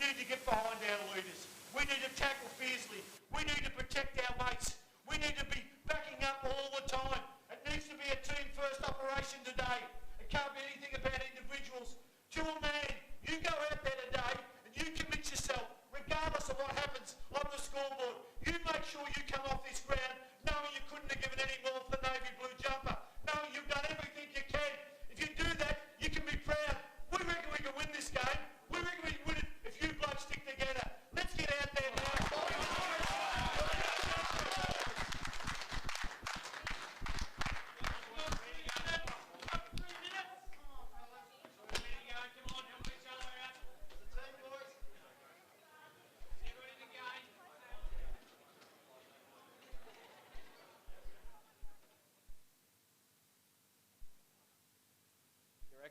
need to get behind our leaders. We need to tackle fiercely. We need to protect our mates. We need to be backing up all the time. It needs to be a team-first operation today. It can't be anything about individuals. To a man, you go out there today and you commit yourself, regardless of what happens on the scoreboard. You make sure you come off this ground knowing you couldn't have given any more for the navy blue jumper, knowing you've done everything you can. If you do that, you can be proud. We reckon we can win this game. We reckon we can win it if you blokes stick together. Let's get out there now.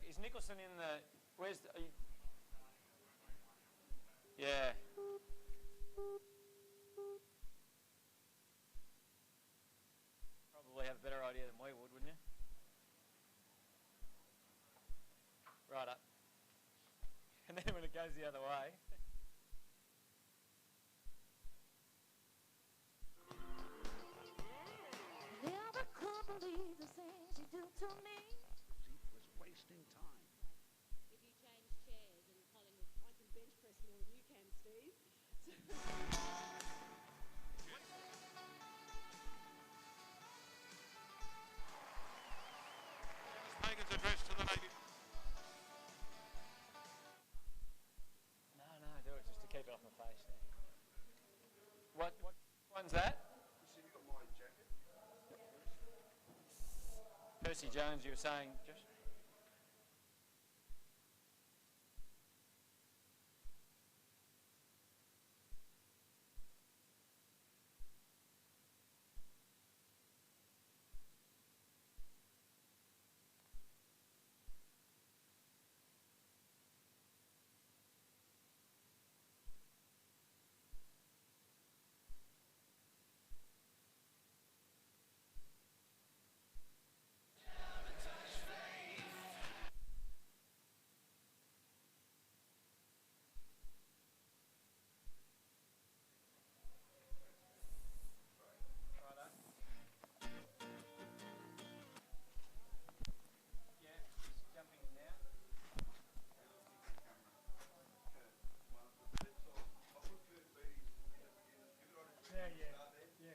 Is Nicholson in the... Where's the... Yeah. Probably have a better idea than we would, wouldn't you? Right up. And then when it goes the other way... Never could believe the things you do to me. Was wasting time. If you change chairs in Collingwood, I can bench press more than you can, Steve. Hagan's address to the lady. No, do it just to keep it off my face. What one's that? Percy Jones, you were saying, Josh?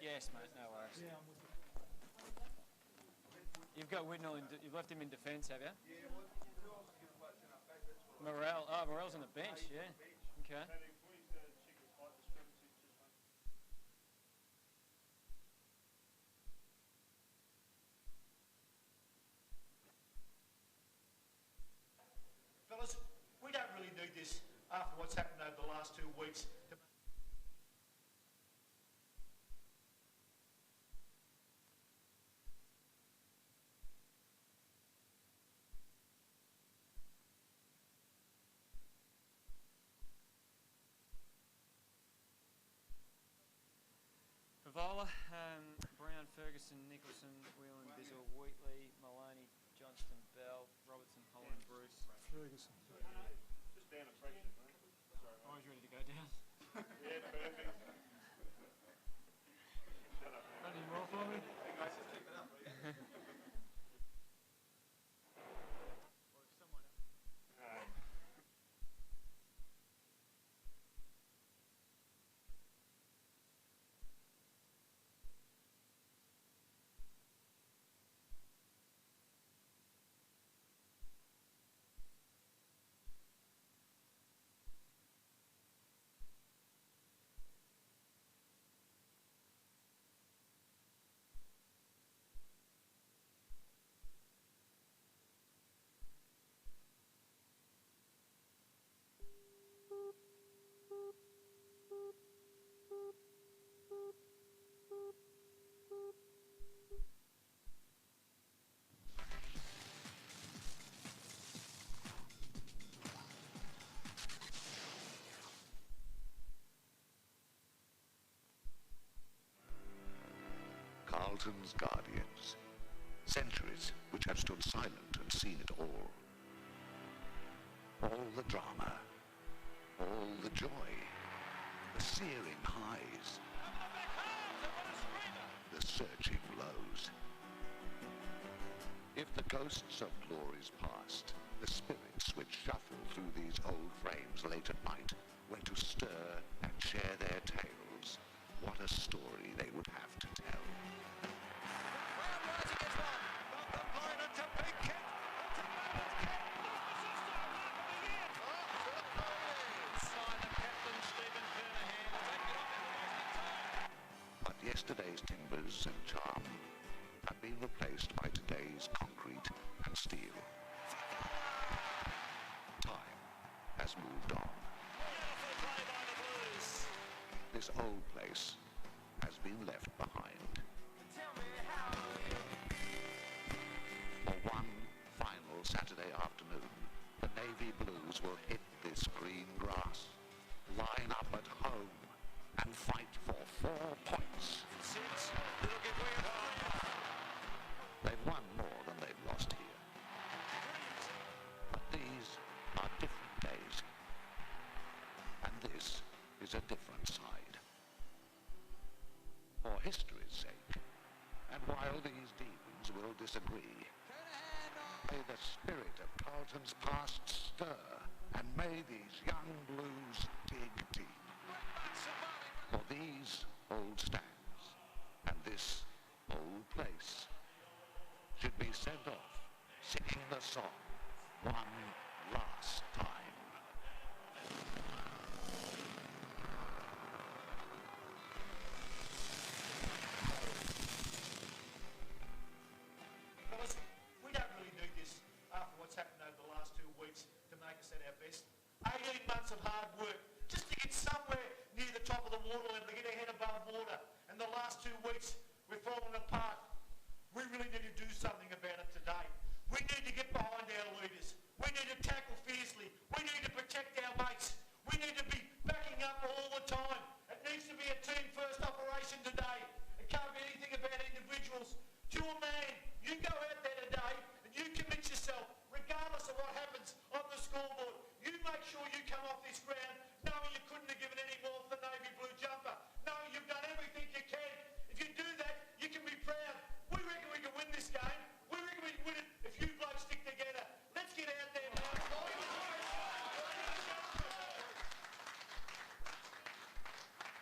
Yes, mate, no worries. Yeah, I'm with you. You've got Widnall, you've left him in defence, have you? Yeah, well, who else is going to play centre back? That's what Morel, Morel's on the bench, yeah. Okay. Fellas, we don't really need this after what's happened over the last 2 weeks. Favola, Brown, Ferguson, Nicholson, Whelan, Bizzle, Wheatley, Maloney, Johnston, Bell, Robertson, Holland, Bruce. Ferguson. Just down a fraction, mate. Sorry, Always ready to go down. yeah, perfect. Shut up. Any more for me? Guys, just keep it up, will you? Carlton's guardians. Centuries which have stood silent and seen it all. All the drama, All the joy, the searing highs, the searching lows. If the ghosts of glories past, the spirits which shuffle through these old frames late at night, were to stir and share their tales, what a story they would have to tell. But yesterday's timbers and charm have been replaced by today's concrete and steel. Time has moved on. This old place has been left behind. For one final Saturday afternoon, the Navy Blues will hit this green grass, line up at home, and fight for 4 points. They've won more than they've lost here. But these are different days. And this is a different side. For history's sake, and while these demons will disagree, may the spirit of Carlton's past stir, and may these young Blues dig deep. For these old stands, and this old place, should be sent off singing the song one last time. Fellas, we don't really need this after what's happened over the last 2 weeks to make us at our best. 18 months of hard work just to get somewhere near the top of the water level, to get our head above water. And the last 2 weeks, we've fallen apart. We really need to do something about it today. We need to get behind our leaders. We need to tackle fiercely. We need to protect our mates. We need to be backing up all the time. It needs to be a team-first operation today. It can't be anything about individuals. To a man, you go out there today and you commit yourself, regardless of what happens on the scoreboard. You make sure you come off this ground knowing you couldn't have given any more for the Navy Blue jumper, knowing you've done everything you can. If you do that, you can be proud. We reckon we can win this game. We reckon we can win it if you blokes stick together. Let's get out there now.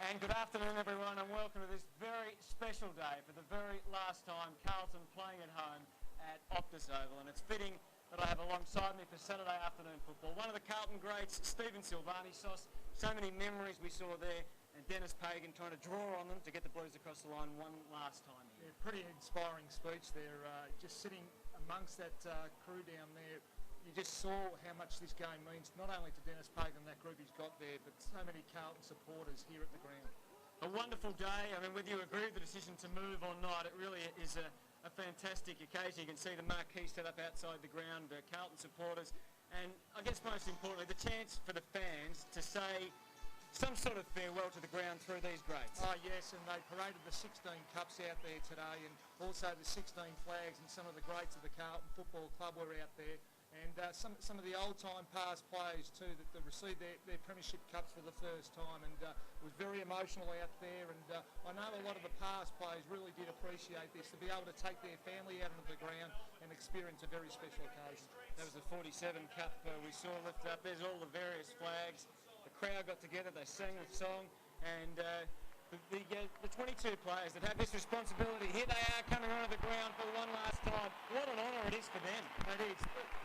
And good afternoon, everyone, and welcome to this very special day for the very last time Carlton playing at home at Optus Oval. And it's fitting that I have alongside me for Saturday afternoon football one of the Carlton greats, Stephen Silvani. So many memories we saw there, and Dennis Pagan trying to draw on them to get the Blues across the line one last time here. Yeah, pretty inspiring speech there. Just sitting amongst that crew down there, you just saw how much this game means, not only to Dennis Pagan and that group he's got there, but so many Carlton supporters here at the ground. A wonderful day. I mean, whether you agree with the decision to move or not, it really is a fantastic occasion. You can see the marquee set up outside the ground, Carlton supporters, and I guess most importantly, the chance for the fans to say some sort of farewell to the ground through these greats. Oh yes, and they paraded the 16 cups out there today, and also the 16 flags, and some of the greats of the Carlton Football Club were out there. And some of the old-time past players too that received their premiership cups for the first time, and it was very emotional out there. And I know a lot of the past players really did appreciate this, to be able to take their family out onto the ground and experience a very special occasion. That was the 47 cup we saw lifted up. There's all the various flags. The crowd got together, they sang the song, and the 22 players that have this responsibility, here they are coming onto the ground for one last time. What an honour it is for them. It is.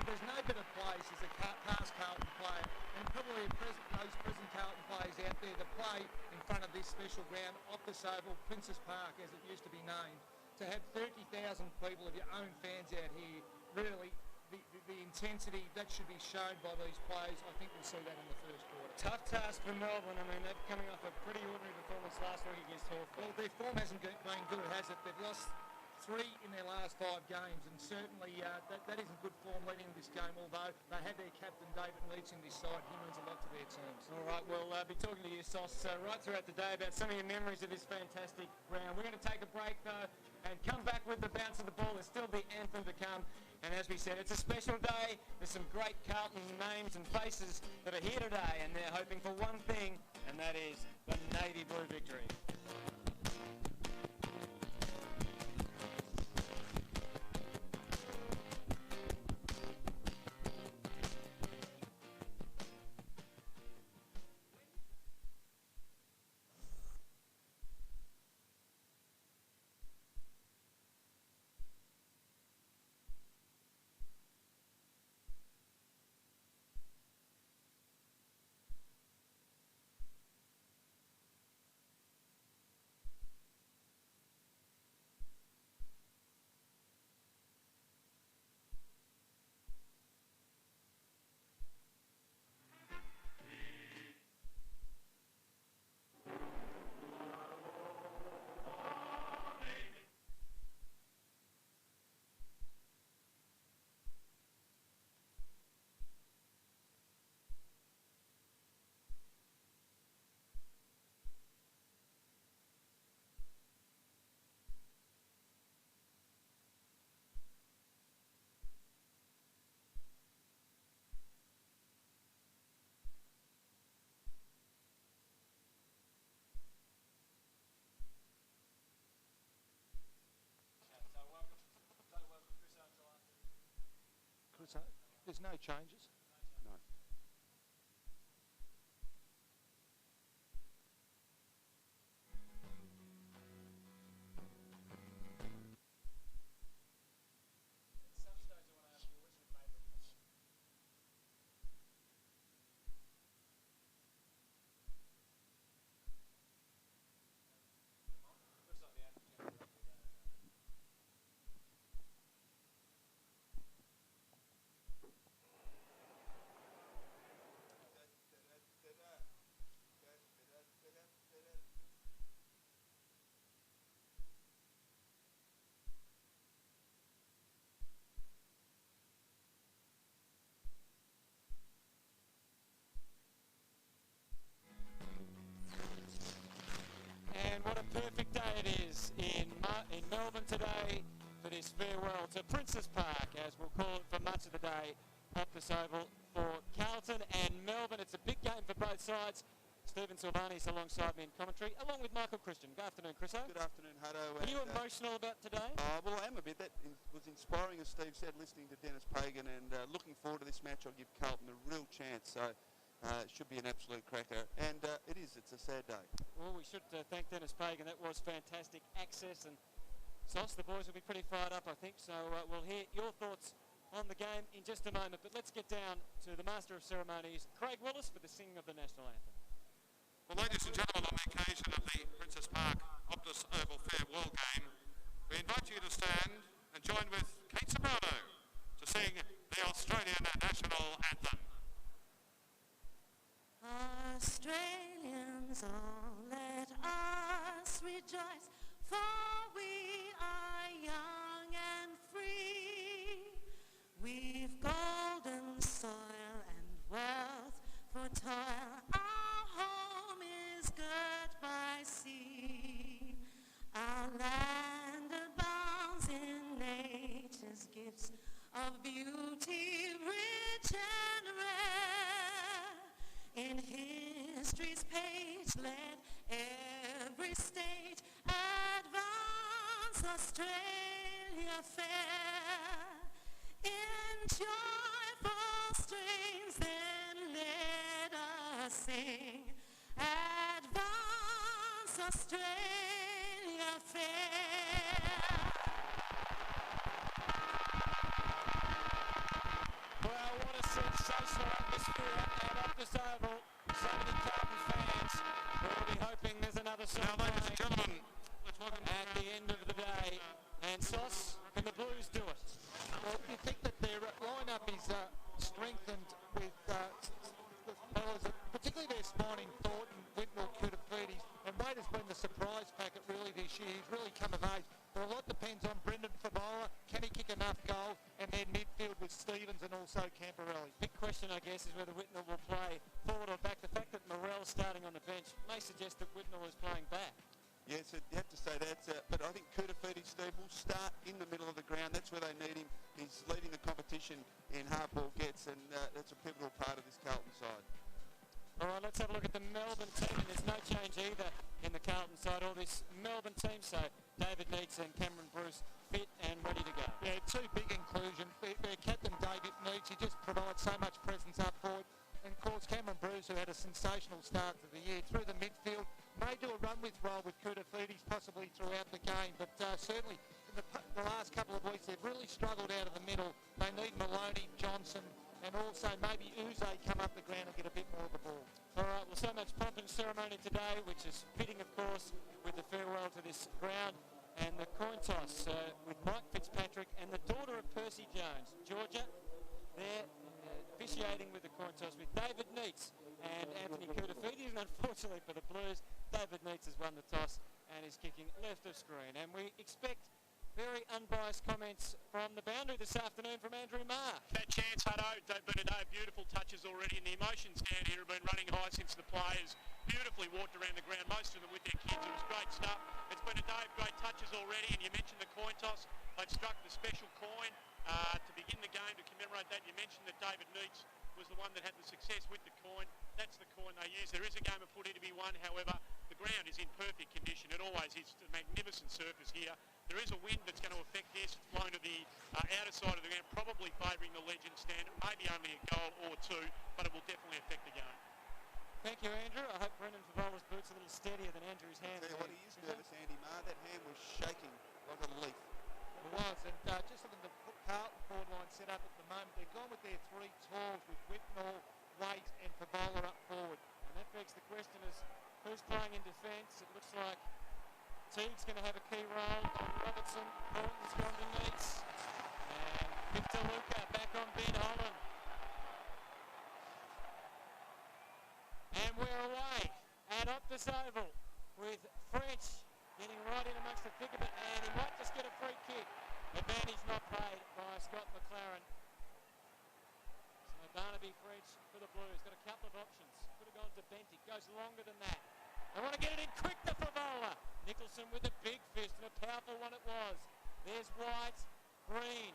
There's no better place as a past Carlton player, and probably those present Carlton players out there that play in front of this special ground, Optus Oval, Princes Park as it used to be named, to have 30,000 people of your own fans out here, really, the intensity that should be shown by these players, I think we'll see that in the first quarter. Tough task for Melbourne. I mean, they're coming off a pretty ordinary performance last week against Hawthorn. Well, their form hasn't been good, has it? They've lost 3 in their last 5 games, and certainly that isn't good form leading into this game, although they had their captain David Leach in this side. He means a lot to their teams. All right, we'll be talking to you, Sauce, right throughout the day about some of your memories of this fantastic round. We're going to take a break, though, and come back with the bounce of the ball. There's still the anthem to come. And as we said, it's a special day. There's some great Carlton names and faces that are here today, and they're hoping for one thing, and that is the Navy Blue victory. There's no changes. No. And what a perfect day it is in Melbourne today for this farewell to Princes Park, as we'll call it for much of the day, Optus Oval for Carlton and Melbourne. It's a big game for both sides. Stephen Silvani's alongside me in commentary, along with Michael Christian. Good afternoon, Chriso. Good afternoon, Hutto. Are you emotional about today? Well, I am a bit. That was inspiring, as Steve said, listening to Dennis Pagan, and looking forward to this match. I'll give Carlton a real chance, so it should be an absolute cracker. And it is. It's a sad day. Well, we should thank Dennis Pagan. That was fantastic access, and Sauce, the boys will be pretty fired up, I think. So we'll hear your thoughts on the game in just a moment. But let's get down to the Master of Ceremonies, Craig Willis, for the singing of the National Anthem. Well, ladies and gentlemen, on the occasion of the Princes Park Optus Oval Farewell game, we invite you to stand and join with Kate Soprano to sing the Australian National Anthem. Australians, all let us rejoice, for we are young and free. We've golden soil and wealth for toil. Our home is girt by sea. Our land abounds in nature's gifts of beauty, rich and rare. In history's page, let every state advance, Australia fair. In joyful strains, then let us sing, advance, Australia fair. Well, what a sensational atmosphere at Optus Oval. So many Carlton fans who will be hoping there's another song Now, ladies and playing gentlemen, let's welcome at the end of the day. And Sauce, can the Blues do it? Well, you think that their lineup is strengthened with fellas, particularly their spine in Thornton, Whitnell, Kutafidis, and Wade has been the surprise packet really this year. He's really come of age. But a lot depends on Brendan Favola. Can he kick enough goals? And then midfield with Stevens and also Camporelli. Big question, I guess, is whether Whitnell will play forward or back. The fact that Morell's starting on the bench may suggest that Whitnell is playing back. Yes, you have to say that. But I think Kutafidis, Steve, will start in the middle of the ground. That's where they need him. He's leading the competition in hardball gets, and that's a pivotal part of this Carlton side. All right, let's have a look at the Melbourne team, and there's no change either in the Carlton side or this Melbourne team. So David Neitz and Cameron Bruce fit and ready to go. Yeah, two big inclusions. Their captain David Neitz, he just provides so much presence up forward. And of course Cameron Bruce, who had a sensational start to the year through the midfield, may do a run with role with festivities possibly throughout the game, but certainly in the last couple of weeks they've really struggled out of the middle. They need Maloney, Johnson, and also maybe Uze come up the ground and get a bit more of the ball. All right, well, so much pomp and ceremony today, which is fitting, of course, with the farewell to this ground and the coin toss with Mike Fitzpatrick and the daughter of Percy Jones, Georgia. They're officiating with the coin toss with David Neitz and Anthony Koutafidis, and unfortunately for the Blues, David Neitz has won the toss and is kicking left of screen. And we expect very unbiased comments from the boundary this afternoon from Andrew Marr. That chance, Hutto, Bernardo, beautiful touches already, and the emotions down here have been running high since the players beautifully walked around the ground, most of them with their kids. It was great stuff. It's Bernardo, great touches already, and you mentioned the coin toss. They've struck the special coin to begin the game to commemorate that. You mentioned that David Neitz was the one that had the success with the coin. That's the coin they use. There is a game of footy to be won, however, the ground is in perfect condition. It always is. It's a magnificent surface here. There is a wind that's going to affect this. It's blown to the outer side of the ground, probably favouring the legend standard. Maybe only a goal or two, but it will definitely affect the game. Thank you, Andrew. I hope Brendan Favola's boot's a little steadier than Andrew's hand. Tell you what, he is nervous, Andy Marr. That hand was shaking like a leaf. It was, and just looking at the Carlton forward line set up at the moment, they've gone with their three talls with Whitnall, Waite and Favola up forward. And that begs the question is, who's playing in defence? It looks like Teague's going to have a key role on Robertson. Horton's gone to Neitz. And Victor Luca back on Ben Holland. And we're away at Optus Oval with French getting right in amongst the thick of it, and he might just get a free kick. Advantage not paid by Scott McLaren. So Barnaby French for the Blues. Got a couple of options. Could have gone to Bentic. Goes longer than that. They want to get it in quick to Favola. Nicholson with a big fist, and a powerful one it was. There's White, Green.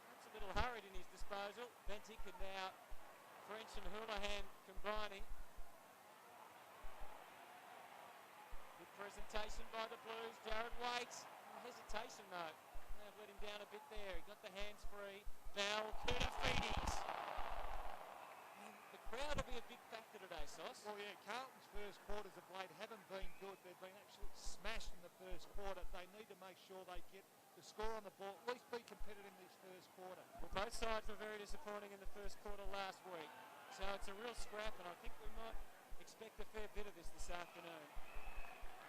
That's a little hurried in his disposal. Bentic and now French and Houlihan combining. Good presentation by the Blues. Jared Waite. Hesitation though. They've let him down a bit there. He got the hands free. Val Koutafidis. The crowd will be a big factor today, Sauce. Well, yeah, Carlton's first quarters of late haven't been good. They've been absolutely smashed in the first quarter. They need to make sure they get the score on the ball, at least be competitive in this first quarter. Well, both sides were very disappointing in the first quarter last week. So it's a real scrap, and I think we might expect a fair bit of this afternoon.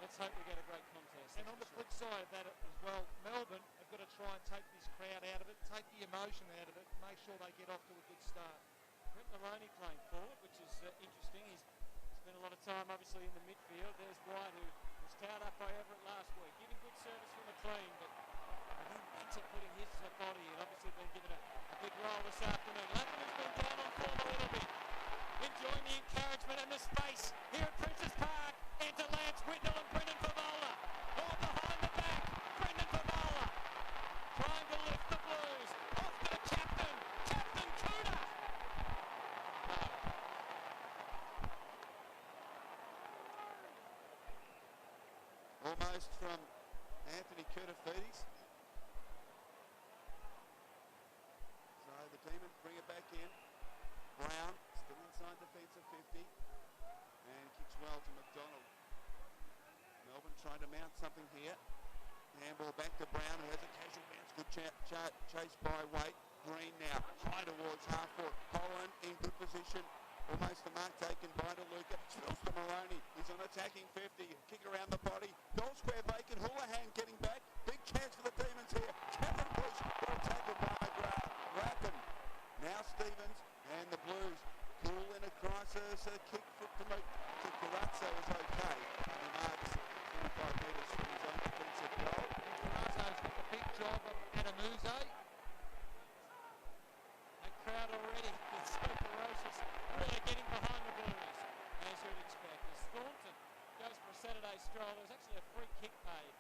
Let's hope we get a great contest. And on the flip side of that as well, Melbourne have got to try and take this crowd out of it, take the emotion out of it, and make sure they get off to a good start. Brett Maloney playing forward, which is interesting. He's spent a lot of time, obviously, in the midfield. There's White, who was towed up by Everett last week, giving good service from McLean, but Bentic putting his body and obviously been given a big role this afternoon. Latham has been down on form a little bit. Enjoying the encouragement and the space here at Princess Park. Into Lance Whitnall and Brendan Favola. All behind the back. Brendan Favola trying to lift the Blues. Off to the captain. Captain Cooter. Almost from Anthony Koutafidis. So the Demons bring it back in. Brown still inside defensive 50 and kicks well to McDonald. Melbourne trying to mount something here. Handball back to Brown, who has a casual bounce. Good chase by Waite. Green now high towards half court. Holland in good position. Almost the mark taken by DeLuca. Spills to Maroney. He's on attacking 50. Kick around the body. Goal square vacant. Houlihan getting back. Big chance for the Demons here. Cameron Bruce. Well tackled by McGrath. Ratham. Now Stevens and the Blues. Cool in a crisis. A kick to Carazzo is okay. He marks 25 metres from his own defensive goal. Carazzo's got the big job of Adamuze. That crowd already is so ferocious. Really getting behind the Blues, as you'd expect. As Thornton goes for a Saturday stroll, there's actually a free kick paid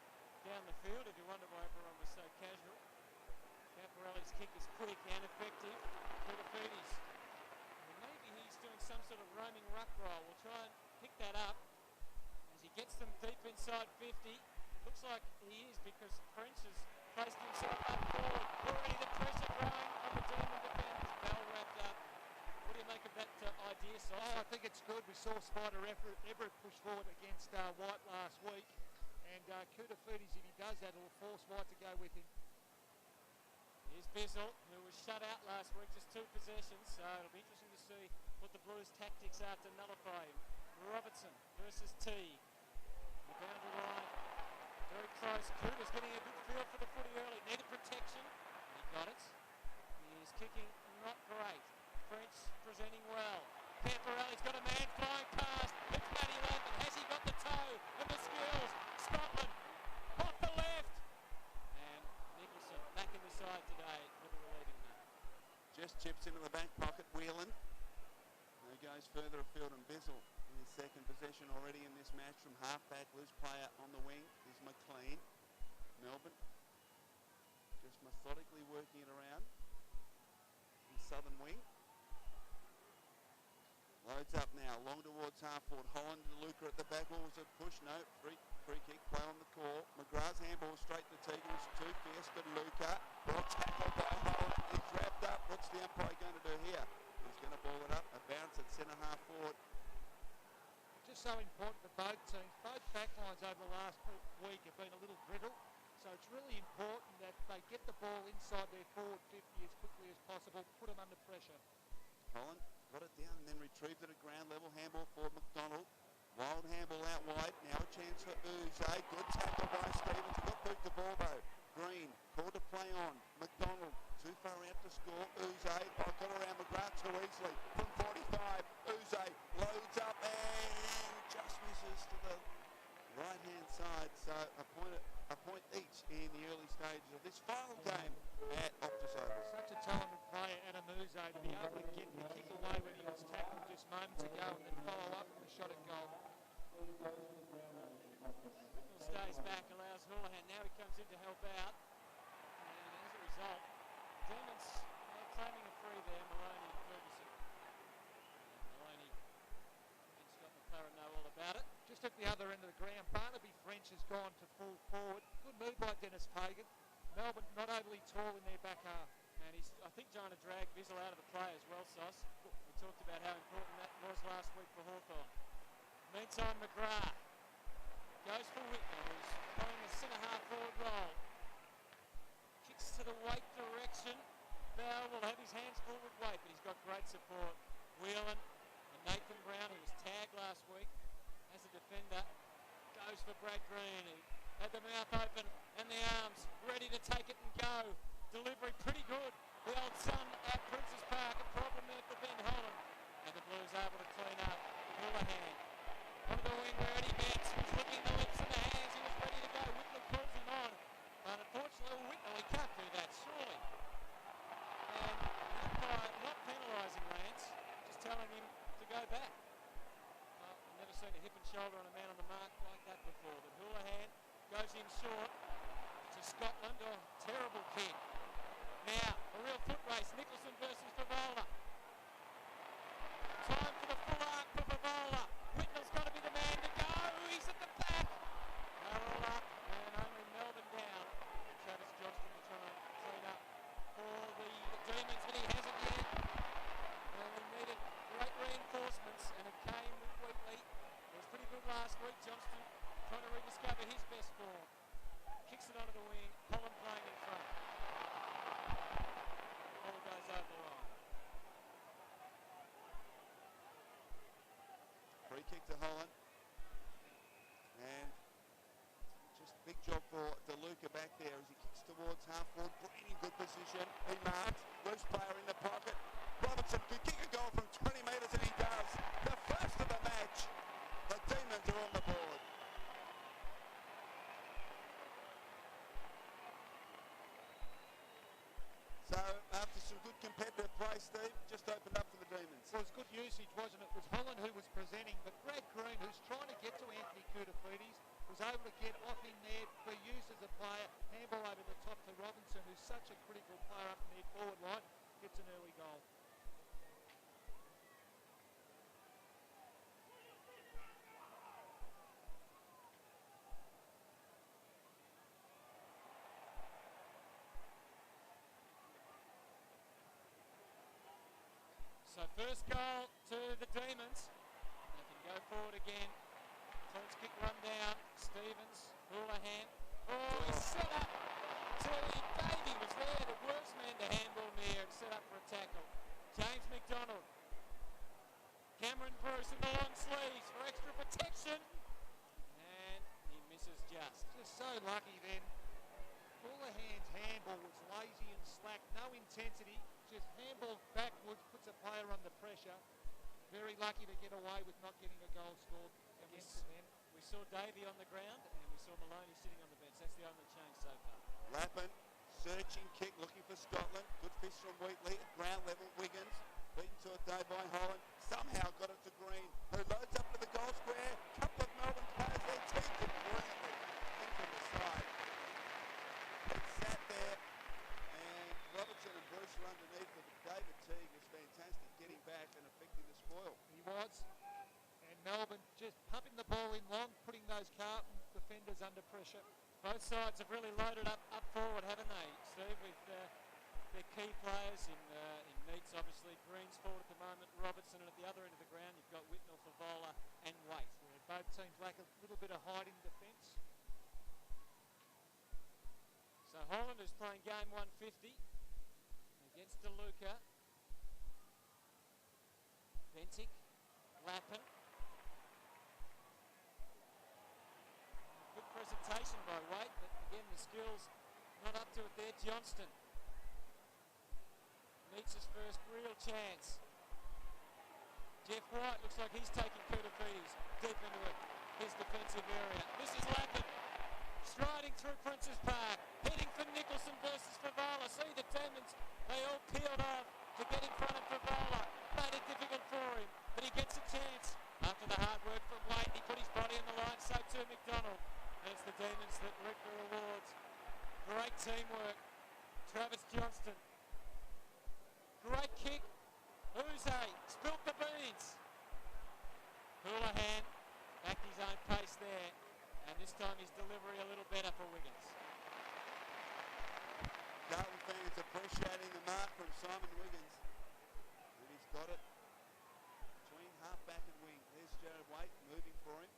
down the field if you wonder why everyone was so casual. Camporelli's kick is good. sort of roaming ruck roll. We'll try and pick that up as he gets them deep inside 50. It looks like he is because French has placed himself up forward. Already the pressure growing on the Demon defenders. Bell wrapped up. What do you make of that idea, Sauce? I think it's good. We saw Spider Everett push forward against White last week. And Kudafidis, if he does that, will force White to go with him. Here's Bizzle, who was shut out last week, just 2 possessions. So it'll be interesting to see what the Blues' tactics are to nullify him. Robertson versus T. The boundary line. Very close. Kuda's getting a good feel for the footy early. Needed protection. He got it. He is kicking not great. French presenting well. Camporelli's got a man flying past. It's Matty Lampman. Has he got the toe and the skills? Scotland off the left. And Nicholson back in the side today with a relieving man. Just chips into the back pocket, Whelan. He goes further afield, and Bizzle in his second possession already in this match from half-back. Loose player on the wing is McLean. Melbourne just methodically working it around in southern wing. Loads up now, long towards half-forward. Holland and Luca at the back. What was a push? No, free kick, play on the core. McGrath's handball straight to Tegan. It's too fierce for Luca. Well tackled by Holland. He's wrapped up. What's the umpire going to do here? He's going to ball it up. A bounce at centre half forward. Just so important for both teams. Both backlines over the last week have been a little brittle. So it's really important that they get the ball inside their forward 50 as quickly as possible. Put them under pressure. Holland got it down and then retrieved it at ground level. Handball for McDonald. Wild handball out wide. Now a chance for Uze. Good tackle by Stevens. He got boot the ball though. Green called to play on. McDonald too far out to score. Uze got around McGrath too easily. From 45. Uze loads up and just misses to the right hand side. So a point each in the early stages of this final game at Optus Oval. Such a talented player, Adam Uze, to be able to get the kick away when he was tackled just moments ago and then follow up with a shot at goal. Whittle stays back, allows Houlihan. Now he comes in to help out. And as a result, Demons claiming a free there, Maloney and Ferguson. And Maloney and Scott McLaren know all about it. Just at the other end of the ground, Barnaby French has gone to full forward. Good move by Dennis Pagan. Melbourne not overly tall in their back half. And he's, I think, trying to drag Bizzle out of the play as well, Sauce. We talked about how important that was last week for Hawthorn. Meantime, McGrath goes for Whitnell, who's playing a centre-half forward role. Kicks to the weight direction. Bell will have his hands full with weight, but he's got great support. Whelan and Nathan Brown, who was tagged last week as a defender, goes for Brad Green, who had the mouth open and the arms ready to take it and go. Delivery pretty good. The old son at Princes Park, a problem there for Ben Holland. And the Blues able to clean up. Houlihan onto the wing where Eddie Betts was licking the lips and the hands. He was ready to go. Whitnell calls him on. But unfortunately, Whitnell, he can't do that, surely. And the umpire not penalising Lance, just telling him to go back. Well, I've never seen a hip and shoulder on a man on the mark like that before. But Houlihan goes in short to Scotland. Oh, terrible kick. Now, a real foot race. Nicholson versus Favola. Time for the full arc for Favola. Whitnell's got to be the man to go. He's at the back. They're all up and only Melbourne down. Travis Johnston to try and clean up for the Demons, but he hasn't yet. Well, he needed great reinforcements and it came with Wheatley. It was pretty good last week. Johnston trying to rediscover his best form. Kicks it onto the wing. Holland playing in front. Ball goes over the line. Free kick to Holland. And just big job for DeLuca back there as he kicks towards half forward. Green in good position. He marks. Loose player in the pocket. Robertson could kick a goal from 20 metres and he does. The first of the match. The Demons are on the board. So after some good competitive play, Steve, just opened up for the Demons. Well, it was good usage, wasn't it? It was Holland who was presenting, but Brad Green, who's trying to get to Anthony Kudafidis, was able to get off in there for use as a player. Handball over the top to Robinson, who's such a critical player up in their forward line, gets an early goal. First goal to the Demons. They can go forward again. Cleans kick run down. Stevens, Houlihan. Oh, he's set up. Davey was there, the worst man to handball near and set up for a tackle. James McDonald. Cameron Bruce in the long sleeves for extra protection. And he misses just. Just so lucky then. Houlihan's handball was lazy and slack, no intensity, just handball backwards, puts a player under pressure. Very lucky to get away with not getting a goal scored against the men. We saw Davey on the ground and we saw Maloney sitting on the bench. That's the only change so far. Lappin, searching kick, looking for Scotland. Good fish from Wheatley at ground level. Wiggins, beaten to a day by Holland. Somehow got it to Green, who loads up to the goal square. Couple of Melbourne players there, teamed it brilliantly into the side. It sat there, and Robertson and Bruce were underneath it. David Teague was fantastic getting back and affecting the spoil. He was. And Melbourne just pumping the ball in long, putting those Carlton defenders under pressure. Both sides have really loaded up forward, haven't they, Steve, with their key players in Neats, obviously. Green's forward at the moment, Robertson, and at the other end of the ground you've got Whitnell, Favola and Waite. Yeah, both teams lack a little bit of height in defence. So Holland is playing game 150 against DeLuca. Bentic, Lappin. Good presentation by Waite, but again the skills not up to it there. Johnston meets his first real chance. Jeff White looks like he's taking Koutoufis deep into his defensive area. This is Lappin striding through Princes Park, heading for Nicholson versus Favola. See the Demons, they all peeled off to get in front of Favola. Made it difficult for him, but he gets a chance. After the hard work from Waite, he put his body on the line, so too McDonald. And it's the Demons that reap the rewards. Great teamwork. Travis Johnston. Great kick. Uze spilt the beans. Houlihan backed his own pace there. And this time his delivery a little better for Wiggins. Carlton fans appreciating the mark from Simon Wiggins. And he's got it between half-back and wing. There's Jared Waite moving for him.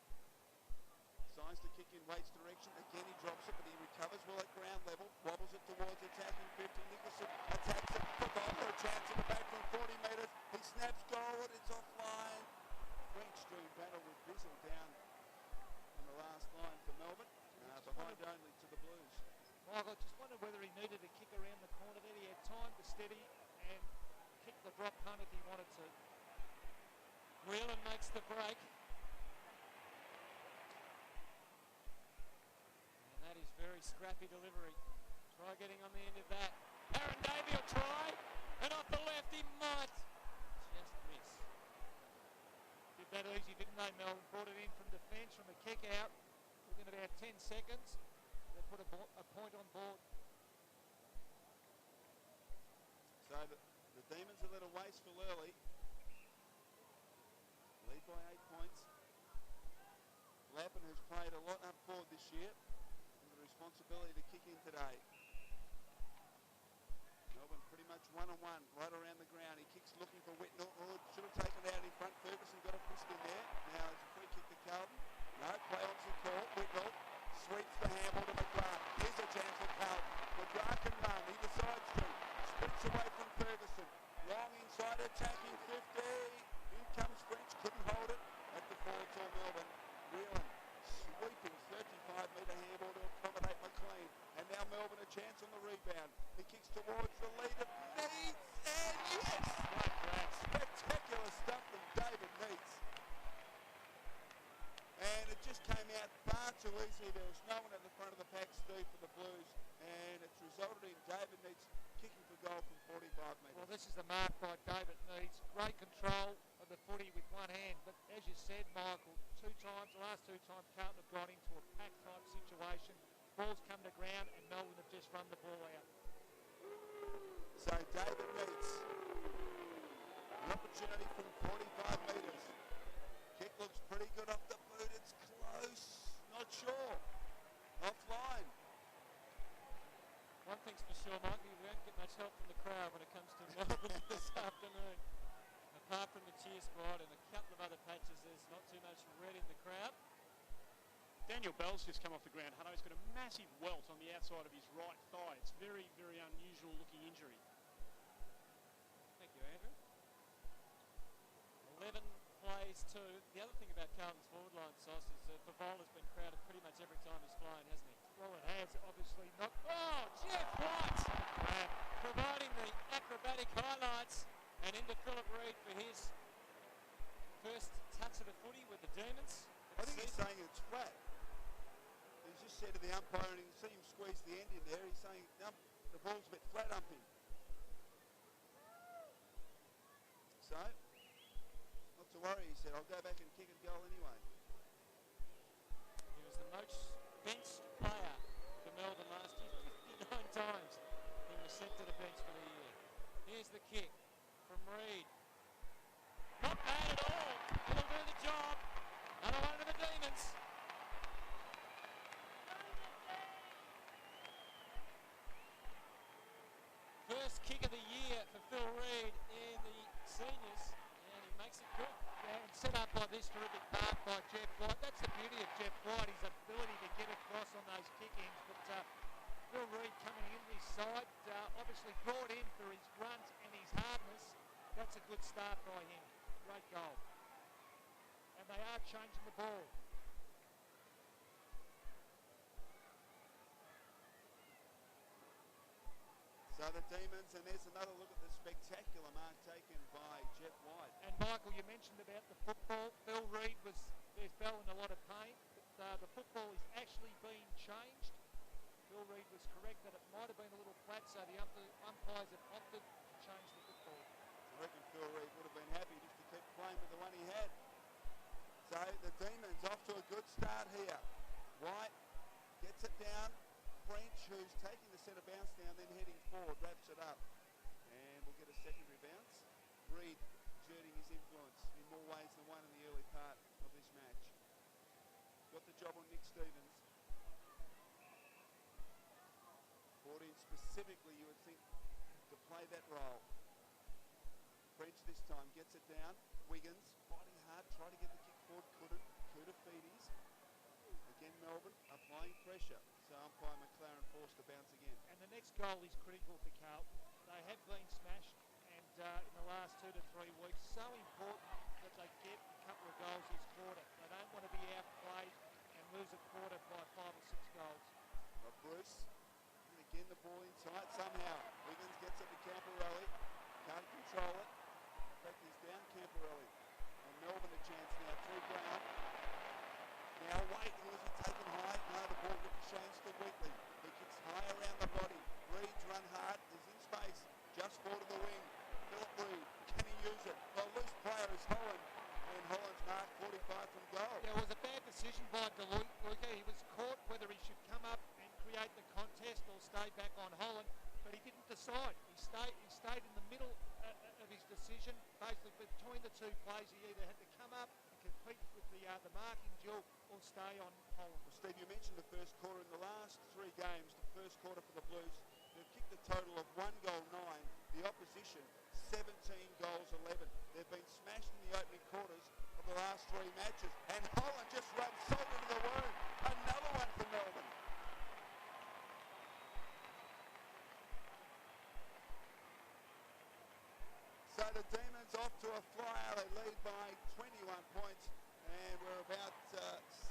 Signs to kick in Waite's direction. Again he drops it, but he recovers well at ground level. Wobbles it towards attacking 50. Nicholson attacks it. Favola a chance in the back from 40 metres. He snaps goal and it's offline. French doing battle with Bizzle down on the last line for Melbourne. Behind only to the Blues. Michael, just wondered whether he needed to kick around the corner there. He had time to steady and kick the drop punt if he wanted to. Whelan makes the break. And that is very scrappy delivery. Try getting on the end of that. Aaron Davey will try. And off the left he might just miss. Did that easy, didn't they, Melbourne? Brought it in from defence, from a kick out. Within about 10 seconds, they put a point on board. So the Demons a little wasteful early. Lead by 8 points. Lappin has played a lot up forward this year and the responsibility to kick in today. Melbourne pretty much one-on-one right around the ground. He kicks looking for Whitnell. Oh, should have taken it out in front. Ferguson got a fist in there. Now it's a free kick to Carlton. No, play on some call. Whitnell sweeps the handball to McGrath. Here's a chance for Carlton. McGrath can run. He decides to. Sprints away from Ferguson. Long inside attacking 50. In comes French. Couldn't hold it. At the forward to Melbourne. Whelan sweeping 35-metre handball to accommodate McLean. And now Melbourne a chance on the rebound. He kicks towards the leader. Needs. And yes! Spectacular stuff from David Needs. And it just came out far too easy. There was no one at the front of the pack, Steve, for the Blues. And it's resulted in David Needs kicking for goal from 45 metres. Well, this is the mark by David Needs. Great control of the footy with one hand. But as you said, Michael, the last two times Carlton have got into a pack-type situation. Ball's come to ground and Melbourne have just run the ball out. So David Needs an opportunity from 45 metres. Kick looks pretty good off the boot. It's close. Not sure. Offline. One thing's for sure, Mike, we won't get much help from the crowd when it comes to Melbourne this afternoon. Daniel Bell's just come off the ground. Hutto's got a massive welt on the outside of his right thigh. It's very, very unusual looking injury. Thank you, Andrew. 11 plays 2. The other thing about Carlton's forward line, Sauce, is that Favola's been crowded pretty much every time he's flying, hasn't he? Well, it has, obviously not. Oh, Jeff White! Providing the acrobatic highlights, and into Philip Reid for his first touch of the footy with the Demons. I think he's saying it's flat. He's just said to the umpire, and you can see him squeeze the end in there, he's saying the ball's a bit flat umping. So, not to worry, he said, I'll go back and kick a goal anyway. He was the most benched player for Melbourne last year. 59 times he was sent to the bench for the year. Here's the kick from Reid. Not bad at all. It'll do the job. Another one to the Demons. First kick of the year for Phil Reid in the seniors, and he makes it good. Yeah, and set up by this terrific mark by Jeff White. That's the beauty of Jeff White, his ability to get across on those kick-ins. But Phil Reid coming into his side, obviously brought in for his grunt and his hardness. That's a good start by him. Great goal. And they are changing the ball. So the Demons, and there's another look at the spectacular mark taken by Jeff White. And Michael, you mentioned about the football. Phil Reid there's Bell in a lot of pain. But the football is actually being changed. Phil Reid was correct that it might have been a little flat, so the umpires have opted to change the football. I reckon Phil Reid would have been happy just to keep playing with the one he had. So the Demons off to a good start here. White gets it down. French, who's taking the centre bounce down, then heading forward, wraps it up. And we'll get a secondary bounce. Reid exerting his influence in more ways than one in the early part of this match. Got the job on Nick Stevens. Brought in specifically, you would think, to play that role. French this time gets it down. Wiggins fighting hard, trying to get the kick forward, couldn't. Festivities. Again, Melbourne applying pressure. So umpire McLaren forced to bounce again. And the next goal is critical for Carlton. They have been smashed, and in the last 2 to 3 weeks, so important that they get a couple of goals this quarter. They don't want to be outplayed and lose a quarter by 5 or 6 goals. But Bruce, and again the ball inside somehow. Wiggins gets it to Camporelli. Can't control it. In fact, he's down Camporelli. And Melbourne a chance now through Brown. Now Wait, who is he taken high? No, the ball ricochets to Wheatley. He kicks high around the body. Reid's run hard. He's in space. Just forward to the wing. Philip Reid. Can he use it? Well, loose player is Holland. And Holland's marked 45 from goal. Yeah, it was a bad decision by Luca. He was caught whether he should come up and create the contest or stay back on Holland, but he didn't decide. He stayed in the middle of his decision. Basically, between the two plays, he either had to come up and compete with the marking duel or stay on Holland. Well, Steve, you mentioned the first quarter. In the last 3 games, the first quarter for the Blues, they've kicked a total of 1 goal 9. The opposition, 17 goals 11. They've been smashed in the opening quarters of the last 3 matches. And Holland just rubbed salt into the wound. Another one for Melbourne. So the Demons off to a flyer. They lead by 21 points. And we're about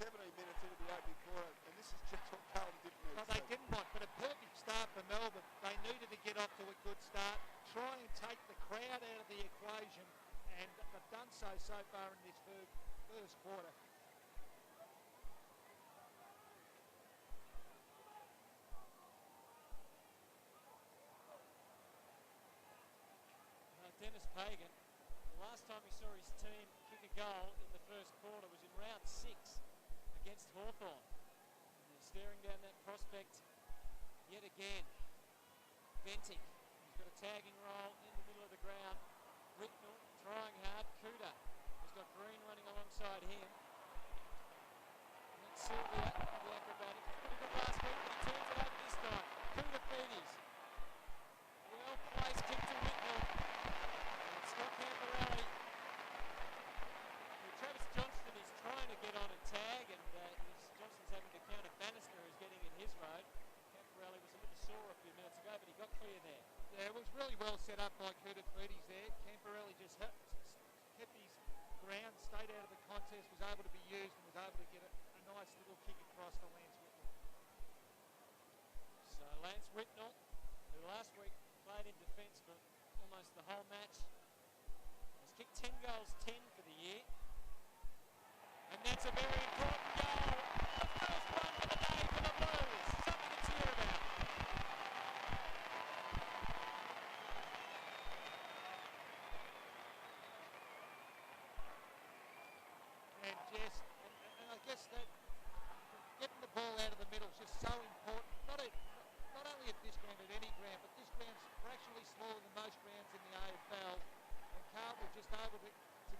17 minutes into the opening quarter. And this is just what Carlton didn't need. Well, they didn't want, but a perfect start for Melbourne. They needed to get off to a good start, try and take the crowd out of the equation, and they've done so far in this first quarter. Dennis Pagan, the last time he saw his team kick a goal in the first quarter was in round 6 against Hawthorn. And they're staring down that prospect yet again. Benting, he's got a tagging roll in the middle of the ground. Whitnell trying hard. Kuda has got Green running alongside him. And that's Sylvia, the acrobatic. Pretty good last week, but he turns it over this time. Kuda Feedies. Well placed kick to Whitnell. Scott Camporelli. Travis Johnston is trying to get on and tag, and Johnston's well set up by Festivities there. Camporelli just kept his ground, stayed out of the contest, was able to be used and was able to get a nice little kick across for Lance Whitnell. So Lance Whitnell, who last week played in defence for almost the whole match, has kicked 10 goals, 10 for the year. And that's a very important goal. The first one for the day for the Blues. Something to cheer about. And Jess, and I guess that getting the ball out of the middle is just so important. Not only at this ground, at any ground, but this ground's fractionally smaller than most grounds in the AFL. And Carlton were just able to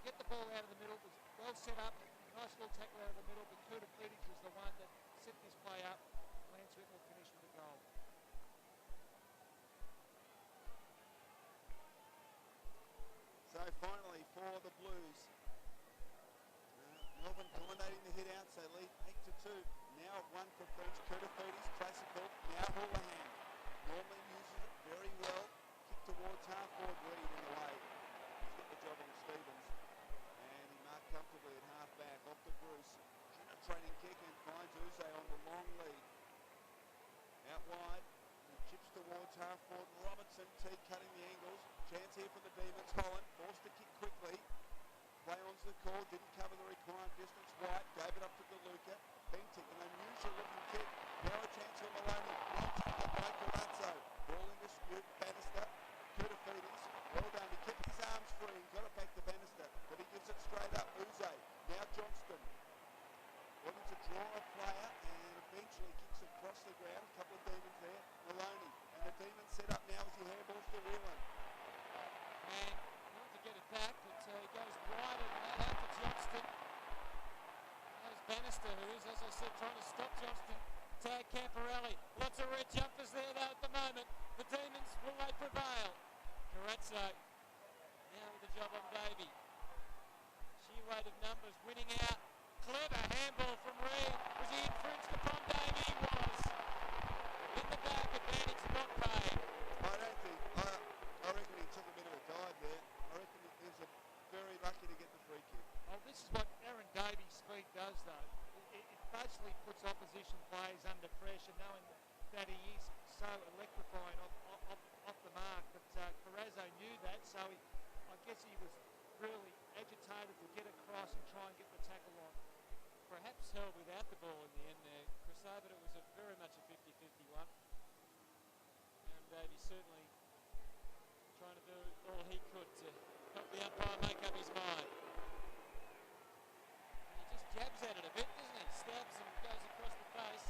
get the ball out of the middle. It was well set up. Nice little tackle out of the middle, but Festivities was the one that set this play up. Lance Whitnell finished with a goal. So finally for the Blues, Melbourne dominating the hit out, so lead 8-2. Now 1 for French, Festivities, classical, now Houlihan. Normally uses it very well. Kick towards half forward, Reed in the way. He's got the job on Stevens. And he marked comfortably at half back, off to Bruce. Penetrating kick and finds Uze on the long lead. Out wide, he chips towards half forward. Robertson, T cutting the angles. Chance here for the Demons. Holland forced to kick quickly. Play on's the call, didn't cover the required distance. White gave it up to DeLuca. Bentic, an unusual looking kick. Now a chance for Maloney. Well taken by Carazzo. Ball in dispute. Bannister. Festivities. Well done. He kept his arms free and got it back to Bannister. But he gives it straight up. Uze. Now Johnston. Wanting to draw a player and eventually kicks across the ground. A couple of Demons there. Maloney. And the Demons set up now as he hairballs to Whelan. And not to get it back, but he goes wide and out to Johnston. There's Bannister, who is, as I said, trying to stop Johnston. Tag Camporelli. Lots of red jumpers there, though, at the moment. The Demons, will they prevail? Carazzo now with the job on Davey. Sheer weight of numbers, winning out. Clever handball from Reed. Was he infringed upon Davey? He was. In the back, advantage not paid. I don't think. I reckon he took a bit of a dive there. I reckon he was very lucky to get the free kick. Well, this is what Aaron Davies' speed does, though. It basically puts opposition players under pressure, knowing that he is so electrifying off the mark. But Carazzo knew that, so I guess he was really agitated to get across and try and get the tackle on. Perhaps held without the ball in the end there, Chris, but it was very much a 50-50 one. Aaron Davies certainly trying to do all he could to help the umpire make up his mind. And he just jabs at it a bit, doesn't he? Stabs and goes across the face.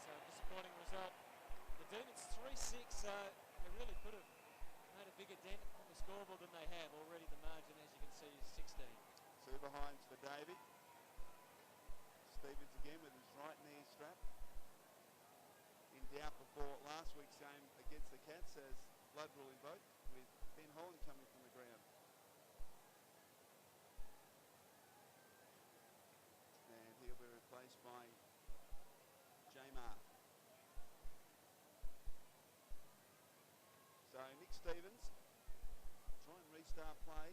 So a disappointing result. The Demons 3-6, they really could have made a bigger dent on the scoreboard than they have. Already the margin, as you can see, is 16. Two behinds for Davey. Stevens again with his right knee strap. In doubt before last week's game against the Cats as blood rule invoked, with Ben Holland coming from the ground. And he'll be replaced by Jamar. So Nick Stevens, try and restart play.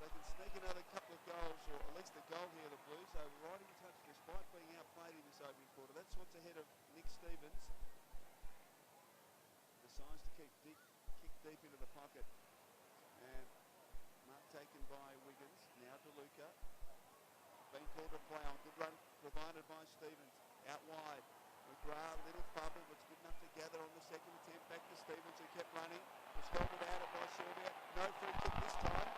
They can sneak another couple of goals, or at least a goal here, the Blues. So right in touch despite being outplayed in this opening quarter. That's what's ahead of Nick Stevens. Decides to kick deep into the pocket. And mark taken by Wiggins. Now DeLuca. Being called to play on. Good run provided by Stevens. Out wide. McGrath, little fumble, but it's good enough to gather on the second attempt. Back to Stevens, who kept running. Was held it out by Sylvia. No free kick this time.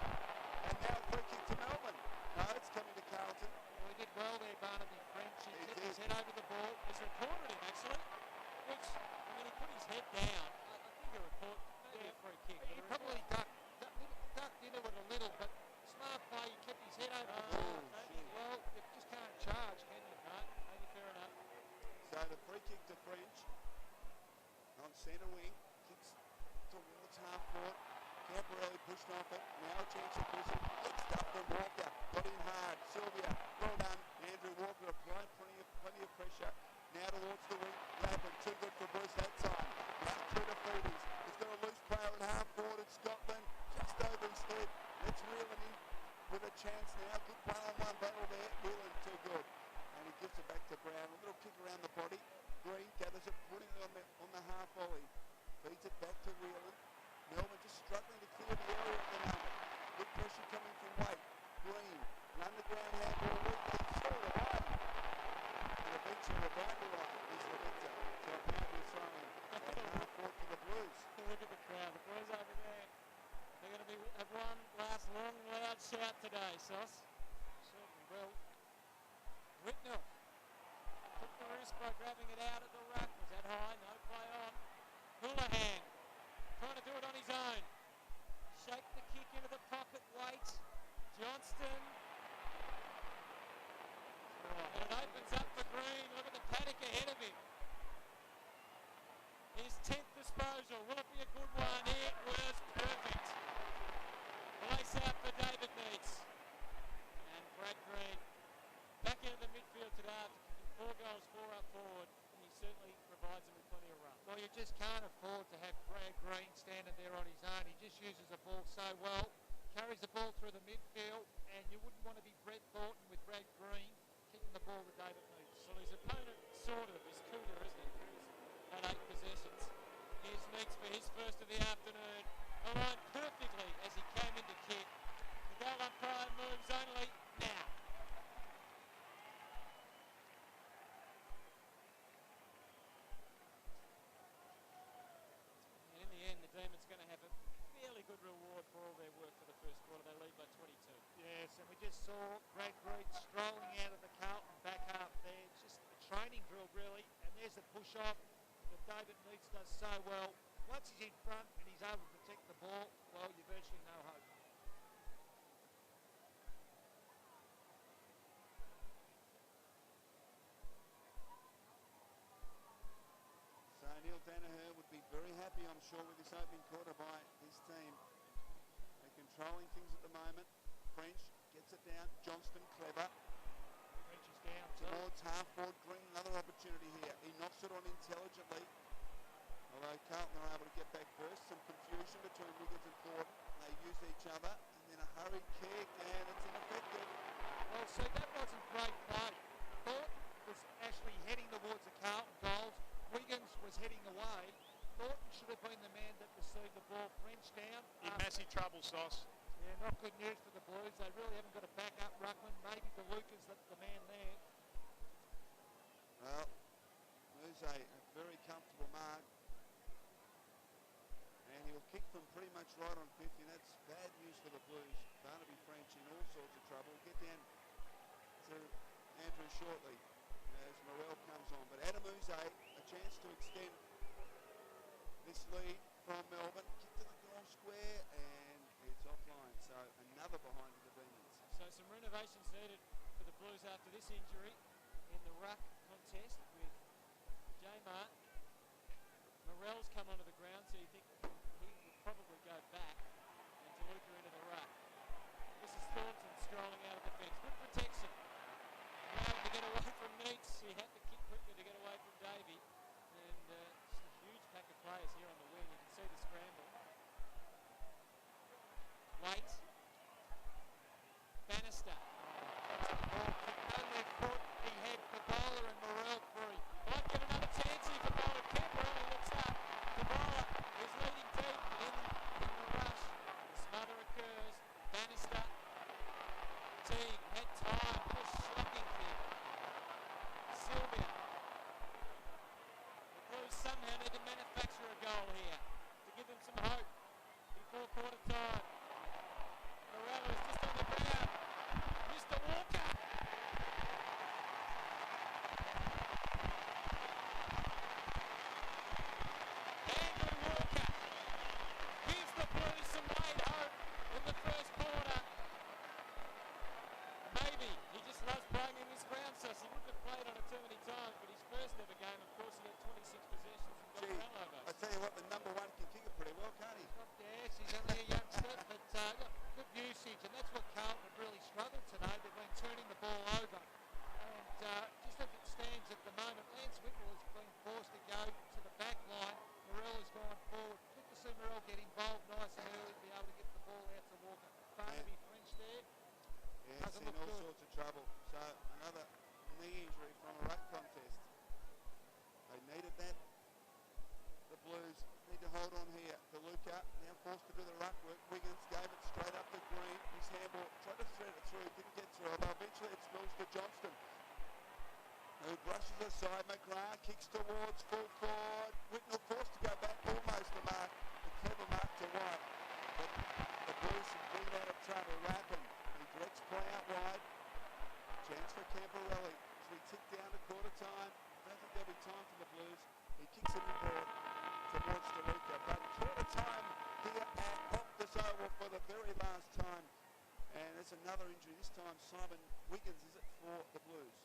And now a free kick to Melbourne. No, it's coming to Carlton. Well, he did well there, Barnaby French. He kept his head over the ball. There's a report on him, actually, which, I mean, he put his head down. I think a report, maybe a free kick. He probably ducked into it a little, but smart play. He kept his head over the ball. Well, you just can't charge, can you? No, maybe fair enough. So the free kick to French on centre wing. Kicks towards half court. Camporelli pushed off it. Now a chance to push it. It's up from Walker. Got in hard. Sylvia. Well done. Andrew Walker applied plenty of pressure. Now towards the wing. Lappin, too good for Bruce that time. Now Festivities. He's got a loose player at half forward at Scotland. Just over his head. Let's reel him in with a chance now. Good one-on-one battle there. Whelan too good. And he gives it back to Brown. A little kick around the body. Green gathers it, putting it on the half volley. Feeds it back to Whelan. Melbourne just struggling to clear the area at the moment. Good pressure coming from Waite. Green, an underground handball. Weekly, throw it away. And eventually the boundary line is the victor. So a boundary throwing at half court for the Blues. Look at the crowd. The boys over there. They're going to have one last long, loud shout today, Sauce. Certainly will. Whitnell took the risk by grabbing it out at the ruck. Was that high? No play on. Houlihan trying to do it on his own. Shake the kick into the pocket. Waite. Johnston. And it opens up for Green. Look at the paddock ahead of him. His 10th disposal. Will it be a good one? It was perfect. Place out for David Neitz. And Brad Green back into the midfield today after kicking 4 goals, 4 up forward. And he certainly provides them with plenty of run. Well, you just can't afford to have Brad Green standing there on his own. He just uses the ball so well. Carries the ball through the midfield. And you wouldn't want to be Brett Thornton with Brad Green kicking the ball to David Neitz. Well, his opponent sort of is Cougar, isn't he? He's had 8 possessions. Here's Neitz for his first of the afternoon. Aligned perfectly as he came into kick. The goal umpire moves only now. And in the end, the Demons going to have a fairly good reward for all their work for the first quarter. They lead by 22. Yes, and we just saw Brad Green strolling out of the Carlton back half there. Just a training drill, really. And there's the push-off that David Neitz does so well. Once he's in front and he's able to protect the ball, well, you've virtually no hope. So Neil Danaher would be very happy, I'm sure, with this opening quarter by his team. They're controlling things at the moment. French gets it down. Johnston, clever. French is down. Towards half forward. Green, another opportunity here. He knocks it on intelligently. Although Carlton are able to get back first. Some confusion between Wiggins and Thornton. They use each other. And then a hurried kick, and it's ineffective. Well, see, that wasn't great play. Thornton was actually heading towards the Carlton goals. Wiggins was heading away. Thornton should have been the man that received the ball. French down. In massive trouble, Sauce. Yeah, not good news for the Blues. They really haven't got a back-up ruckman. Maybe DeLuca's the man there. Well, there's a very comfortable mark. And he'll kick from pretty much right on 50. That's bad news for the Blues. Barnaby French in all sorts of trouble. Get down to Andrew shortly as Morel comes on. But Adamuze, a chance to extend this lead from Melbourne. Kick to the goal square, and it's offline. So another behind the Demons. So some renovations needed for the Blues after this injury in the ruck contest with J Martin. Morel's come onto the ground, so you think he will probably go back, and DeLuca into the ruck. This is Thornton strolling out of the fence. Good protection. Allowing to get away from Neitz. He had to kick quickly to get away from Davey. And just a huge pack of players here on the wing. You can see the scramble. Waite. Bannister. No left foot. He had Favola and Morel free. Might get another chance here for Favola. Canberra only looks up. Favola is leading deep in the rush. The smother occurs. Bannister. Teague had time. What a shocking kick. Sylvia. The Blues somehow need to manufacture a goal here to give them some hope before quarter time. Morello is just on the ground. Mr. Walker. Andrew Walker gives the Blues some late hope in the first quarter. Maybe he just loves playing in this ground, so he wouldn't have played on it too many times, but his first ever game, of course, he had 26 possessions and got Gee, a over. I tell you what, the number one can kick it pretty well, can't he? Yes, he's only a youngster, but look, good usage, and that's what Carlton have really struggled today. They've been turning the ball over. And just as it stands at the moment, Lance Sumerel get involved nice and early, be able to get the ball out to Walker. Barnaby French there. Yeah, it's in all sorts of trouble. So another knee injury from a ruck contest. They needed that. The Blues need to hold on here. DeLuca now forced to do the ruck work. Wiggins gave it straight up to Green. His handball tried to thread it through, didn't get through. Although eventually it spills to Johnston, who brushes aside. McGrath kicks towards full forward. Whitnell forced to go back, almost the mark. The clever mark to White. But the Blues have been out of trouble. Rappin, he directs play out wide. Chance for Camporelli as we tick down to quarter time. Don't think there'll be time for the Blues. He kicks it inboard towards DeLuca. But quarter time here at Optus Oval for the very last time. And there's another injury. This time Simon Wiggins, is it, for the Blues?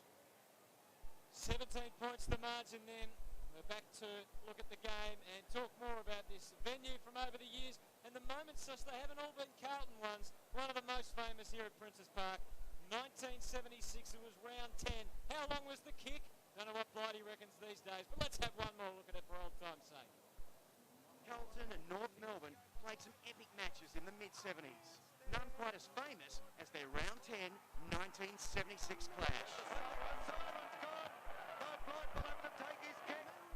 17 points the margin then. We're back to look at the game and talk more about this venue from over the years. And the moments, just they haven't all been Carlton ones. One of the most famous here at Princes Park. 1976, it was round 10. How long was the kick? Don't know what Blighty reckons these days, but let's have one more look at it for old time's sake. Carlton and North Melbourne played some epic matches in the mid-70s. None quite as famous as their round 10 1976 clash.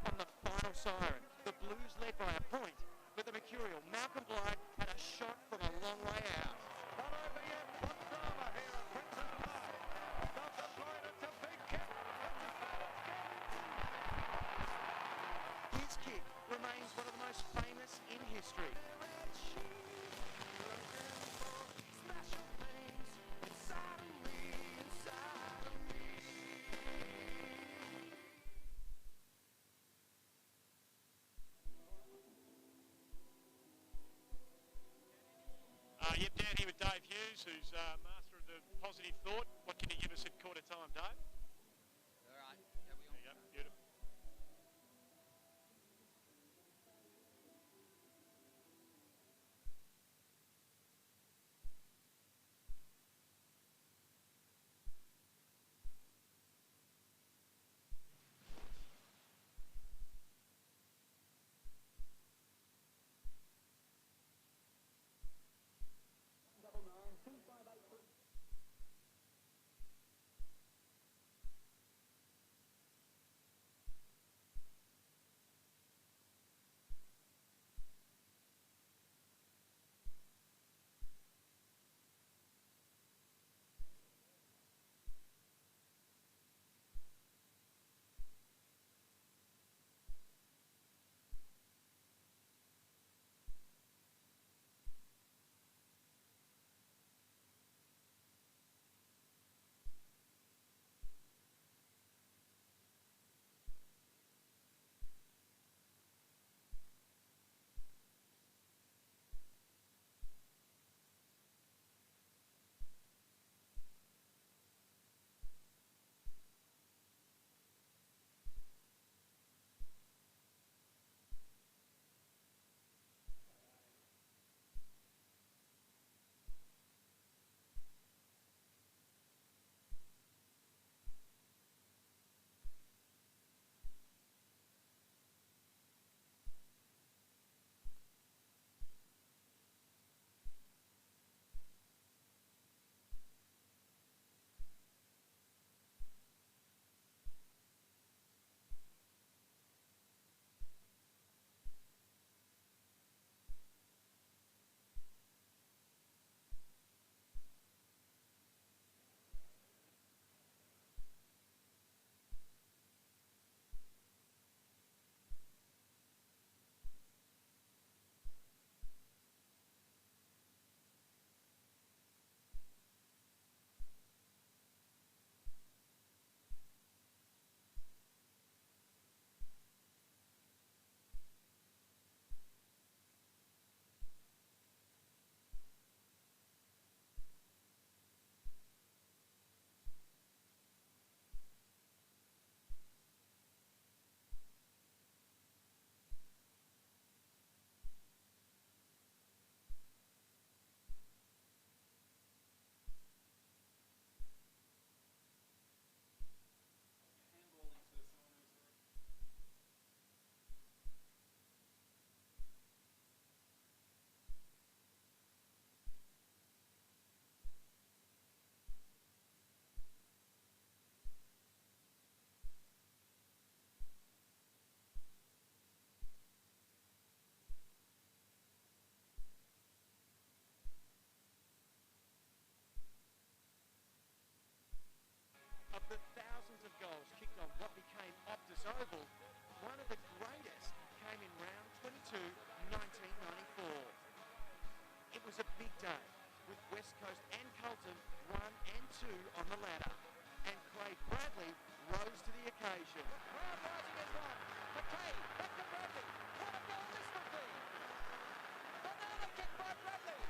On the final siren, the Blues led by a point, but the mercurial Malcolm Blythe had a shot from a long way out. His kick remains one of the most famous in history. Yep, down here with Dave Hughes, who's master of the positive thought. What can you give us at quarter time, Dave? All right, are we on? There you go, beautiful. Oval, one of the greatest came in round 22, 1994. It was a big day, with West Coast and Carlton 1 and 2 on the ladder. And Craig Bradley rose to the occasion. Crowd rising as one. McKay, back to Bradley. What a goal this would be! Banana kick by Bradley.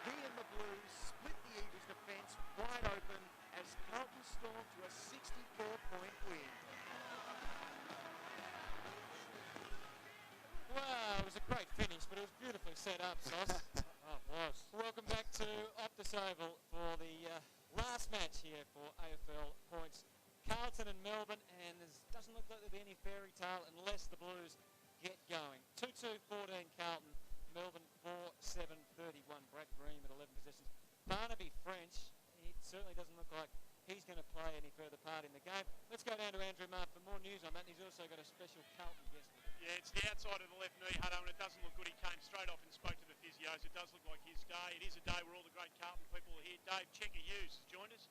He and the Blues split the Eagles' defence wide open as Carlton stormed to a 64-point win. Wow, it was a great finish, but it was beautifully set up, Sauce. Oh, it was. Welcome back to Optus Oval for the last match here for AFL points. Carlton and Melbourne, and it doesn't look like there'll be any fairy tale unless the Blues get going. 2-2-14 Carlton, Melbourne 4-7-31. Brad Green at 11 possessions. Barnaby French, it certainly doesn't look like he's going to play any further part in the game. Let's go down to Andrew Marr for more news on that. And he's also got a special Carlton guest with him. Yeah, it's the outside of the left knee, Hutto, and it doesn't look good. He came straight off and spoke to the physios. It does look like his day. It is a day where all the great Carlton people are here. Dave Checker Hughes has joined us.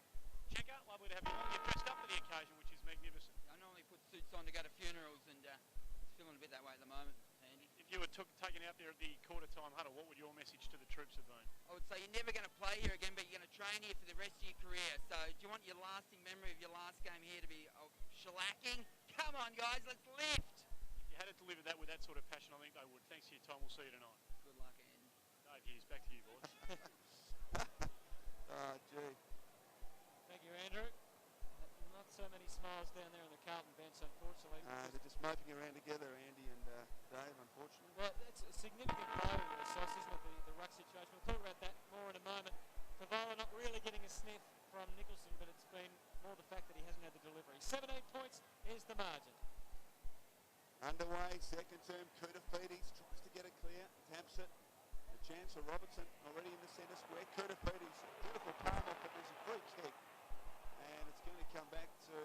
Checker, lovely to have you on. You're dressed up for the occasion, which is magnificent. I normally put suits on to go to funerals, and it's feeling a bit that way at the moment, Andy. If you were taken out there at the quarter time huddle, what would your message to the troops have been? I would say you're never going to play here again, but you're going to train here for the rest of your career. So do you want your lasting memory of your last game here to be shellacking? Come on, guys, let's lift. If you had to deliver that with that sort of passion, I think they would. Thanks for your time. We'll see you tonight. Good luck, Andy. Dave Hughes, back to you, boys. Gee. Thank you, Andrew. Not so many smiles down there on the Carlton bench, unfortunately. They're just moping around together, Andy and Dave, unfortunately. Well, that's a significant blow, Sauce, isn't it, the ruck situation? We'll talk about that more in a moment. Favola not really getting a sniff from Nicholson, but it's been more the fact that he hasn't had the delivery. 17 points is the margin. Underway, second term, Koutafidis tries to get it clear, taps it. A chance for Robertson already in the centre square. Koutafidis, beautiful palm off, but there's a free kick. And it's going to come back to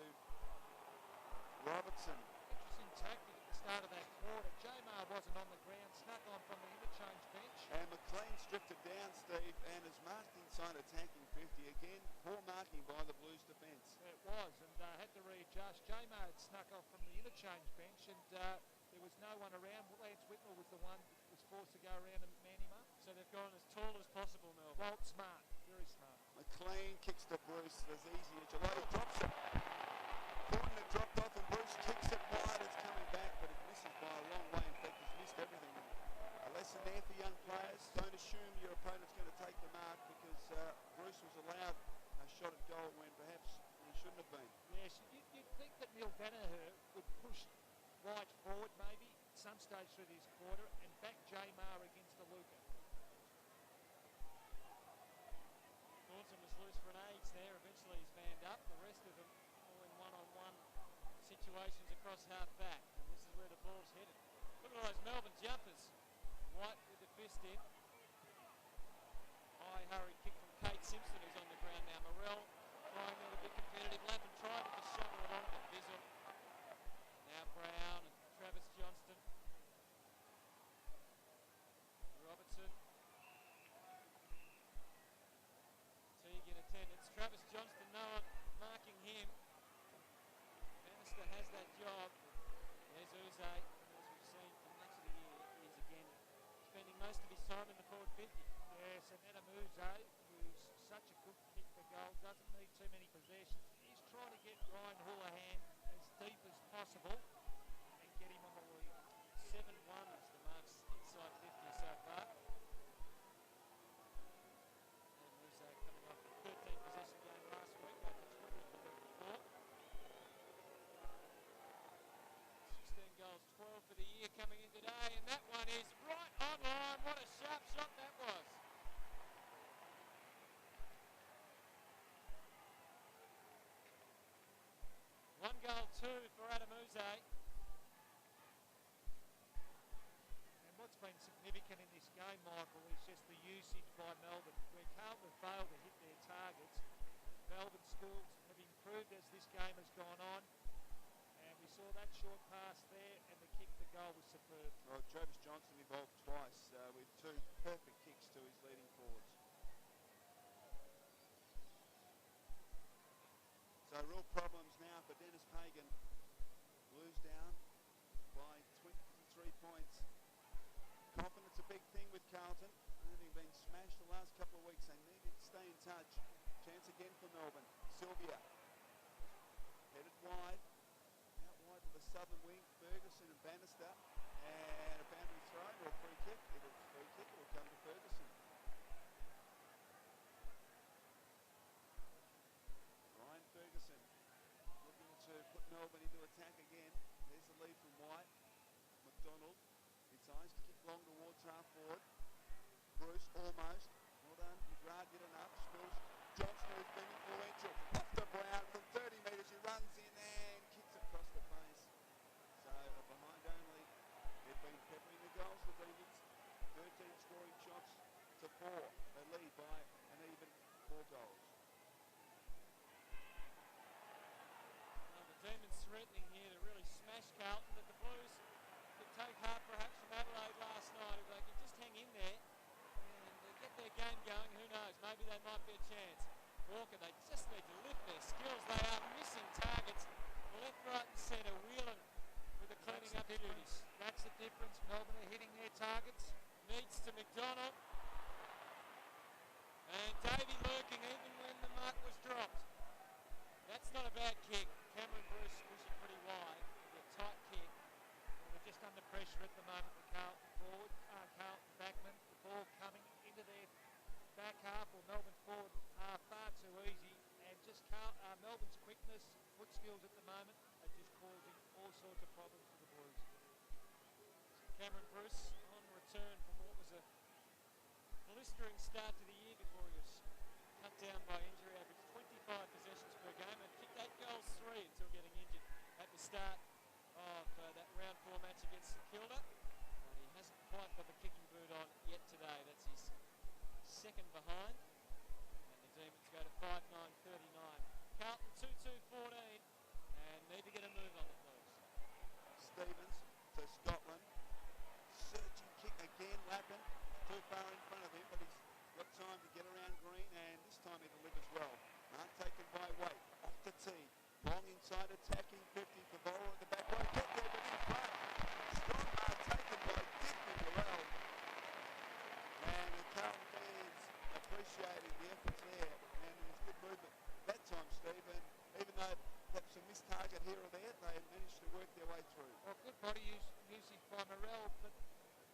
Robertson. Interesting tactic at the start of that quarter. J-Mar wasn't on the ground, snuck on from the interchange bench. And McLean's drifted down, Steve, and is marked inside attacking 50 again. Poor marking by the Blues defence. It was, and had to readjust. J-Mar had snuck off from the interchange bench, and there was no one around. Lance Whitmore was the one that was forced to go around and man him up. So they've gone as tall as possible, Mel. Well, smart, very smart. McLean kicks to Bruce as easy as Gelati drops it. Thornton had dropped off and Bruce kicks it wide. It's coming back, but it misses by a long way. In fact, he's missed everything. A lesson there for young players. Don't assume your opponent's going to take the mark because Bruce was allowed a shot at goal when perhaps he shouldn't have been. Yes, you'd think that Neil Danaher would push White forward maybe at some stage through this quarter and back J-Mar against the Luca. Thornton was loose for an age there. Eventually he's manned up. The rest of them all in one-on-one situations across half-back. And this is where the ball's headed. Look at all those Melbourne jumpers. White with the fist in. High hurry kick from Kate Simpson, who's on the ground now. Morrell trying there to be competitive. Lappin tried to just shovel it on, but Bizzle. Now Brown and Travis Johnston. Robertson. Teague in attendance. Travis Johnston, no one marking him. Bannister has that job. There's Uze, as we've seen for much of the year, is again spending most of his time in the forward 50. Yes, and Adam Uze, who's such a good kick for goal, doesn't need too many possessions. He's trying to get Ryan Houlihan as deep as possible and get him on the lead. 7-1 is the marks inside 50 so far. And Uze coming off a 13 possession game last week after 20 for 34. 16 goals, 12 for the year coming in today, and that one is right on line. What a sharp shot that was. One goal, two for Adam Uze. And what's been significant in this game, Michael, is just the usage by Melbourne. Where Carlton failed to hit their targets, Melbourne schools have improved as this game has gone on. And we saw that short pass there, and the kick to goal was superb. Well, Travis Johnson involved twice with two perfect kicks to his leading forwards. So real problems now for Dennis Pagan. Blues down by 23 points. Confidence a big thing with Carlton. Having been smashed the last couple of weeks, they need to stay in touch. Chance again for Melbourne. Sylvia headed wide. Out wide to the southern wing. Ferguson and Bannister. And a boundary throw or a free kick. It was free kick. It will come to Ferguson. Ryan Ferguson looking to put Melbourne into attack again. There's the lead from White. McDonald. It's eyes to kick long towards half forward. Bruce almost. Well done. McGrath get enough. Spills. Johnson who's been influential. Off to Brown from 30 metres. He runs in and kicks across the face. So behind only. They've been peppering the goals for Demons. 13 scoring shots to 4. They lead by an even 4 goals. Well, the Demons threatening here to really smash Carlton, but the Blues could take heart perhaps from Adelaide last night. If they can just hang in there and get their game going, who knows, maybe they might be a chance. Walker, they just need to lift their skills. They are missing targets left, right and centre. Whelan with the cleaning up duties. That's the difference. Melbourne are hitting their targets. Needs to McDonald. And Davey lurking even when the mark was dropped. That's not a bad kick. Cameron Bruce pushing pretty wide. A tight kick. Well, they're just under pressure at the moment, the Carlton forward. Carlton backman. The ball coming into their back half or Melbourne forward half far too easy. And just Melbourne's quickness, foot skills at the moment are just causing all sorts of problems for the Blues. Cameron Bruce on return from what was a blistering start to the year before he was cut down by injury, averaged 25 possessions per game and kicked 8 goals 3 until getting injured at the start of that round 4 match against St Kilda. And he hasn't quite got the kicking boot on yet today. That's his second behind. And the Demons go to 5-9-39. Carlton 2-2-14 and need to get a move on the Blues. Stevens to Scotland. Searching kick again, Lappin. Too far in front of him, but he's got time to get around Green, and this time he delivers well. Mark taken by Waite. Off the tee. Long inside attacking 50 for Bowler at the back row. Get there, but in front. Strong mark taken by Dickman Morrell. And the Carlton fans appreciating the efforts there, and it was good movement that time, Stephen. Even though perhaps a missed target here or there, they managed to work their way through. Well, good body usage by Morrell, but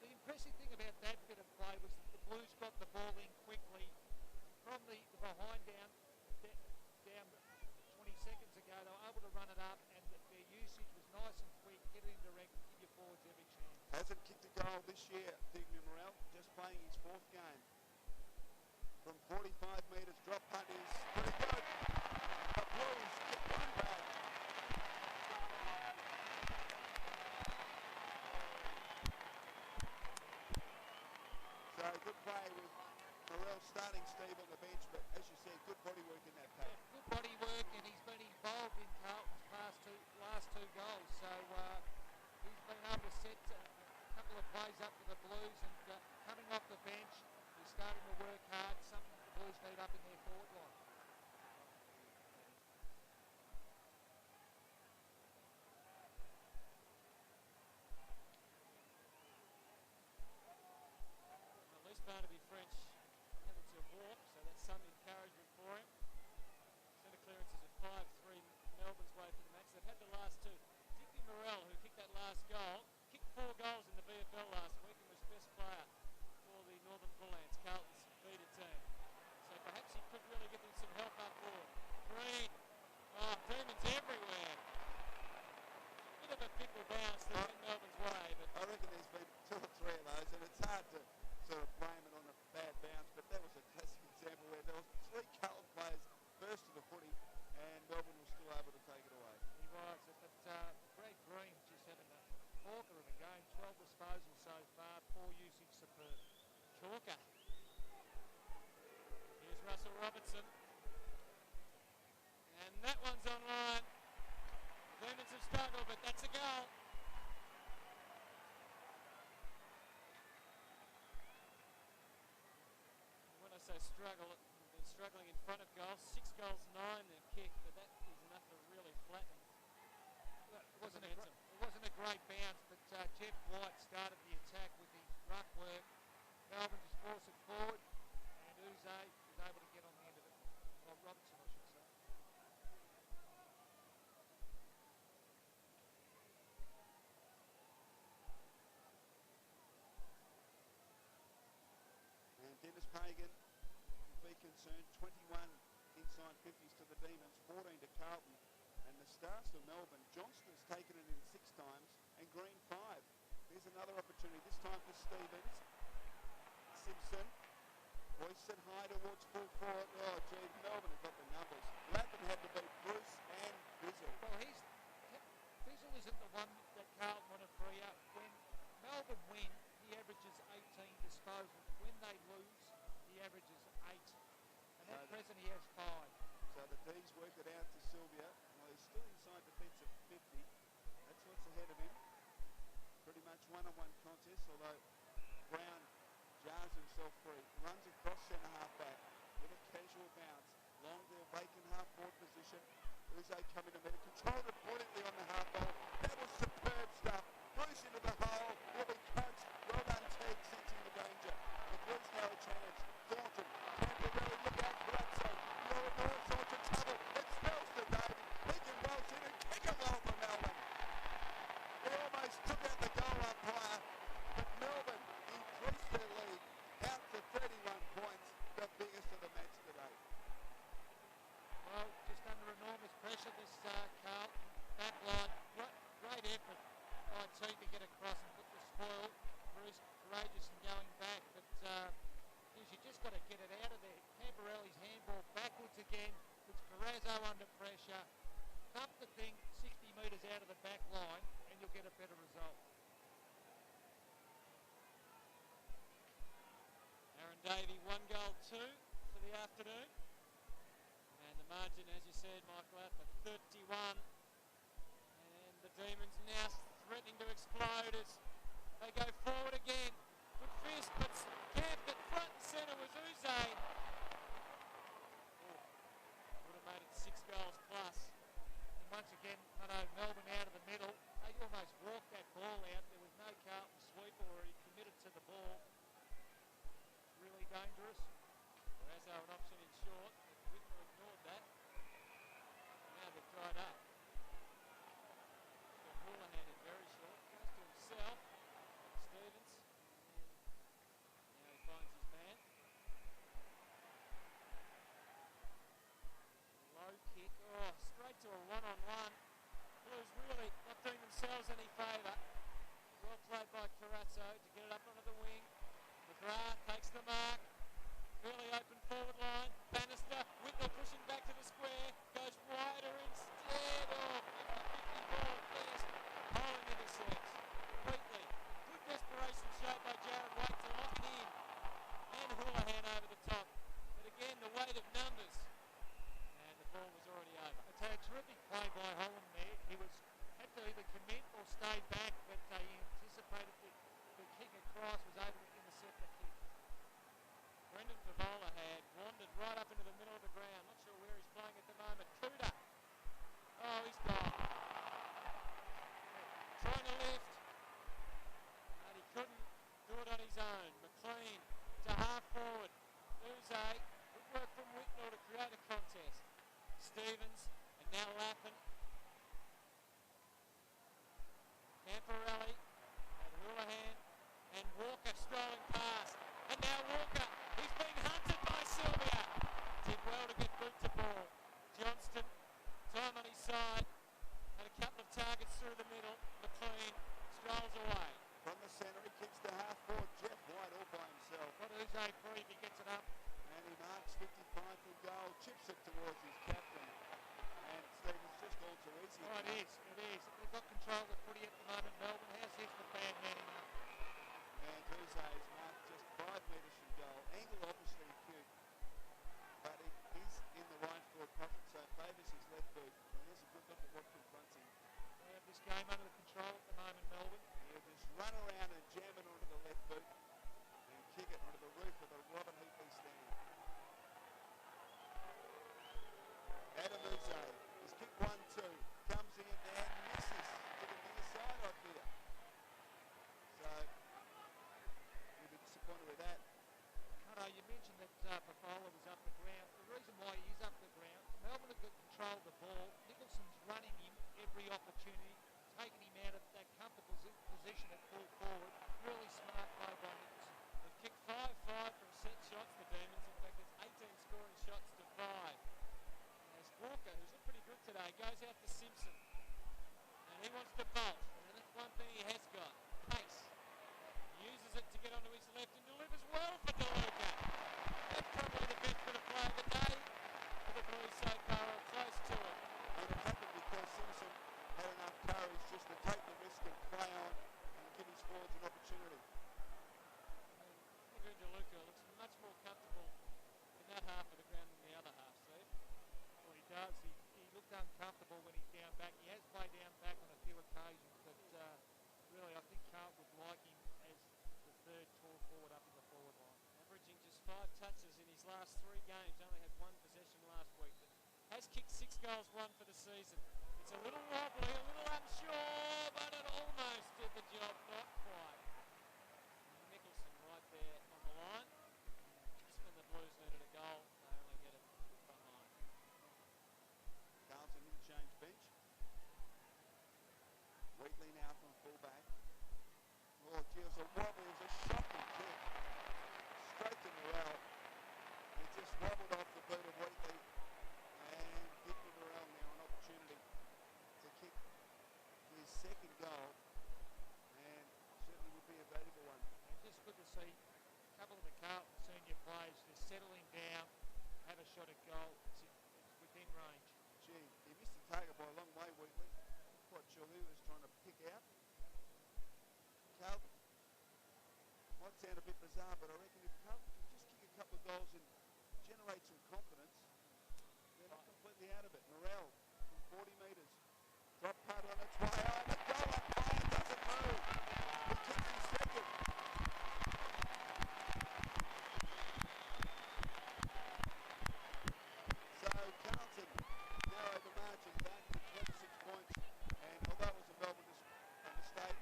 the impressive thing about that bit of play was that the Blues got the ball in quickly from the behind down 20 seconds ago. They were able to run it up, and their usage was nice and quick. Get it in direct, give your forwards every chance. Hasn't kicked a goal this year, Dickman Morrell, just playing his 4th game. From 45 metres, drop punt is pretty good. The Blues kick one back. So good play with Morrell starting Steve on the bench, but as you said, good body work in that pack. Good body work, and he's been involved in Carlton's last two goals. So he's been able to set a couple of plays up for the Blues, and coming off the bench, he's starting to work hard, something the Blues need up in their forward line. At least Barnaby French able to walk, so that's some encouragement for him. Centre clearances at 5-3 Melbourne's way for the match. They've had the last 2. Dicky Morrell, who kicked that last goal, kicked 4 goals in the VFL last week and was best player for the Northern Bullants, Carlton's feeder team. So perhaps he could really give them some help up forward. Green. Oh, Demons everywhere. Bit of a fickle bounce that's in Melbourne's way, but I reckon there's been 2 or 3 of those, and it's hard to sort of blame it on a bad bounce, but that was a classic example where there was 3 Carlton players first to the footy, and Melbourne was still able to take it away. He was, but Brad Green just having a corker of a game, 12 disposals so far, 4 usage superb. Chalker. Here's Russell Robertson. And that one's online. Demons have struggled, but that's a goal. When I say struggle, they've been struggling in front of goal. 6 goals, 9 they've kicked, but that is enough to really flatten. It wasn't a great bounce, but Jeff White started the attack with his ruck work. Melbourne just forced it forward, and Uze was able to get on the end of it. Well, Robertson, I should say. And Dennis Pagan, be concerned, 21 inside 50s to the Demons, 14 to Carlton. And the Stars for Melbourne, Johnston's taken it in 6 times and Green 5. Here's another opportunity, this time for Stevens. Simpson hoists it high towards full forward. Oh, gee, Melbourne have got the numbers. Lappin had to beat Bruce and Bizzle. Well, Bizzle isn't the one that Carlton want to free up. When Melbourne win, he averages 18 disposals. When they lose, he averages 8. And at present he has 5. So the D's work it out to Sylvia. Well, he's still inside defensive 50. That's what's ahead of him. Pretty much one-on-one contest, although Brown jars himself free. Runs across centre half back with a casual bounce. Long ball, vacant half forward position. Uze coming to middle. Controlled it brilliantly on the half ball. That was superb stuff. Bruce into the hole. Will be coached. Well done, Teague, sensing the danger. The Blues now a chance. Thornton. Camperelli, look out, Palazzo. You're in all sorts of trouble. It spells to David. He can Welsh in and kick a goal for Melbourne. He almost took out the goal umpire, but Melbourne increased their lead out to 31 points, the biggest of the match today. Well, just under enormous pressure, this Carlton back line. Great effort by T to get across and put the spoil. Bruce courageous in going back, but you just got to get it out of there. Camperelli's handball backwards again, puts Carrazzo under pressure. Thump the thing 60 metres out of the back line and you'll get a better result. Aaron Davey, 1 goal, 2 for the afternoon. And the margin, as you said, Michael, out for 31. And the Demons now threatening to explode as they go forward again. Good fist, but camped at front and centre was Uze. Would have made it 6 goals plus. And once again, Melbourne out of the middle. They almost walked that ball out. There was no Carlton sweep or he committed to the ball. Really dangerous. Razzo an option in short, but Whitmer ignored that. Now they've dried up. Got Houlihan in very short, goes to himself. Stevens, and now he finds his man. Low kick, straight to a one-on-one. Blues really not doing themselves any favour. Well played by Carrazzo to get it up onto the wing. McGrath takes the mark. Really open forward line. Bannister, Whitnell pushing back to the square. Goes wider instead. 50-50 ball at best. Holland intercepts. Wheatley. Good desperation showed by Jared White to lock it in. And Houlihan over the top. But again, the weight of numbers. And the ball was already over. It's a terrific play by Holland there. He had to either commit or stay back, but he anticipated the kick across, was able to intercept the kick. Brendan Favola had wandered right up into the middle of the ground. Not sure where he's playing at the moment. Kuda. Oh, he's gone. Trying to lift. But he couldn't do it on his own. McLean to half forward. Uze. Good work from Whitnell to create a contest. Stevens and now Lappin. Camperelli and Houlihan and Walker strolling past. And now Walker. He's being hunted by Sylvia. Did well to get boot to ball. Johnston, time on his side. Had a couple of targets through the middle. McLean strolls away. From the centre, he kicks to half forward. Jeff White all by himself. Got Uze free if he gets it up. And he marks 55 for goal. Chips it towards his captain. And Stevens just all too easy. Oh, it is. They've got control of the footy at the moment. Melbourne, how's this for bad manning up? And Uze is marked just 5 metres from goal. Angle obviously acute. But it is in the right forward pocket, so it favours his left boot. And here's a good look at what confronts him. They have this game under control at the moment, Melbourne. He'll just run around and jam it onto the left boot and kick it onto the roof of the Robin Heatley stand. Adamuse has kicked 1-2. Comes in and misses to the near side, I fear. So, we'll be disappointed with that. Cutto, you mentioned that Favola was up the ground. The reason why he is up the ground, Melbourne have got control of the ball. Nicholson's running him every opportunity, taking him out of that comfortable position at full forward. Really smart play by Nicholson. They've kicked 5-5 from set shots, the Demons. In fact, it's 18 scoring shots to 5. As Walker, who's looked pretty good today, goes out to Simpson. And he wants to bolt. And that's one thing he has got. Pace. He uses it to get onto his left and delivers well for DeLuca. That's probably the best bit of play of the day for the Blues so far, or close to it. And it happened because Simpson had enough courage just to take the risk and play on and give his forwards an opportunity. Andrew DeLuca looks much more comfortable in that half of the ground than the other half, Steve. Well, he does. He looked uncomfortable when he's down back. He has played down back on a few occasions, but really I think Carlton would like him as the third tall forward up in the forward line. Averaging just 5 touches in his last 3 games. Only had 1 possession last week, but has kicked 6 goals, 1 for the season. It's a little wobbly, a little unsure, but it almost did the job, not quite. Nicholson right there on the line. Just when the Blues needed a goal, they only get it behind. Carlton interchange bench. Wheatley now from fullback. Oh, gee, it was a wobble. It was a shocking kick. Straight to Morel. It just wobbled off the boot of Wheatley. And Victor Morel now an opportunity to kick his second goal. And certainly would be a valuable one. And just good to see a couple of the Carlton senior players just settling down, have a shot at goal. It's within range. Gee, he missed the target by a long way, Wheatley. Not quite sure who he was trying to pick out. Carlton. Might sound a bit bizarre, but I reckon if Carlton can just kick a couple of goals and generate some confidence, they're not completely out of it. Morel from 40 metres. Drop putt on its way. Oh, the goal up Brian doesn't move. He kicks his second. So Carlton narrowed the margin back to 26 points. And although it was a Melbourne mistake,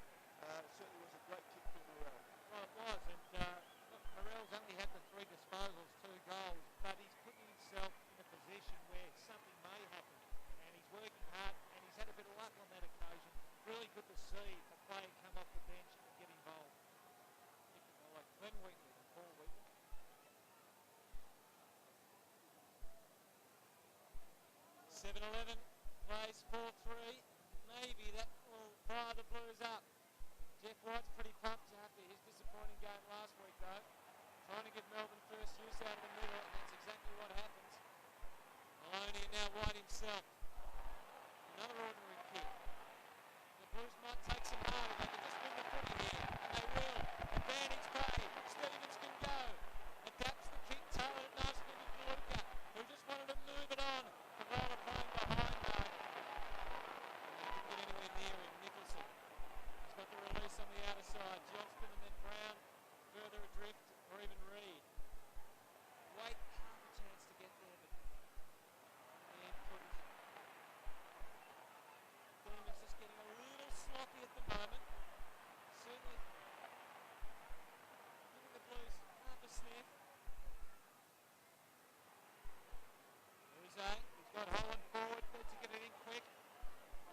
certainly was a great kick from Morel. Well, it was, and look, Morel's only had the 3 disposals, 2 goals, but he's putting himself in a position where something may happen, and he's working hard, and he's had a bit of luck on that occasion. Really good to see a player come off the bench and get involved. Like Glenn Wheatley and Paul Wheatley. 7-11 plays 4-3. Maybe that will fire the Blues up. Jeff White's pretty pumped after his disappointing game last week, though. Trying to give Melbourne first use out of the middle, and that's exactly what happens. Maloney and now White himself. Another ordinary kick. The Blues might take some harm if they can just win the footy here, and they will. Advantage play. Stevens can go. Adapts the kick, tailor it nicely to DeLuca, who just wanted to move it on. Favola playing behind, though. And they didn't get anywhere near him. Nicholson. He's got the release on the outer side. Johnston and then Brown further adrift, or even Reed. Wait, half a chance to get there, but And couldn't. Demons just getting a little sloppy at the moment. Certainly giving the Blues half a sniff. Jose, he's got Holland forward, needs to get it in quick.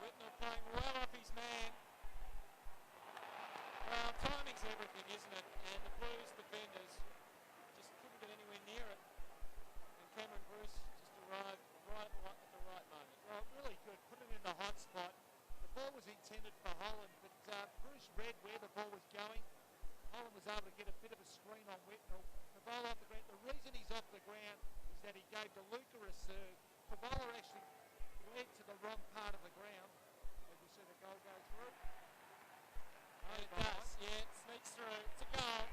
Whitnell playing well off his man. Well, timing's everything, isn't it? And the Blues defenders just couldn't get anywhere near it. And Cameron Bruce just arrived right at the right moment. well, really good. Put it in the hot spot. The ball was intended for Holland, but Bruce read where the ball was going. Holland was able to get a bit of a screen on Whitnell. Favola off the ground. The reason he's off the ground is that he gave DeLuca a serve. Favola actually led to the wrong part of the ground. As you see the goal go through. Oh, it does. Yeah, it sneaks through. It's a goal.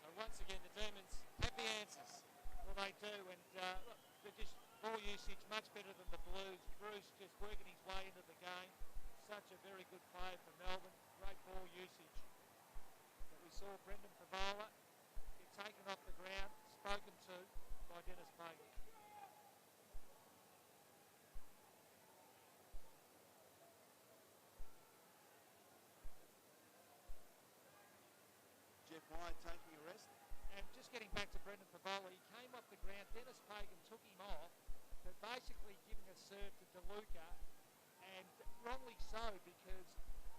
So once again, the Demons have the answers. Well, they do, and look, they're just ball usage much better than the Blues. Bruce just working his way into the game. Such a very good player for Melbourne. Great ball usage. But we saw Brendan Favola get taken off the ground, spoken to by Dennis Pagan. Jeff White taking a rest. And just getting back to Brendan Favola, he came off the ground. Dennis Pagan took him off, but basically giving a serve to DeLuca, and wrongly so because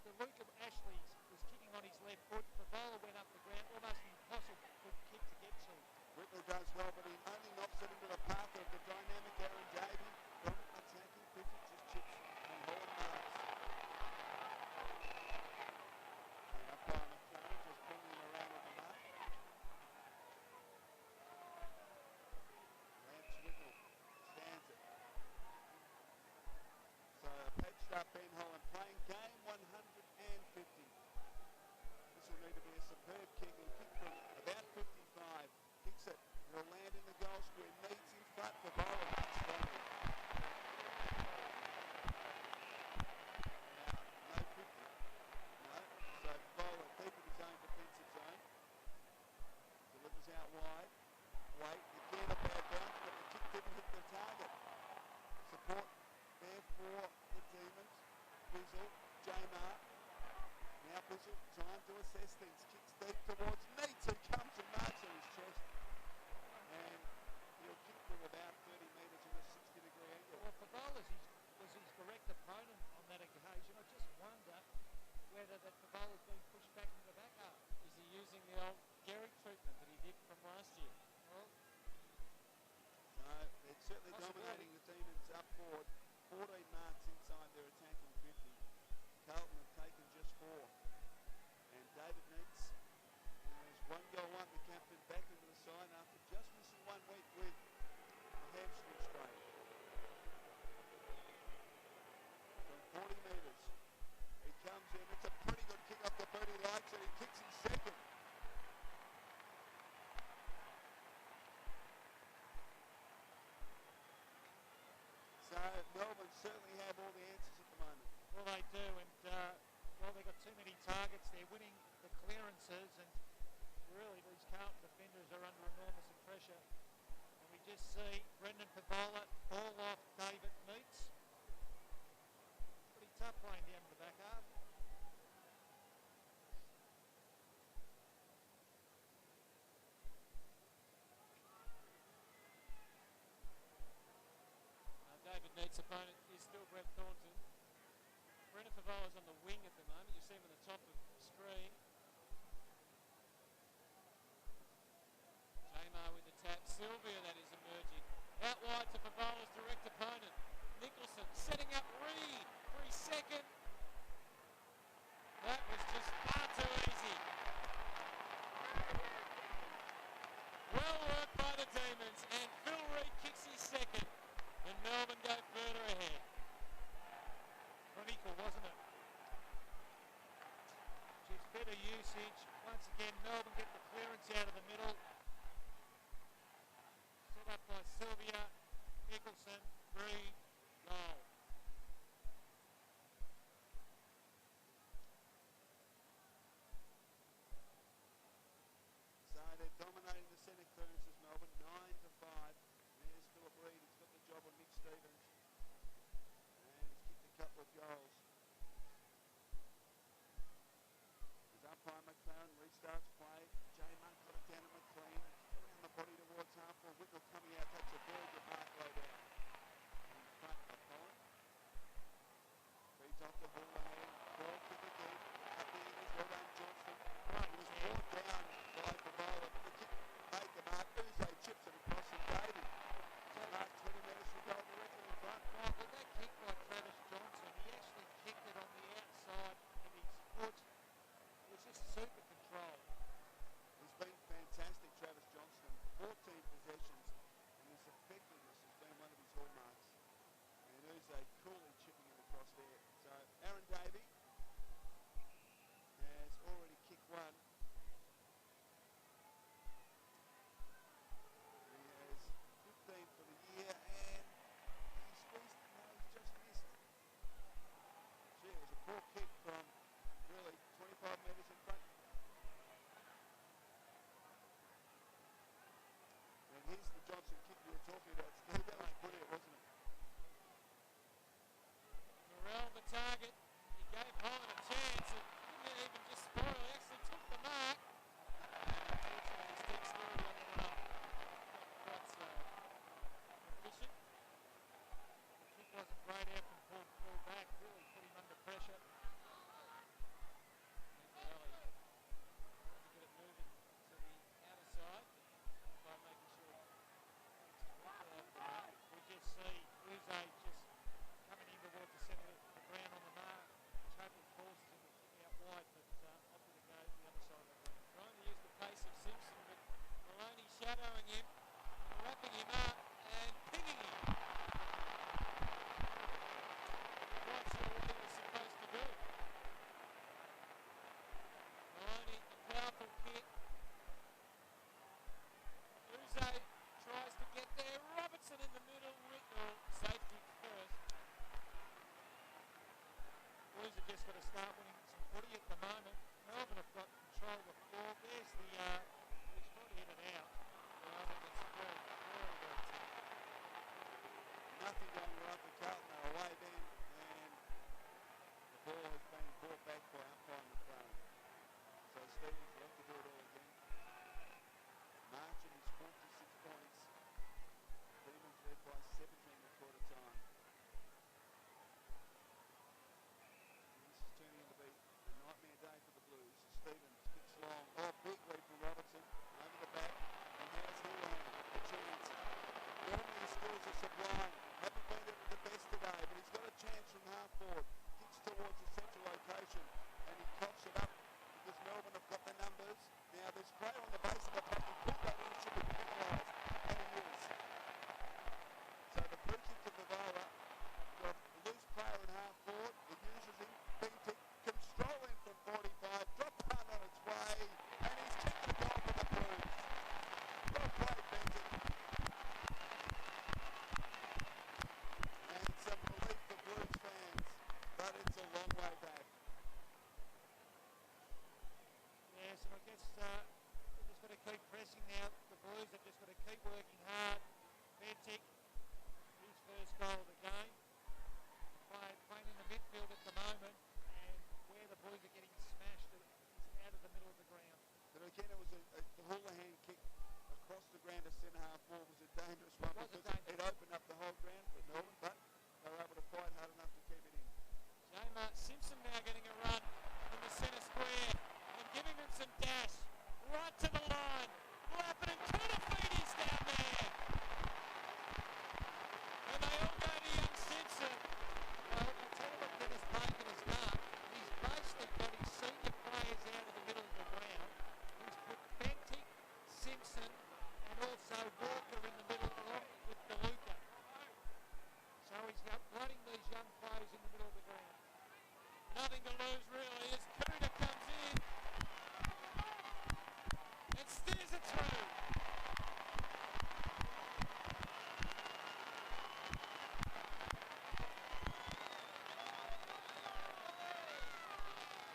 DeLuca actually was kicking on his left foot. Favola went up the ground, almost an impossible kick to get to. Whitnell does well, but he only knocks it into the path of the dynamic Aaron Davey. From attacking 50, just chips and Holland marks. The umpire McLaren just bringing him around with the mark. Lance Whitnell stands it. So patched up Ben Holland playing game 150. This will need to be a superb kick. He'll kick from about 55. Kicks it. Will land in the goal square. Needs in front for Bowler. That's strong. Now, no 50. No. So Bowler keeping his own defensive zone. Delivers out wide. Wait. Again a bad bounce, but the kick didn't hit the target. Support there for the Demons. Bizzle. J-Mar. Now Bizzle trying to assess things. Kicks deep towards Neats, who comes and marks on his chest. And he'll kick from about 30 metres in a 60-degree angle. Well, Favola was his direct opponent on that occasion. I just wonder whether that Favola's been pushed back into the back half. Is he using the old Gehrig treatment that he did from last year? Well, no, they're certainly dominating the Demons up forward. 14 marks inside their attacking 50. Carlton have taken just 4. And David Neitz has 1 goal, 1, the captain, back into the side after just missing 1 week with a hamstring strain. From 40 metres, he comes in. It's a pretty good kick off the boot. He likes it. He kicks his second. So Melbourne certainly have all the answers at the moment. well, they do, and they've got too many targets. They're winning the clearances, and really these Carlton defenders are under enormous pressure. And we just see Brendan Favola ball off David Neitz. Pretty tough playing down in the back half. David Neit's opponent is still Brett Thornton. Brendan Favola's on the wing at the moment. You see him on the top of the screen. J-Mar with the tap. Sylvia, that is emerging. Out wide to Favola's direct opponent. Nicholson setting up Reed for his second. That was just far too easy. Well worked by the Demons, and Phil Reed kicks his second. And Melbourne go further ahead. Clinical, wasn't it? Just better usage. Once again, Melbourne get the clearance out of the middle. Set up by Sylvia, Nicholson, Reed, goal. So they're dominating the centre clearances, Melbourne, 9-5. There's Philip Reed, he's got the job on Nick Stevens. And he's kicked a couple of goals. As umpire McLaren restarts play. J-Mar got it down to McLean. Around the body towards half-forward. Whitnell coming out, takes a very good mark low down. In front of Holland. Feeds off the ball ahead. Ball kick again. Up the end is well done, Johnston. Right, it was brought down by Favola, but the kick made the mark. Uze chips it across and Davey. So mark 20 metres from goal directly in front. Well, with that kick by Travis Johnson, he actually kicked it on the outside of his foot. It was just super control. He's been fantastic, Travis Johnston. 14 possessions, and his effectiveness has been one of his hallmarks. And Uze coolly chipping it across there. So Aaron Davey has already kicked 1. He has 15 for the year, and he's squeezed. No, he's just missed. Gee, it was a poor kick from really 25 metres in front. Stevens will have to do it all again. Marching is 46 points. Demons led by 17 at quarter time. This is turning into be a nightmare day for the Blues. Stevens kicks long. Oh, big lead from Robertson. Over the back. And there's Houlihan. A chance. Normally his skills are sublime. Haven't been the best today, but he's got a chance from half forward. Kicks towards the central location. And he coughs it up because Melbourne have got the numbers. Now there's play on the base of the puck. He pulled that in, should be penalised. And he is. So the free kick to Vivara. Got a loose player in half forward. He uses him. Bentic can stroll in from 45. Drop punt on its way. And he's kicked the goal for the Blues. Well played, Bentic. And some relief for Blues fans. But it's a long way back. Yes, and I guess we've just got to keep pressing now. The Blues have just got to keep working hard. Bentic, his first goal of the game. Playing in the midfield at the moment, and where the Blues are getting smashed is out of the middle of the ground. But again, it was the Houlihan kick across the ground to centre half forward was a dangerous one because it opened up the whole ground for Melbourne, but they were able to fight hard enough to keep it in. Jamar Simpson now getting a run in the centre square and giving them some dash right to the line. Lappin and Festivities down there. And they all go to young Simpson. Well, I'll tell you what Dennis Bacon has done. He's basically got his senior players out of the middle of the ground. He's put Bentic, Simpson, and also Walker in the middle along with DeLuca. So he's running these young players in the middle of the ground. Nothing to lose really as Cooter comes in and steers it through.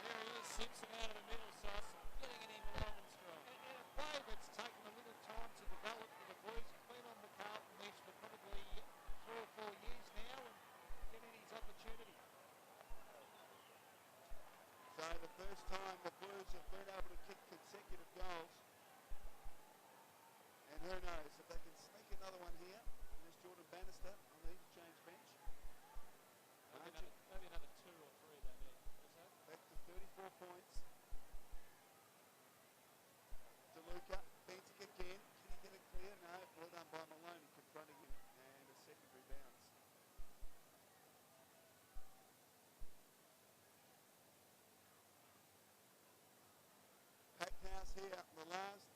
There he is, Simpson out of the middle, Sauce, getting it in long and strong. And a play that's taken a little time to develop for the Blues. He's been on the Carlton bench for probably 3 or 4 years now and getting his opportunity. So the first time the Blues have been able to kick consecutive goals. And who knows if they can sneak another one here. There's Jordan Bannister on the interchange bench. Maybe another 2 or 3 they need. Back to 34 points. DeLuca, Bentic again. Can he get it clear? No. Well done by Maloney confronting him. And a secondary bounce. Packed house here. The last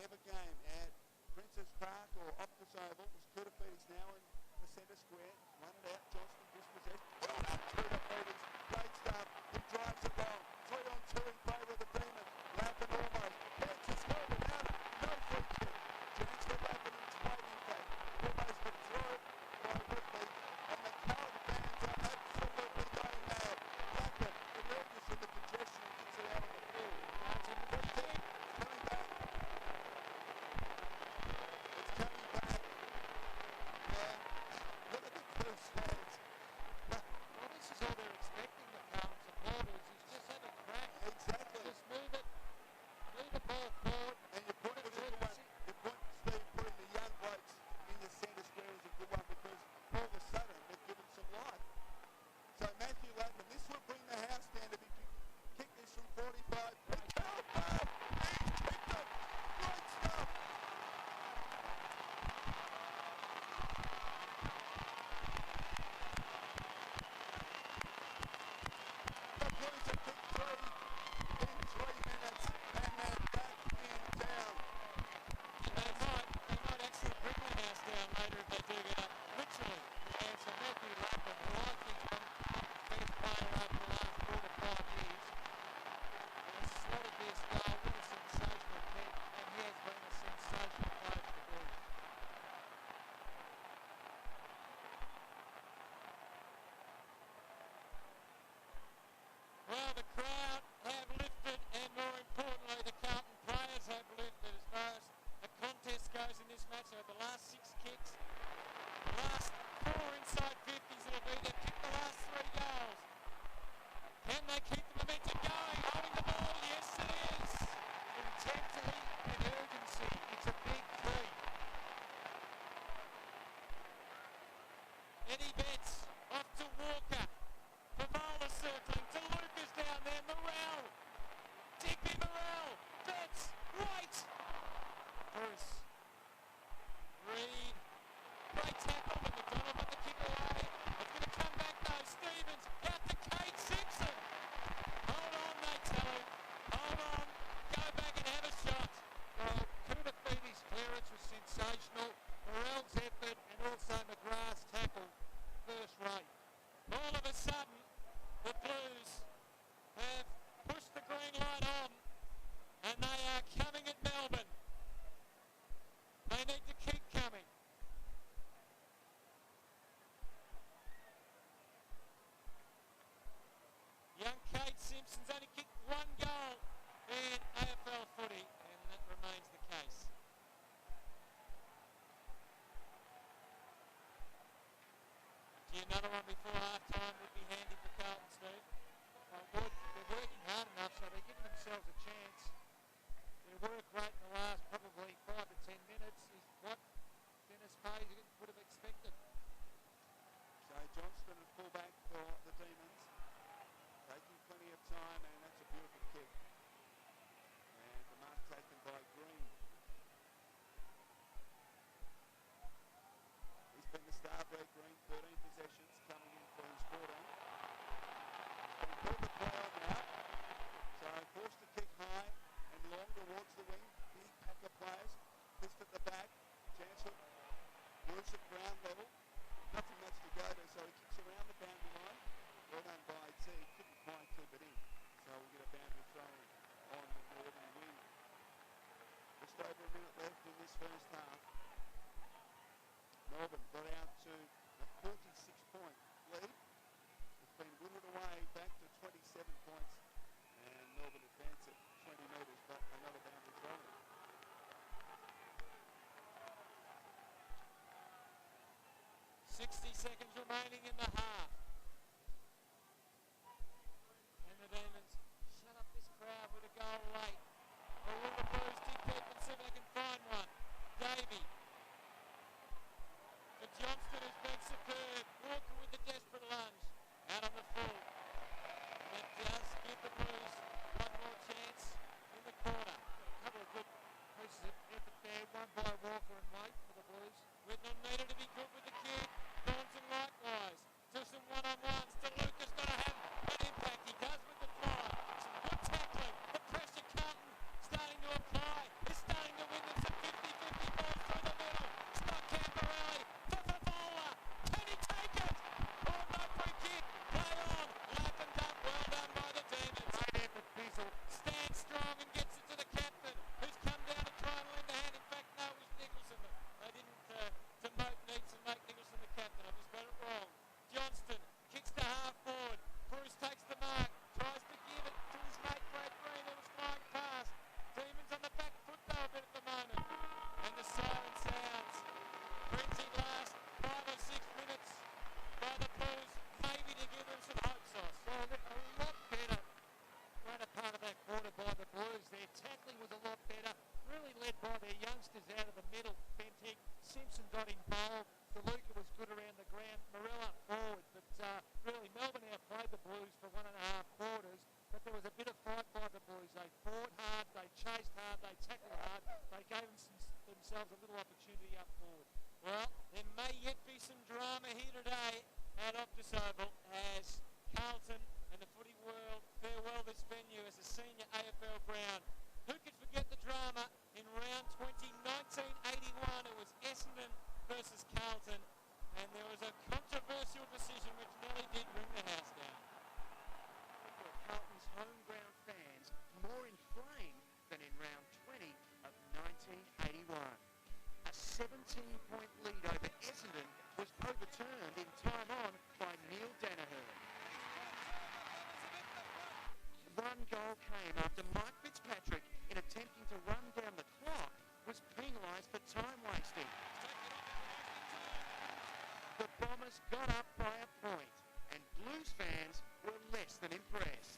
ever game at Princess Park or Optus Oval was Festivities now in the centre square. Run it out. Johnston dispossessed. Well done, Festivities. Great stuff. He drives it long. 3 on 2 in favour of the Demons. Lappin almost. Gets his goal without it. No free kick. Chance for Lappin in trade, in fact. Almost a throw by Whitley. And the Carlton fans are absolutely going mad. Lappin emerges from the congestion and kicks it out on the field. Free kick. It's coming back. It's coming back. And look at the Blues fans. Well, this is all they're expecting, the Carlton supporters. He's just had a Simpson's only kicked one goal in AFL footy, and that remains the case. Another one before half-time would be handy for Carlton, Steve. They're working hard enough, so they're giving themselves a chance. Their work rate in the last probably 5 to 10 minutes is what Dennis Page would have expected. So Johnston at fullback for the Demons, taking plenty of time, and that's a beautiful kick. And the mark taken by Green. He's been the star break, Green, 13 possessions, coming in for his 14. He's been pulled the play on now, so forced to kick high and long towards the wing. Big pack of players, fist at the back, chance hook, moves at ground level. Nothing much to go to, so he kicks around the boundary line. Well done by T, couldn't quite keep it in. So we get a boundary throw on the northern wing. Just over a minute left in this first half. Melbourne got out to a 46-point lead. It's been whittled away back to 27 points, and Melbourne advance it 20 metres, but another boundary throw. 60 seconds remaining in the half. And the Demons shut up this crowd with a goal late. Or will the Blues dig deep and see if they can find one? Davey. For Johnston, who's been superb. Walker with the desperate lunge. Out on the full. And that does give the Blues one more chance in the quarter. A couple of good pieces of effort there, one by Walker and White for the Blues. Whitnell needed to be good with the kick. Thornton likewise. To some one-on-ones. To Lucas, got to have an impact. He does with the fly. Some good tackling. The pressure Carlton starting to apply. Is starting to win them some 50-50 balls through the middle. Scott Camperelli for Favola. Can he take it? Oh, no free kick. Play on. Lap and dump. Well done by the Demons. Great effort, Bizzle. Stands strong and gets it to the captain, who's come down to try and lend a hand. In fact, no, it was Nicholson. They didn't demote Neats and make Nicholson the captain. I just got it wrong. Johnston kicks to half forward. Bruce takes the mark, tries to give it to his mate Brad Green, who was flying past. Demons on the back foot though a bit at the moment. And the siren sounds. Frenzied last 5 or 6 minutes by the Blues, maybe to give them some hope sauce. Well, a lot better latter part of that quarter by the Blues. Their tackling was a lot better, really led by their youngsters out of the middle. Bentig, Simpson got involved. DeLuca was good around the ground. Morella forward, but really Melbourne outplayed the Blues for 1.5 quarters. But there was a bit of fight by the Blues. They fought hard, they chased hard, they tackled hard. They gave themselves a little opportunity up forward. Well, there may yet be some drama here today at Optus Oval as Carlton and the footy world farewell this venue as a senior AFL ground. Who could forget the drama in round 20, 1981? It was Essendon versus Carlton, and there was a controversial decision which nearly did bring the house down. Carlton's home ground fans more inflamed than in round 20 of 1981. A 17-point lead over Essendon was overturned in time on by Neil Danaher. One goal came after Mike Fitzpatrick, in attempting to run down the clock, was penalised for time wasting. The Bombers got up by a point, and Blues fans were less than impressed.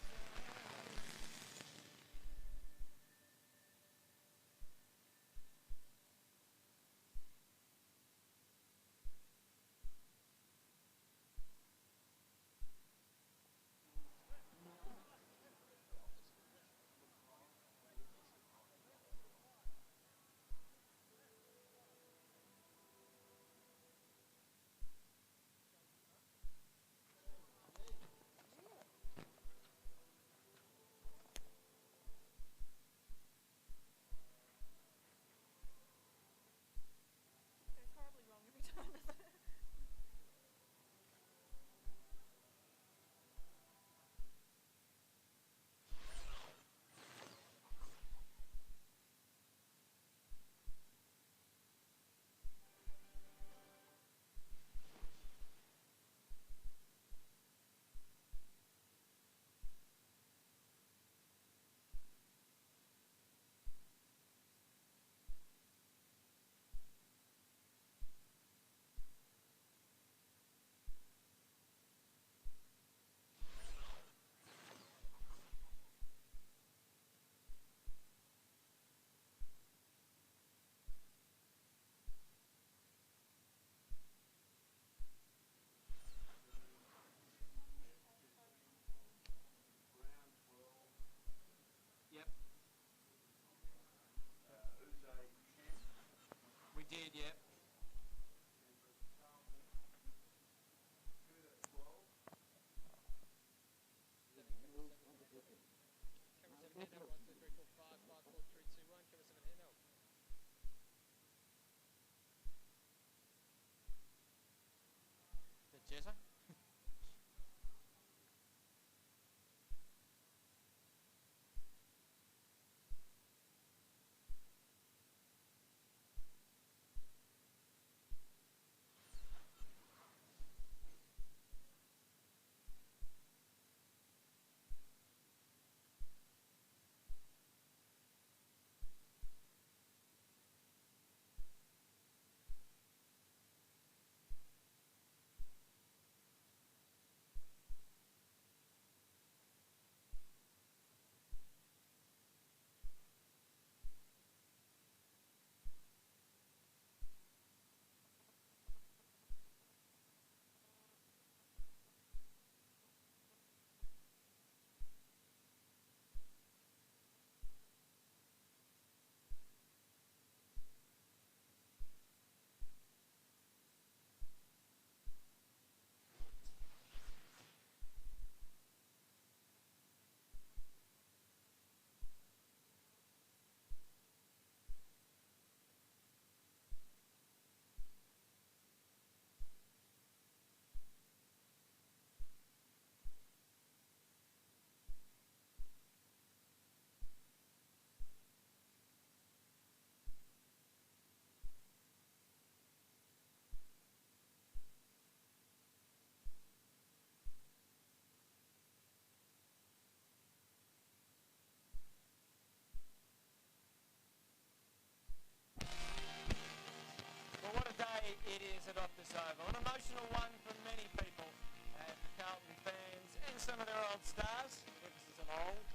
Jessa. It is at Optus Oval. An emotional one for many people as the Carlton fans and some of their old stars, emphasis on old,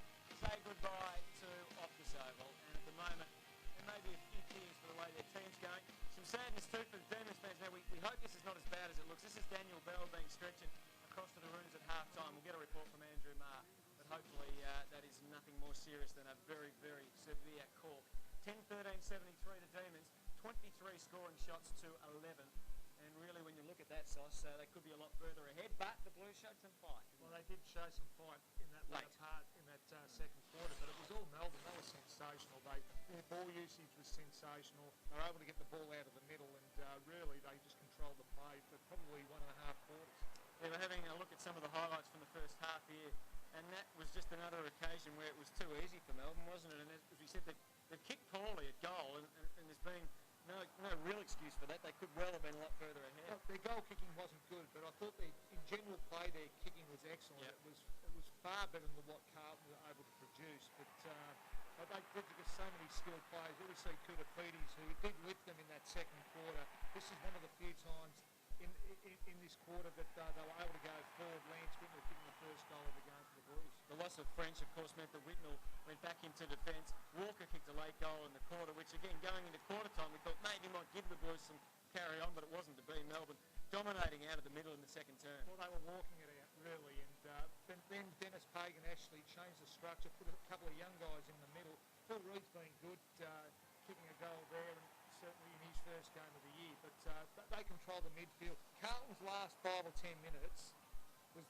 say goodbye to Optus Oval. And at the moment, there may be a few tears for the way their team's going. Some sadness too for the Demons fans. Now, we hope this is not as bad as it looks. This is Daniel Bell being stretchered across to the rooms at half-time. We'll get a report from Andrew Marr, but hopefully that is nothing more serious than a very, very severe cork. 10-13-73 the Demons. 23 scoring shots to 11, and really when you look at that, Sauce, they could be a lot further ahead, but the Blues showed some fight. Well, they did show some fight in that later part, in that second quarter, but it was all Melbourne. They were sensational. Their ball usage was sensational. They were able to get the ball out of the middle, and really they just controlled the play for probably 1.5 quarters. Yeah, we're having a look at some of the highlights from the first half here, and that was just another occasion where it was too easy for Melbourne, wasn't it? And as we said, they've kicked poorly at goal, and there's been no real excuse for that. They could well have been a lot further ahead. Well, their goal kicking wasn't good, but I thought in general play their kicking was excellent. Yep. It was far better than what Carlton were able to produce. But they did get so many skilled players. Obviously, Festivities, who did lift them in that second quarter. This is one of the few times in this quarter that they were able to go forward. Lance Whitnell kicking the first goal of the game for the Blues. The loss of French, of course, meant that Whitnell went back into defence. Walker kicked a late goal in the quarter, which again, going into quarter time, we thought maybe might give the Blues some carry on, but it wasn't to be. Melbourne dominating out of the middle in the second term. Well, they were walking it out, really, and then Dennis Pagan actually changed the structure, put a couple of young guys in the middle. Phil Reed's been good, kicking a goal there, and certainly in his first game of the year, but they control the midfield. Carlton's last 5 or 10 minutes was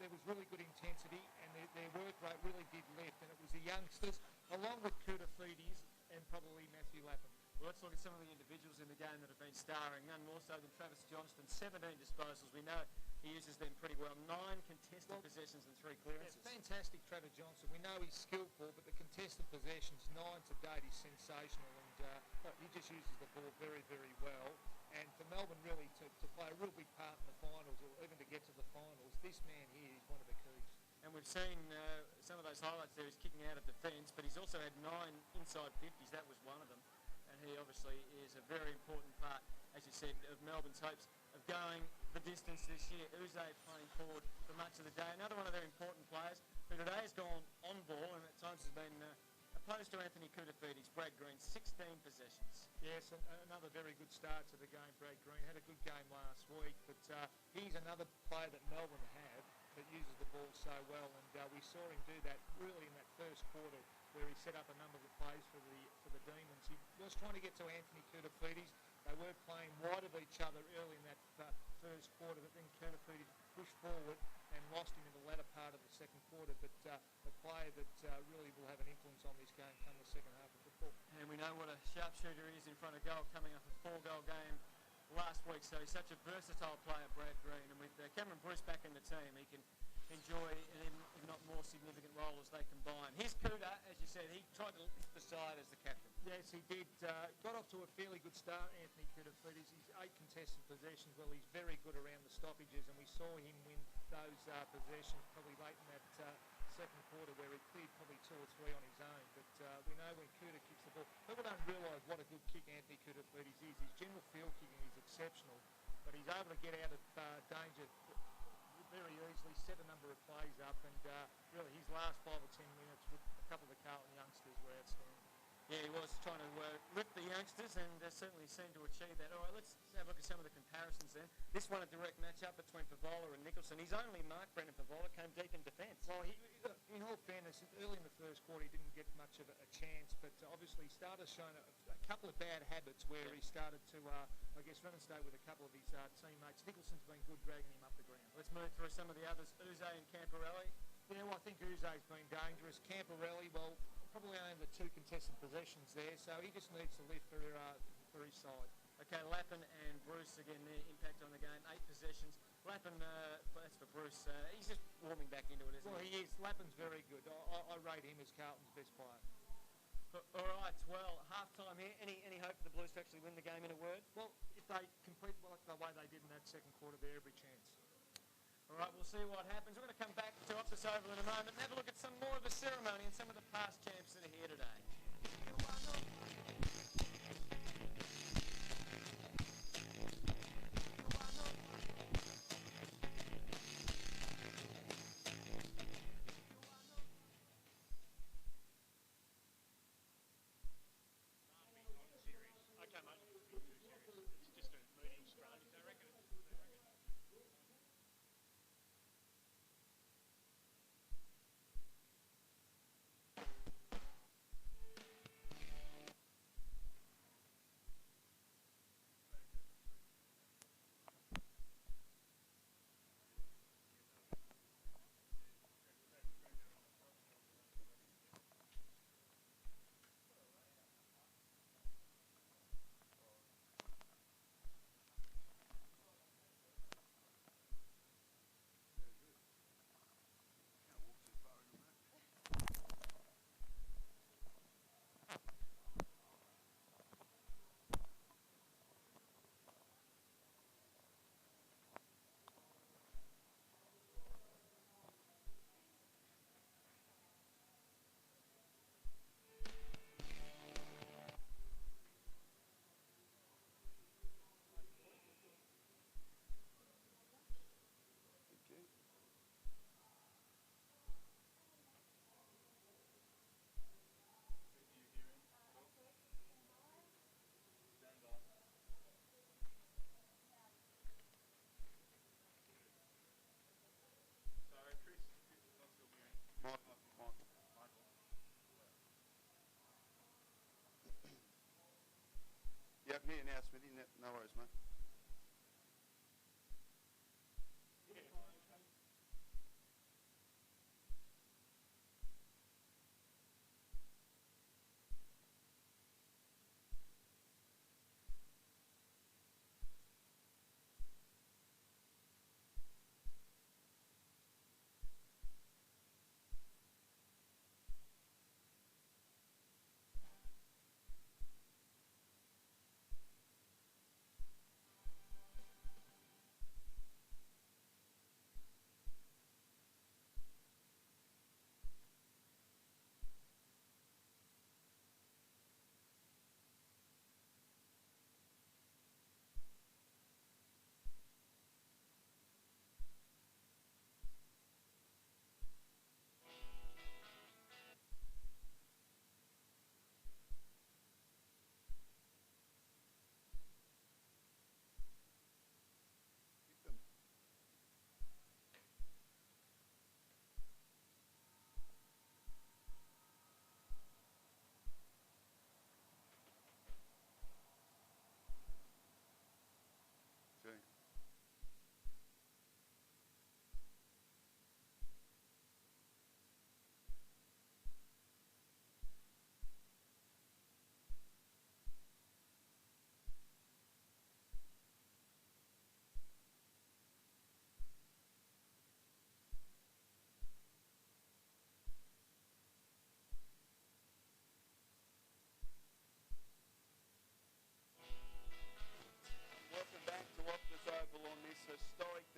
there was really good intensity, and their work rate really did lift, and it was the youngsters, along with Festivities and probably Matthew Lapham. Well, let's look at some of the individuals in the game that have been starring, none more so than Travis Johnston. 17 disposals. We know he uses them pretty well. 9 contested possessions and 3 clearances. Yeah, fantastic, Travis Johnson. We know he's skillful, but the contested possessions, 9 to date, is sensational, and he just uses the ball very, very well. And for Melbourne really to play a real big part in the finals, or even to get to the finals, this man here is one of the keys. And we've seen some of those highlights there. He's kicking out of defence, but he's also had 9 inside 50s. That was one of them. And he obviously is a very important part, as you said, of Melbourne's hopes of going the distance this year. Uze playing forward for much of the day. Another one of their important players who today has gone on ball and at times has been opposed to Anthony Festivities. Brad Green, 16 possessions. Yes, another very good start to the game. Brad Green had a good game last week, but he's another player that Melbourne have that uses the ball so well, and we saw him do that really in that first quarter where he set up a number of plays for the Demons. He was trying to get to Anthony Festivities. They were playing wide of each other early in that first quarter, but then Festivities pushed forward and lost him in the latter part of the second quarter, but a player that really will have an influence on this game come the second half of football. And we know what a sharpshooter is in front of goal, coming off a 4-goal game last week. So he's such a versatile player, Brad Green. And with Cameron Bruce back in the team, he can enjoy an even, if not more significant role as they combine. Here's Kuda, as you said, he tried to lift the side as the captain. Yes, he did. Got off to a fairly good start, Anthony Koutafidis. He's 8 contested possessions. Well, he's very good around the stoppages, and we saw him win those possessions probably late in that second quarter where he cleared probably 2 or 3 on his own. But we know when Kuda kicks the ball, people don't realise what a good kick Anthony Koutafidis is. His general field kicking is exceptional, but he's able to get out of danger very easily, set a number of plays up, and really his last 5 or 10 minutes with a couple of the Carlton youngsters were outstanding. Yeah, he was trying to lift the youngsters and certainly seemed to achieve that. All right, let's have a look at some of the comparisons then. This one a direct match-up between Pavola and Nicholson. His only mark, Brendan Pavola, came deep in defence. Well, in all fairness, early in the first quarter he didn't get much of a chance, but obviously he started showing a couple of bad habits where he started to, I guess, run and stay with a couple of his teammates. Nicholson's been good dragging him up the ground. Let's move through some of the others. Uze and Camporelli. Yeah, well, I think Uze's been dangerous. Camporelli, well, probably only the 2 contested possessions there, so he just needs to lift for his side. Okay, Lappin and Bruce, again, their impact on the game, 8 possessions. Lappin, that's for Bruce, he's just warming back into it, isn't he? Well, he is. Lappin's very good. I rate him as Carlton's best player. All right, well, half-time here. Any hope for the Blues to actually win the game in a word? Well, if they complete like the way they did in that second quarter, they're every chance. All right, we'll see what happens. We're going to come back to Optus Oval in a moment and have a look at some more of the ceremony and some of the past champs that are here today. Okay, mate. It's just a medium strain. I reckon. Yep, here now, Smithy. No worries, mate.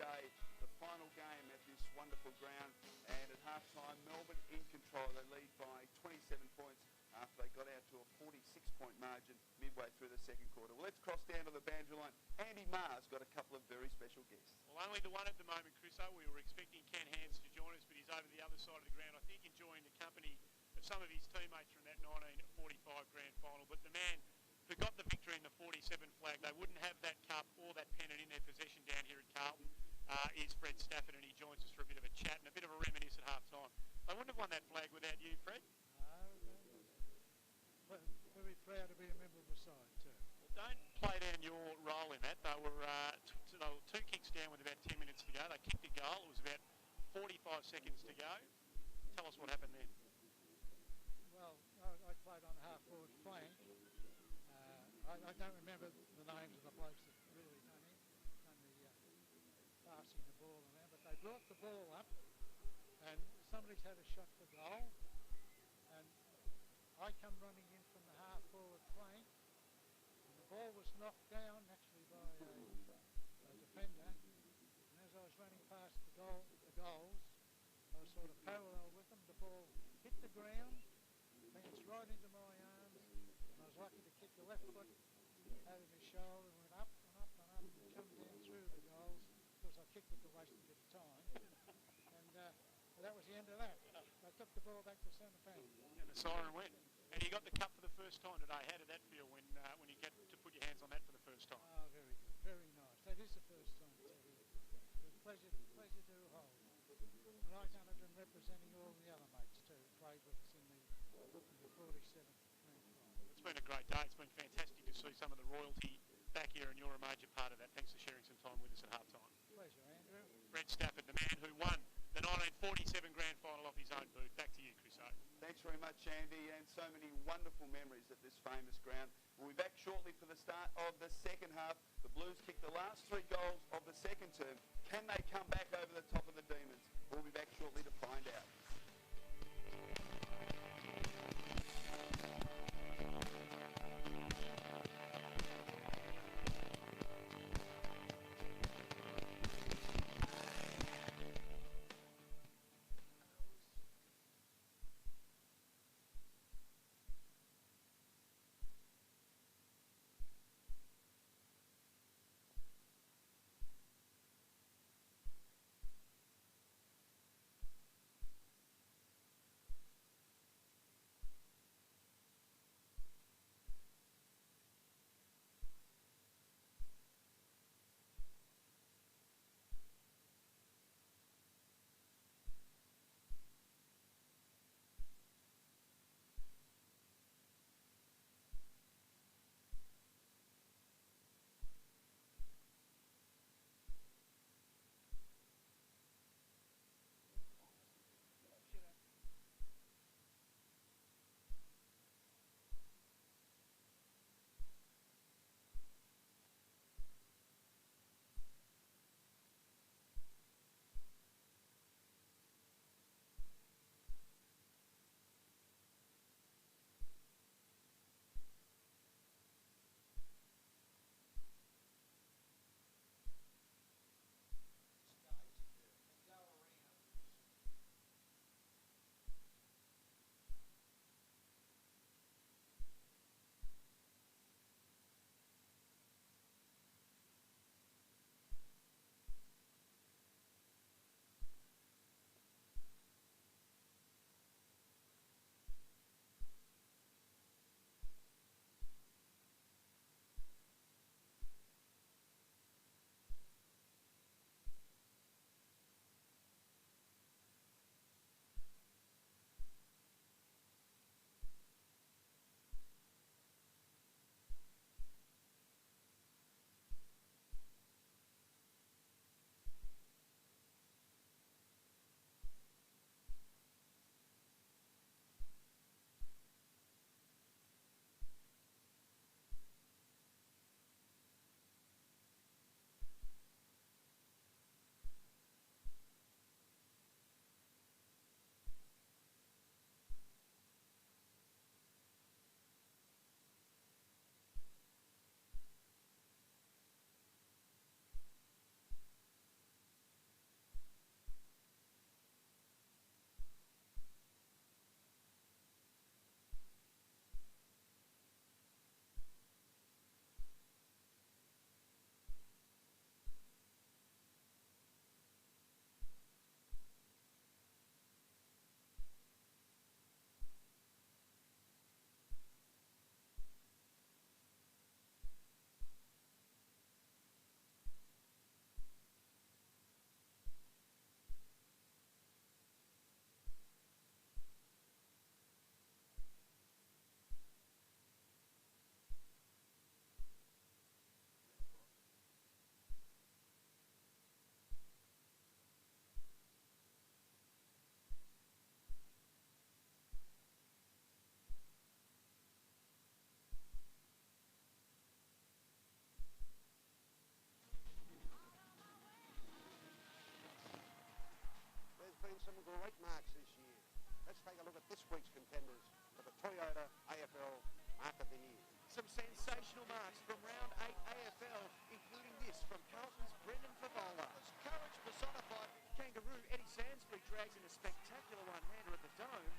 day, the final game at this wonderful ground. And at half-time, Melbourne in control. They lead by 27 points after they got out to a 46-point margin midway through the second quarter. Well, let's cross down to the boundary line. Andy Maher's got a couple of very special guests. Well, only the one at the moment, Chris. We were expecting Ken Hans to join us, but he's over the other side of the ground, I think enjoying the company of some of his teammates from that 1945 grand final. But the man who got the victory in the 47 flag, they wouldn't have that cup or that pennant in their possession down here at Carlton, is Fred Stafford, and he joins us for a bit of a chat and a bit of a reminisce at half-time. They wouldn't have won that flag without you, Fred. Very proud to be a member of the side too. Well, don't play down your role in that. They were two kicks down with about 10 minutes to go. They kicked a goal. It was about 45 seconds to go. Tell us what happened then. Well, I played on the half-forward flank. I don't remember the names of the blokes that really done the passing the ball around, but they brought the ball up and somebody's had a shot for goal, and I come running in from the half-forward flank, and the ball was knocked down actually by a defender, and as I was running past the goals, I was sort of parallel with them. The ball hit the ground, bounced right into my arms, and I was lucky to kick the left foot over my shoulder and went up and up and up and come down through the goals. Of course, I kicked it to waste a bit of time, and that was the end of that. I took the ball back to centre bank. And the siren went. And you got the cup for the first time today. How did that feel when you get to put your hands on that for the first time? Oh, very good, very nice. That is the first time, I tell you. It was pleasure to hold. And I kind of been representing all the other mates too, who played with us in the 47th grand final. It's been a great day. It's been fantastic to see some of the royalty back here, and you're a major part of that. Thanks for sharing some time with us at half-time. Pleasure, Andrew. Fred Stafford, the man who won the 1947 grand final off his own boot. Back to you, Chris O. Thanks very much, Andy, and so many wonderful memories at this famous ground. We'll be back shortly for the start of the second half. The Blues kicked the last 3 goals of the second term. Can they come back over the top of the Demons? We'll be back shortly to find out. some great marks this year. Let's take a look at this week's contenders for the Toyota AFL Mark of the Year. Some sensational marks from round 8 AFL, including this from Carlton's Brendan Favola. Courage personified. Kangaroo Eddie Sansbury drags in a spectacular one-hander at the Dome.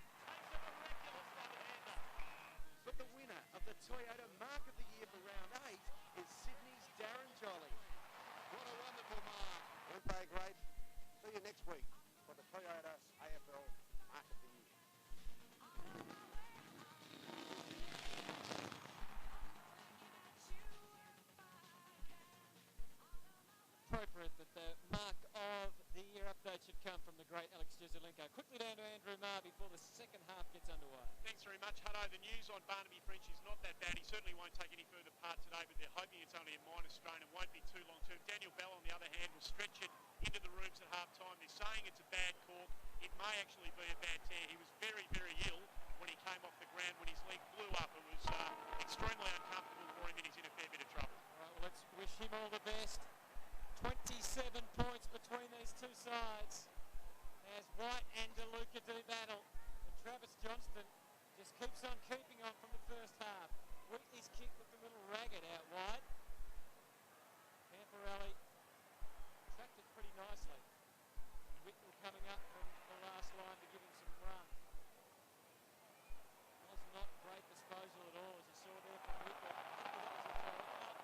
But the winner of the Toyota Mark of the Year for round 8 is Sydney's Darren Jolly. What a wonderful mark. Weren't they great? See you next week for the Toyota AFL Mark of the Year. Appropriate that the Mark of the Year update should come from the great Alex Jezelenko. Quickly down to Andrew Marr before the second half gets underway. Thanks very much, Hutto. The news on Barnaby French is not that bad. He certainly won't take any further part today, but they're hoping it's only a minor strain and won't be too long term. Daniel Bell, on the other hand, will stretch it into the rooms at half-time. They're saying it's a bad cork. It may actually be a bad tear. He was very, very ill when he came off the ground. When his leg blew up, it was extremely uncomfortable for him and he's in a fair bit of trouble. All right, well, let's wish him all the best. 27 points between these two sides as White and DeLuca do battle. And Travis Johnston just keeps on keeping on from the first half. Wheatley's kick looked a little ragged out wide. Camporelli tracked it pretty nicely. And Whitnell coming up from the last line to give him some run. Was not great disposal at all, as you saw there from Whitnell. I think that was a try.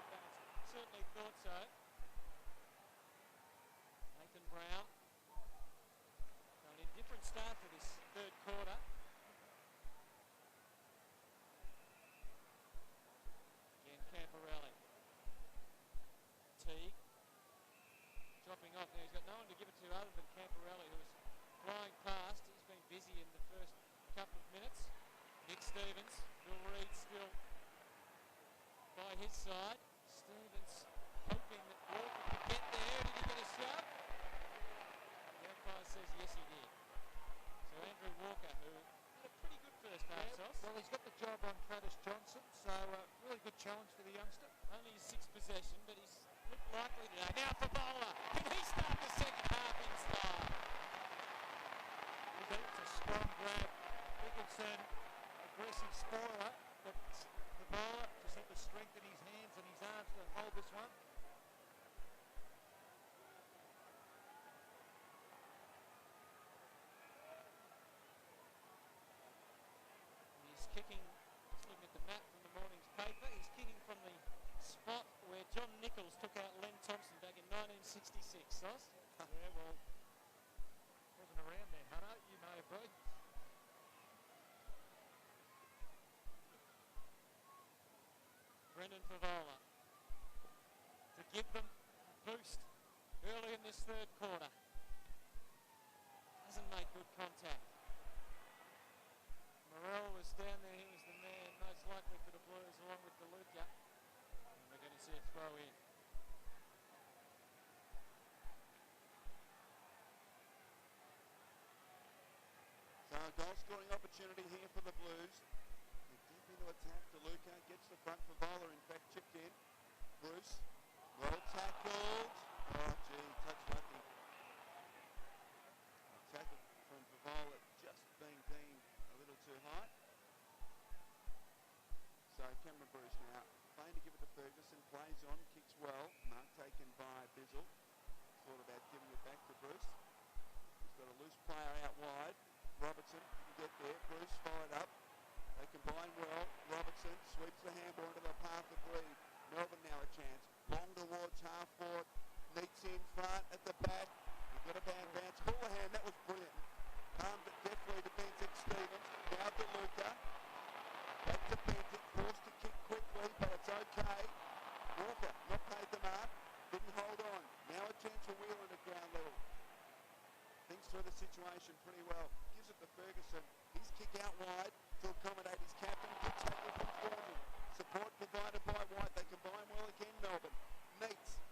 Carlton fans certainly thought so. Nathan Brown. So an indifferent start for this third quarter. Again, Camporelli. Teague. Dropping off. Now he's got no one to give it to other than Camporelli, who was flying past. He's been busy in the first couple of minutes. Nick Stevens. Bill Reid still by his side. Stevens hoping that Walker could get there. Did he get a shove? The umpire says yes, he did. So Andrew Walker, who had a pretty good first half, Sauce. Well, he's got the job on Travis Johnson, so really good challenge for the youngster. Only his sixth possession, but he's looked likely today. Now for Bowler. Can he start the second half in style? It's a strong grab. Dickinson, aggressive spoiler, but the bowler just had the strength in his hands and his arms to hold this one. He's kicking, just looking at the map from the morning's paper, he's kicking from the spot where John Nichols took out Len Thompson back in 1966, Sauce. Yeah, well, wasn't around then, Hutto. You may have been. Brendan Favola to give them a boost early in this third quarter. Doesn't make good contact. Morrell was down there, he was the man most likely for the Blues along with DeLuca. And we're going to see a throw in. So a goal scoring opportunity here for the Blues. They're deep into attack. DeLuca gets the front for Bowler, in fact chipped in. Bruce, well tackled. Oh gee, touch lucky. A tackle from Favola just being deemed a little too high. So Cameron Bruce now playing to give it to Ferguson, plays on, kicks well. Mark taken by Bizzle. Thought about giving it back to Bruce. He's got a loose player out wide. Robertson can get there. Bruce followed up. They combine well. Robertson sweeps the handball into the path of Reed. Melbourne now a chance. Long towards half forward. Neats in front at the back. He's got a bad bounce. Houlihan, that was brilliant. Palmed it deftly to Bentic Stevens. Now DeLuca. Back to Bentic. Forced to kick quickly, but it's okay. Walker not paid the mark. Didn't hold on. Now a chance for Wheeler at ground level. Thinks through the situation pretty well. Gives it to Ferguson. His kick out wide to accommodate his captain. Good tackle from Thornton. Support provided by White. They combine well again, Melbourne. Meets.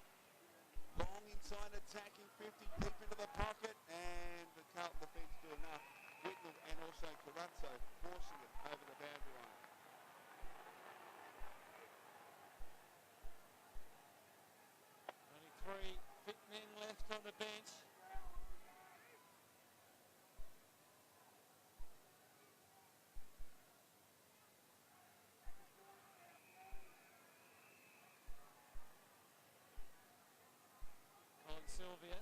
Long inside attacking 50 deep into the pocket. And the Carlton defence do enough. Whitnell and also Carazzo forcing it over the boundary line. Only 3 fit men left on the bench. Sylvia.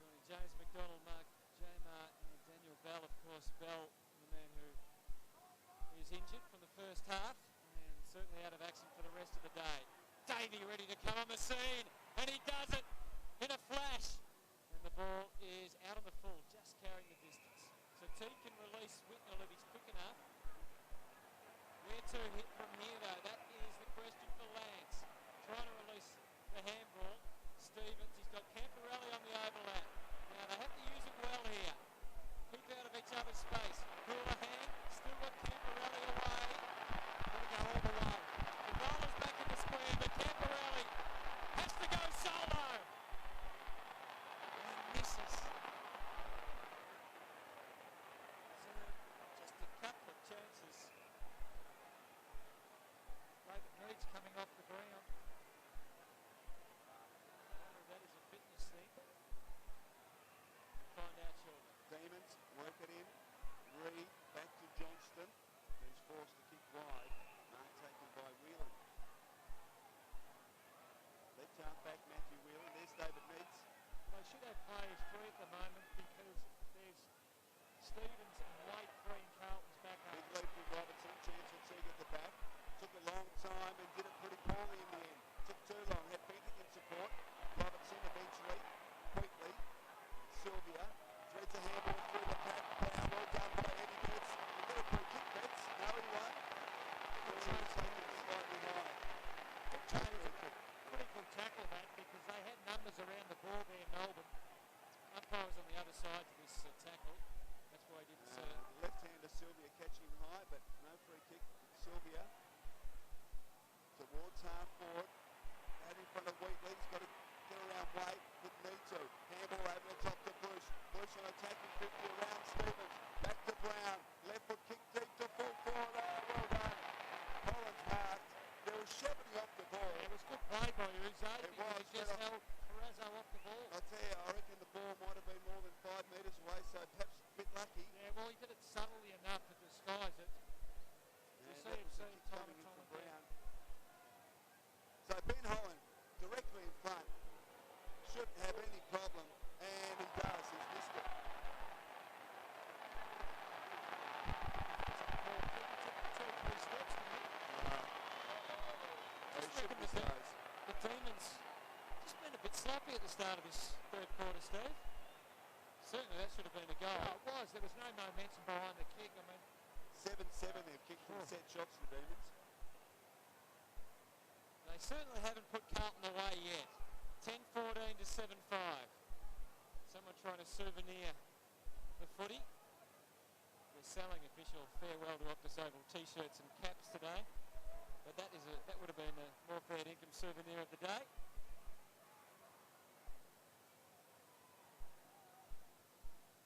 Joining James McDonald, Mark Jamar and Daniel Bell, of course. Bell, the man who is injured from the first half and certainly out of action for the rest of the day. Davey ready to come on the scene, and he does it in a flash. And the ball is out on the full, just carrying the distance. So Teague can release Whitnell if he's quick enough. Where to hit from here, though? That is the question for Lance. Trying to release the handball. Stevens, he's got Camporelli on the overlap. Now, they have to use it well here. Keep out of each other's space. Houlihan, still got Camporelli away. Got to go all the way. The bowler's back in the square, but Camporelli has to go solo. And misses. So, just a couple of chances. David Mead's coming off the ground. I wonder if that is a fitness thing. Find out shortly. Demons work it in. Reed back to Johnston, who's forced to kick wide. Mark taken by Whelan. Left half back Matthew Whelan. There's David Meads. They should have players free at the moment because there's Stevens and Wade free and Carlton's back up. Big leap from Robertson. Chance for Teague at the back. Took a long time and did it pretty poorly in the end. Took too long. Had Bentic in support. Robertson eventually, quickly. Sylvia threads a handball through the pack. Brown, well done by Eddie Betts. He got a free kick, Betts. No, he won. Slightly high. Critical tackle that because they had numbers around the ball there, Melbourne. Umpire was on the other side to this tackle. That's why he didn't see it. Left-hander Sylvia catching high, but no free kick. Sylvia towards half forward. Out in front of Wheatley. He's got to get around Wade. Couldn't need to. Handball over the top to Bruce. Bruce on attacking 50 around Stevens. Back to Brown. Left foot kick deep to full forward. Oh, well done. Collins marked. There was Shepard off the ball. It was good play by Uzo. It was. He just held Carrazzo off the ball. I tell you, I reckon the ball might have been more than 5 metres away, so perhaps a bit lucky. Yeah, well, he did it subtly enough to disguise it. You And see that him was the see kick time coming and in time from again. Brown. So Ben Holland directly in front. Shouldn't have any problem, and he does. He's missed it. The Demons just been a bit sloppy at the start of this third quarter, Steve. Certainly that should have been a goal. Oh, it was. There was no momentum behind the kick. I mean, 7-7 they've kicked from set shots, the Demons. They certainly haven't put Carlton away yet. 10-14 to 7-5. Someone trying to souvenir the footy. They're selling official farewell to Optus Oval t-shirts and caps today. But that would have been a more fair income souvenir of the day.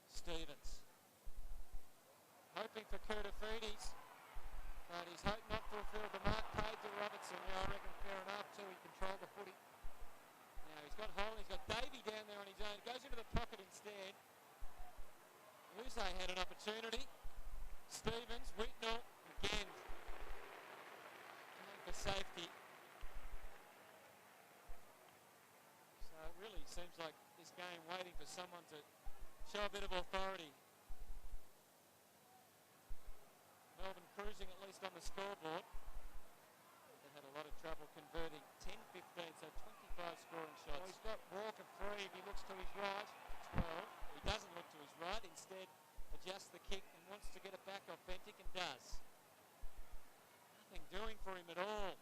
Stevens. Hoping for Kurtafidis. But he's hoping not to fulfill the mark paid to Robertson. Yeah, I reckon fair enough too. He controlled the footy. Now he's got Holland, he's got Davey down there on his own. Goes into the pocket instead. Uze had an opportunity. Stevens, Whitnell, again. Going for safety. So it really seems like this game waiting for someone to show a bit of authority. Melbourne cruising at least on the scoreboard. They had a lot of trouble converting. 10-15, so 25 scoring shots. well, he's got Walker free if he looks to his right. 12. He doesn't look to his right. Instead, adjusts the kick and wants to get it back off Bentic and does. Nothing doing for him at all.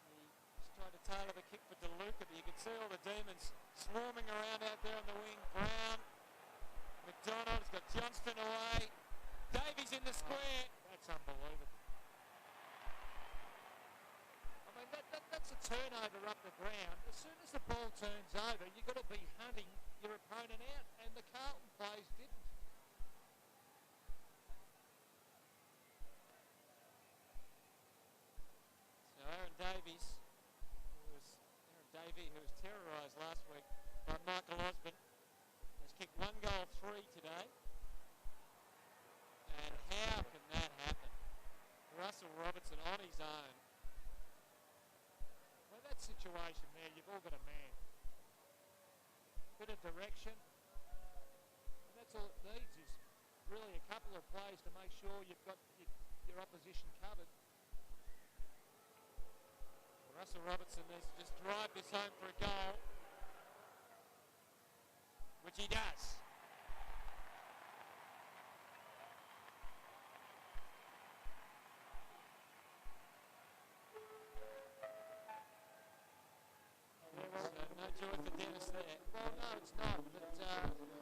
He just tried to tailor the kick for DeLuca, but you can see all the Demons swarming around out there on the wing. Brown, McDonald, he's got Johnston away. Davies in the square. That's unbelievable. I mean, that's a turnover up the ground. As soon as the ball turns over, you've got to be hunting your opponent out, and the Carlton players didn't. So Aaron Davies, who was terrorised last week by Michael Osborne, has kicked 1 goal, 3 today. And how can that happen? Russell Robertson on his own. Well, that situation there, you've all got a man. direction. And that's all it needs is really a couple of plays to make sure you've got your opposition covered. Russell Robertson needs to just drive this home for a goal, which he does. No joy for Dennis there. Well, no, it's not. But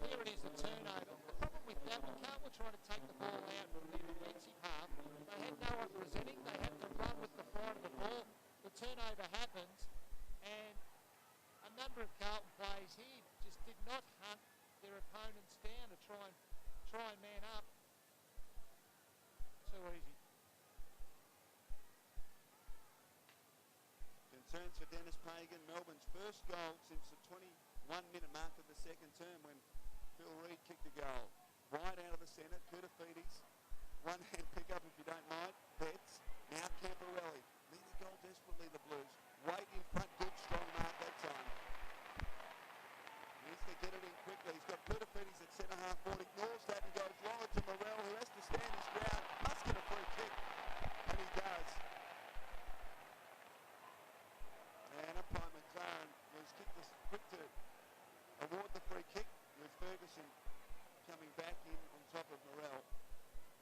here it is, a turnover. The problem with that, McCartney were trying to take the ball out from the defensive half. They had no one presenting. They had to run with the flight of the ball. The turnover happens, and a number of Carlton players here just did not hunt their opponents down to try and man up. Too easy. Concerns for Dennis Pagan, Melbourne's first goal since the 21-minute mark of the second term when Phil Reid kicked a goal. Wide out of the centre, Kurtafidis. One-hand pick-up if you don't mind. Betts. Now Camporelli. Need a goal desperately, the Blues. Wait in front, good, strong mark that time. Needs to get it in quickly. He's got Kurtafidis at centre-half forward. Ignores that and goes longer to Morrell, who has to stand his ground. Must get a free kick. And he does. And umpire McLaren was quick to award the free kick with Ferguson coming back in on top of Morrell.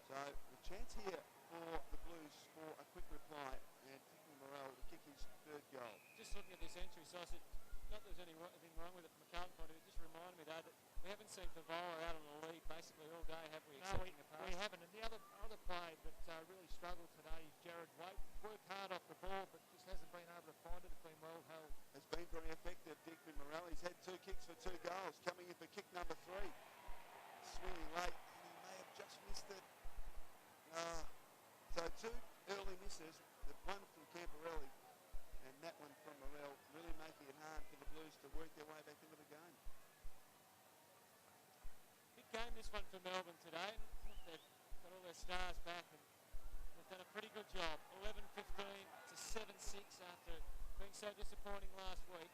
So a chance here for the Blues for a quick reply and Tickle Morrell to kick his third goal. Just looking at this entry, so I said, not that there's anything wrong with it from a Carlton point of view, it just reminded me though that we haven't seen Favola out on the lead basically all day, have we? No, we haven't. And the other player that really struggled today is Jared Waite. Worked hard off the ball, but just hasn't been able to find it. It's been well held. Has been very effective, Dickman Morrell. He's had 2 kicks for 2 goals, coming in for kick number 3. Swinging late, and he may have just missed it. So 2 early misses, the one from Camporelli and that one from Morrell, really making it hard for the Blues to work their way back into the game. Big game this one for Melbourne today. They've got all their stars back and they've done a pretty good job. 11-15 to 7-6 after being so disappointing last week.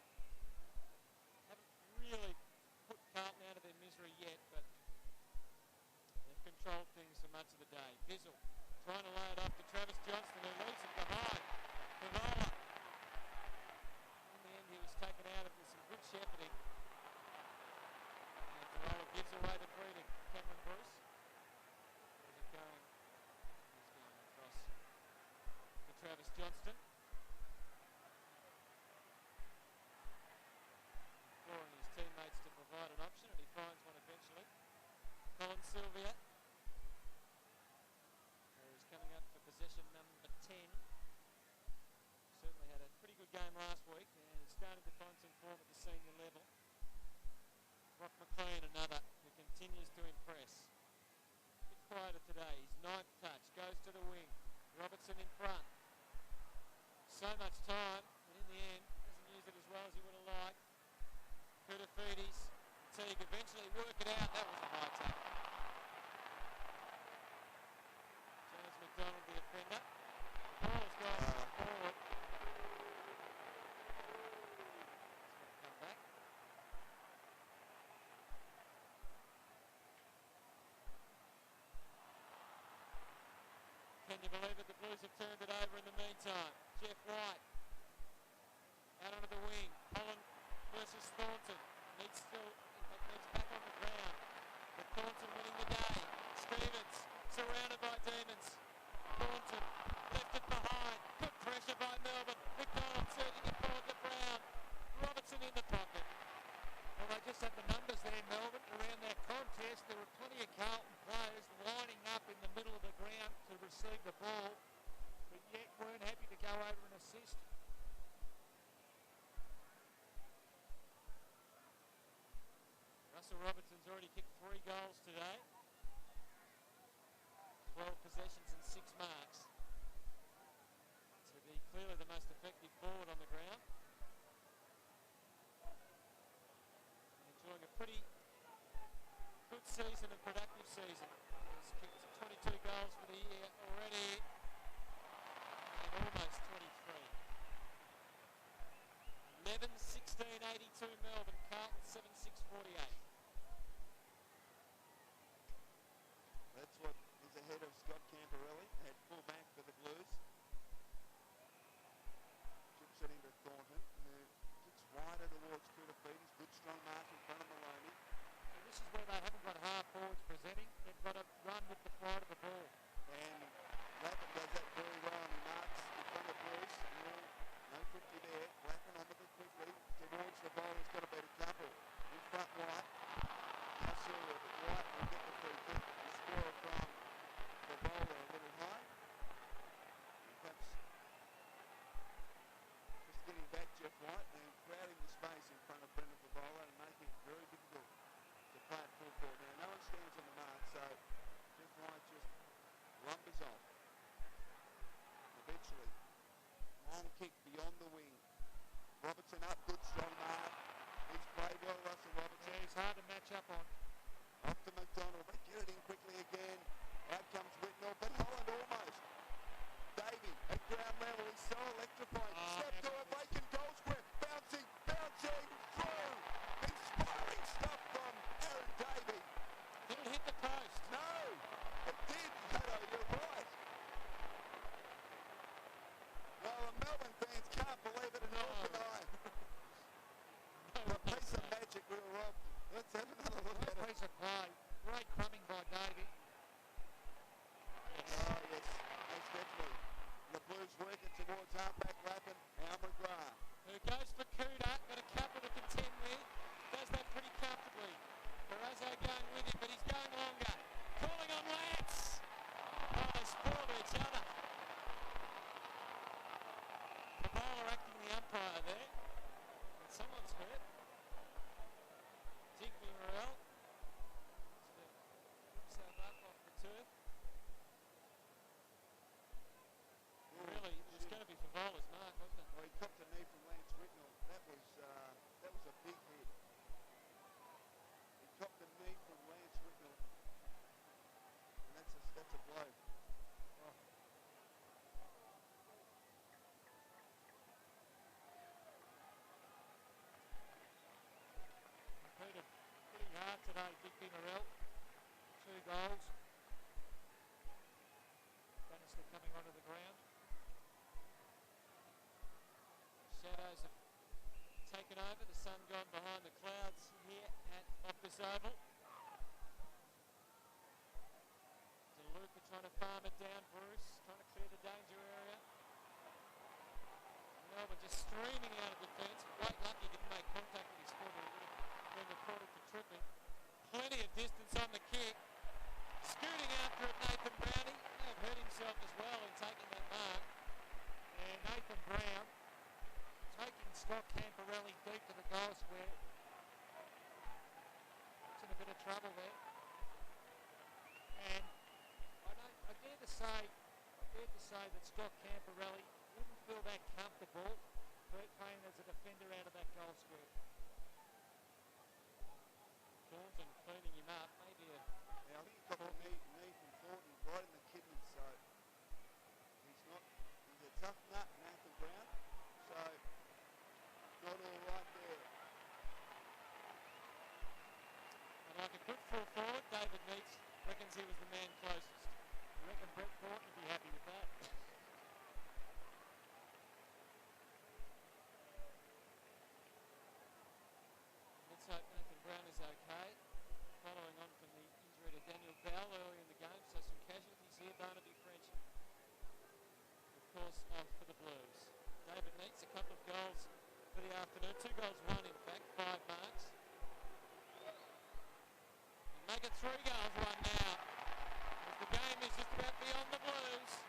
Haven't really put Carlton out of their misery yet, but they've controlled things for much of the day. Bizzle trying to lay it off to Travis Johnston, who leaves it behind. Favola. In the end, he was taken out of with some good shepherding. And Favola gives away the free to Cameron Bruce. Where's it going? He's going across to Travis Johnston. Imploring his teammates to provide an option, and he finds one eventually. Colin Sylvia, who's coming up for possession number 10. Certainly had a pretty good game last week, and he's starting to find some form at the senior level. Brock McLean, another who continues to impress. A bit quieter today. His 9th touch goes to the wing. Robertson in front. So much time, but in the end, doesn't use it as well as he would have liked. Kurtafidis, Teague eventually work it out. That was a high tackle. James McDonald, the offender. The ball's gone forward. Come back. Can you believe it? The Blues have turned it over in the meantime. Jeff White out onto the wing. Holland versus Thornton. Needs back on the ground. But Thornton winning the day. Stevens surrounded by demons. Thornton left it behind. Good pressure by Melbourne. McDonald surging it forward to Brown. Robertson in the pocket. Well, they just had the numbers there, Melbourne, around that contest. There were plenty of Carlton players lining up in the middle of the ground to receive the ball, but yet weren't happy to go over and assist. Russell Robertson's already kicked 3 goals today. 12 possessions and 6 marks. To be clearly the most effective forward on the ground. Enjoying a pretty good season and productive season. He's kicked 22 goals for the year already and almost 23. 11-16-82 Melbourne, Carlton 7-6 48. That's what is ahead of Scott Camperelli, at full back for the Blues. Chips it into Thornton, who kicks wider towards Koulibaly's. Good strong mark in front of Maloney. And this is where they haven't got half forwards presenting. They've got to run with the flight of the ball. And Lappin does that very well, and he marks in front of Bruce. No 50 there. Lappin onto it quickly towards the ball. He's got a better couple. In front, White. Not sure if White will get the free kick. The score from the bowler a little high. And perhaps just getting back Jeff White and crowding the space in front of Brendan Favola and making it very difficult to play at full court. Now, no one stands on the mark, so Jeff White just lumbers off. Eventually, long kick beyond the wing. Robertson up, good strong mark. He's played well, Russell Robertson. Yeah, he's hard to match up on. Off to McDonald, they get it in quickly again. Out comes Whitnell, but Holland almost. Davey at ground level, he's so electrifying. Step to a vacant goal square, bouncing through. Inspiring stuff from Aaron Davey. Did it hit the post? No, it did, Hato, you're right. Well, the Melbourne fans can't believe it, and nor can I. A piece of magic, Will Rob. Let's have another look at it. Piece of play. Great crumbing by Davey. Oh, yes, most definitely. The Blues working towards halfback Lappin, Al McGrath. Who goes for Kuda, got a couple to contend with. Does that pretty comfortably. Barrasso going with him, but he's going longer. Calling on Lance. Oh, they spoiled each other. Favola acting the umpire there. And someone's hurt. Digby Morrell. Himself up off the turf. Really, it was going to be Favola's mark, wasn't it? Well, he copped a knee from Lance Whitnell. That was a big hit. He copped a knee from Lance Whitnell. And that's a blow. Oh. Competed pretty hard today, Digby Morrell. 2 goals. Bannister coming onto the ground. Shadows have taken over. The sun gone behind the clouds here at Optus Oval. DeLuca trying to farm it down. Bruce trying to clear the danger area. Melbourne just streaming out of defence. Great luck he didn't make contact with his foot. He would have been reported for tripping. Plenty of distance on the kick. Scooting after it, Nathan Brown. He may have hurt himself as well in taking that mark. And Nathan Brown taking Scott Camperelli deep to the goal square. It's in a bit of trouble there. And I dare to say that Scott Camperelli wouldn't feel that comfortable playing as a defender out of that goal square. Thornton cleaning him up, maybe a... Yeah, I think he got a knee from Thornton right in the kidney, so he's a tough nut, Nathan Brown, so not all right there. And like a good full forward, David Meeks reckons he was the man closest. I reckon Brett Thornton would be happy with that. Let's hope Nathan Brown is okay. Following on from the injury to Daniel Bell early in the game, so some casualties here. Barnaby French, of course, off for the Blues. David Meeks, a couple of goals for the afternoon. 2 goals, 1 in fact, 5 marks. And make it 3 goals, 1 now. As the game is just about beyond the Blues.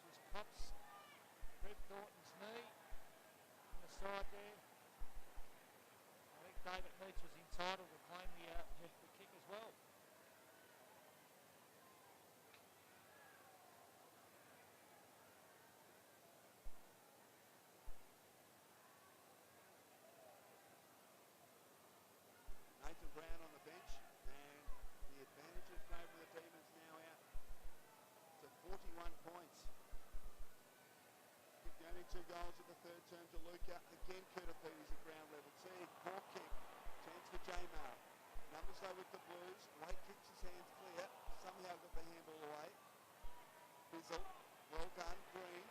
Just pops Fred Thornton's knee on the side there. I think David Meeks was entitled to claim the kick as well. Nathan Brown on the bench, and 2 goals in the third term to Luca. Again, Kurtopidis at ground level. Teague, ball kick. Chance for J-Mar. Numbers though with the Blues. Wade keeps his hands clear. Somehow got the handball away. Bizzle. Well done. Green.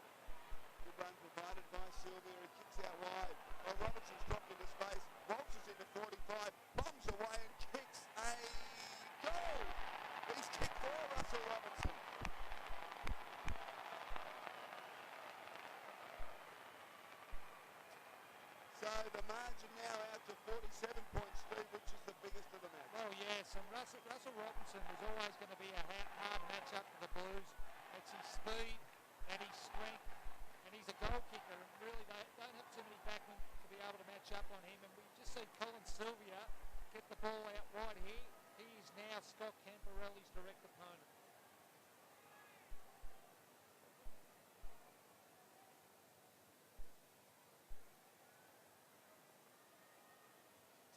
Good run provided by Sylvia. He kicks out wide. Oh, Robertson's dropped into space. Walters into 45. Bombs away and kicks a goal. He's kicked for Russell Robertson. So the margin now out to 47 points, Steve, which is the biggest of the match. Well, yes, and Russell Robinson was always going to be a hard match-up for the Blues. It's his speed and his strength, and he's a goal kicker, and really they don't have too many backmen to be able to match up on him. And we just see Colin Sylvia get the ball out wide here. He is now Scott Camporelli's direct opponent.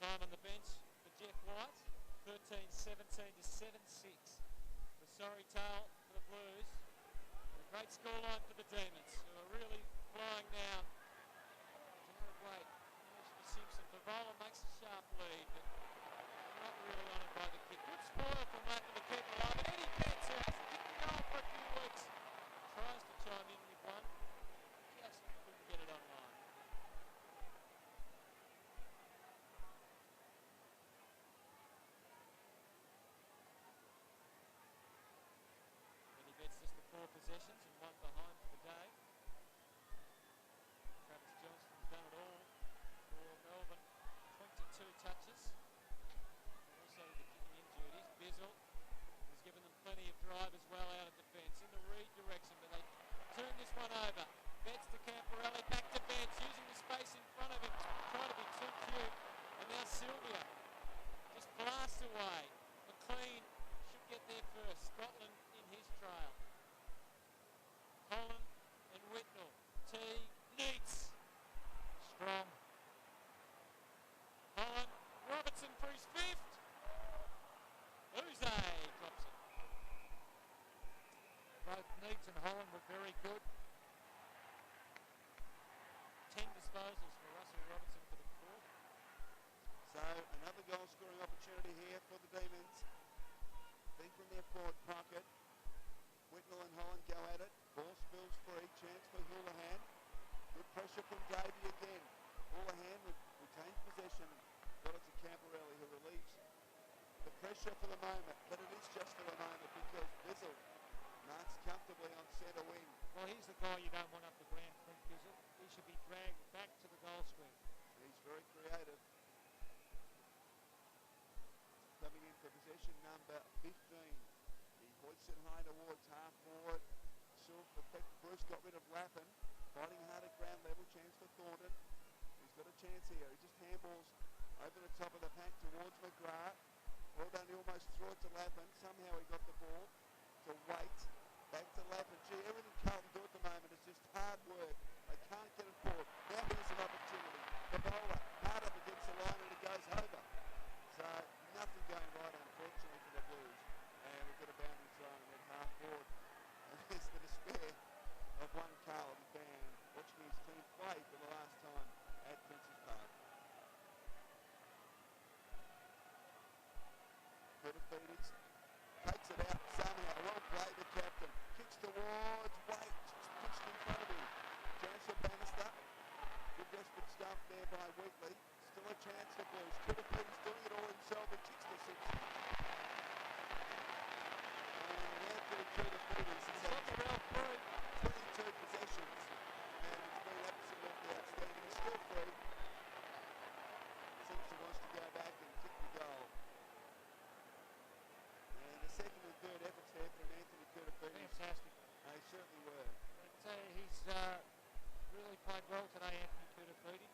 Time on the bench for Jeff White, 13-17 to 7-6. The sorry tale for the Blues. And a great scoreline for the Demons, who are really flying now. Jared Waite, for Simpson. Favola makes a sharp lead, but not really honoured by the kick. Good spoil from Latin to keep it alive. And Eddie Betts, who hasn't kicked a goal for a few weeks, tries to chime in with one. Just couldn't get it online. Betts just the 4 possessions and 1 behind for the day. Travis Johnston's done it all for Melbourne. 22 touches. Also the kicking in duties. Bizzle has given them plenty of drive as well out of defence. In the Reed direction, but they turn this one over. Betts to Camporelli, back to Betts, using the space in front of him, trying to be too cute. And now Sylvia just blasts away. McLean should get there first. Scotland in his trail. Holland and Whitnell. T. Neats. Strong. Holland. Robertson for his 5th. Uze drops it. Both Neats and Holland were very good. 10 disposals for Russell Robertson for the 4th. So another goal scoring opportunity here for the Demons. Think from their forward pocket. Whitnell and Holland go at it. Ball spills free. Chance for Houlihan. Good pressure from Davey again. Houlihan retains possession. Got it to Camporelli, who relieves the pressure for the moment. But it is just for the moment because Bizzle marks comfortably on centre wing. Well, he's the guy you don't want up the ground, Clint Bizzle. He should be dragged back to the goal square. He's very creative. Coming in for possession number 15. He hoists it high towards half forward. Bruce got rid of Lappin. Fighting hard at ground level. Chance for Thornton. He's got a chance here. He just handballs over the top of the pack towards McGrath. Well done. He almost threw it to Lappin. Somehow he got the ball to Waite. Back to Lappin. Gee, everything Carlton do at the moment is just hard work. They can't get it forward. Now here's an opportunity. The bowler hard up against the line and it goes over. So nothing going right, unfortunately, for the Blues. And we've got a boundary thrown at half forward. And there's the despair of one Carlton fan watching his team play for the last time at Princes Park. Kurtopidis takes it out somehow. Well played, the captain. Kicks towards Waite. Just pushed in front of him. Chance for Bannister. Good desperate stuff there by Wheatley. Still a chance for Blues. Kurtopidis doing it all himself and kicks to 6. And Anthony Kurtopidis has had 22 possessions. And it's been absolutely outstanding. He's still free. Simpson wants to go back and kick the goal. And the second and third efforts there from Anthony Kurtopidis. Fantastic. They certainly were. He's really played well today, Anthony Kurtopidis.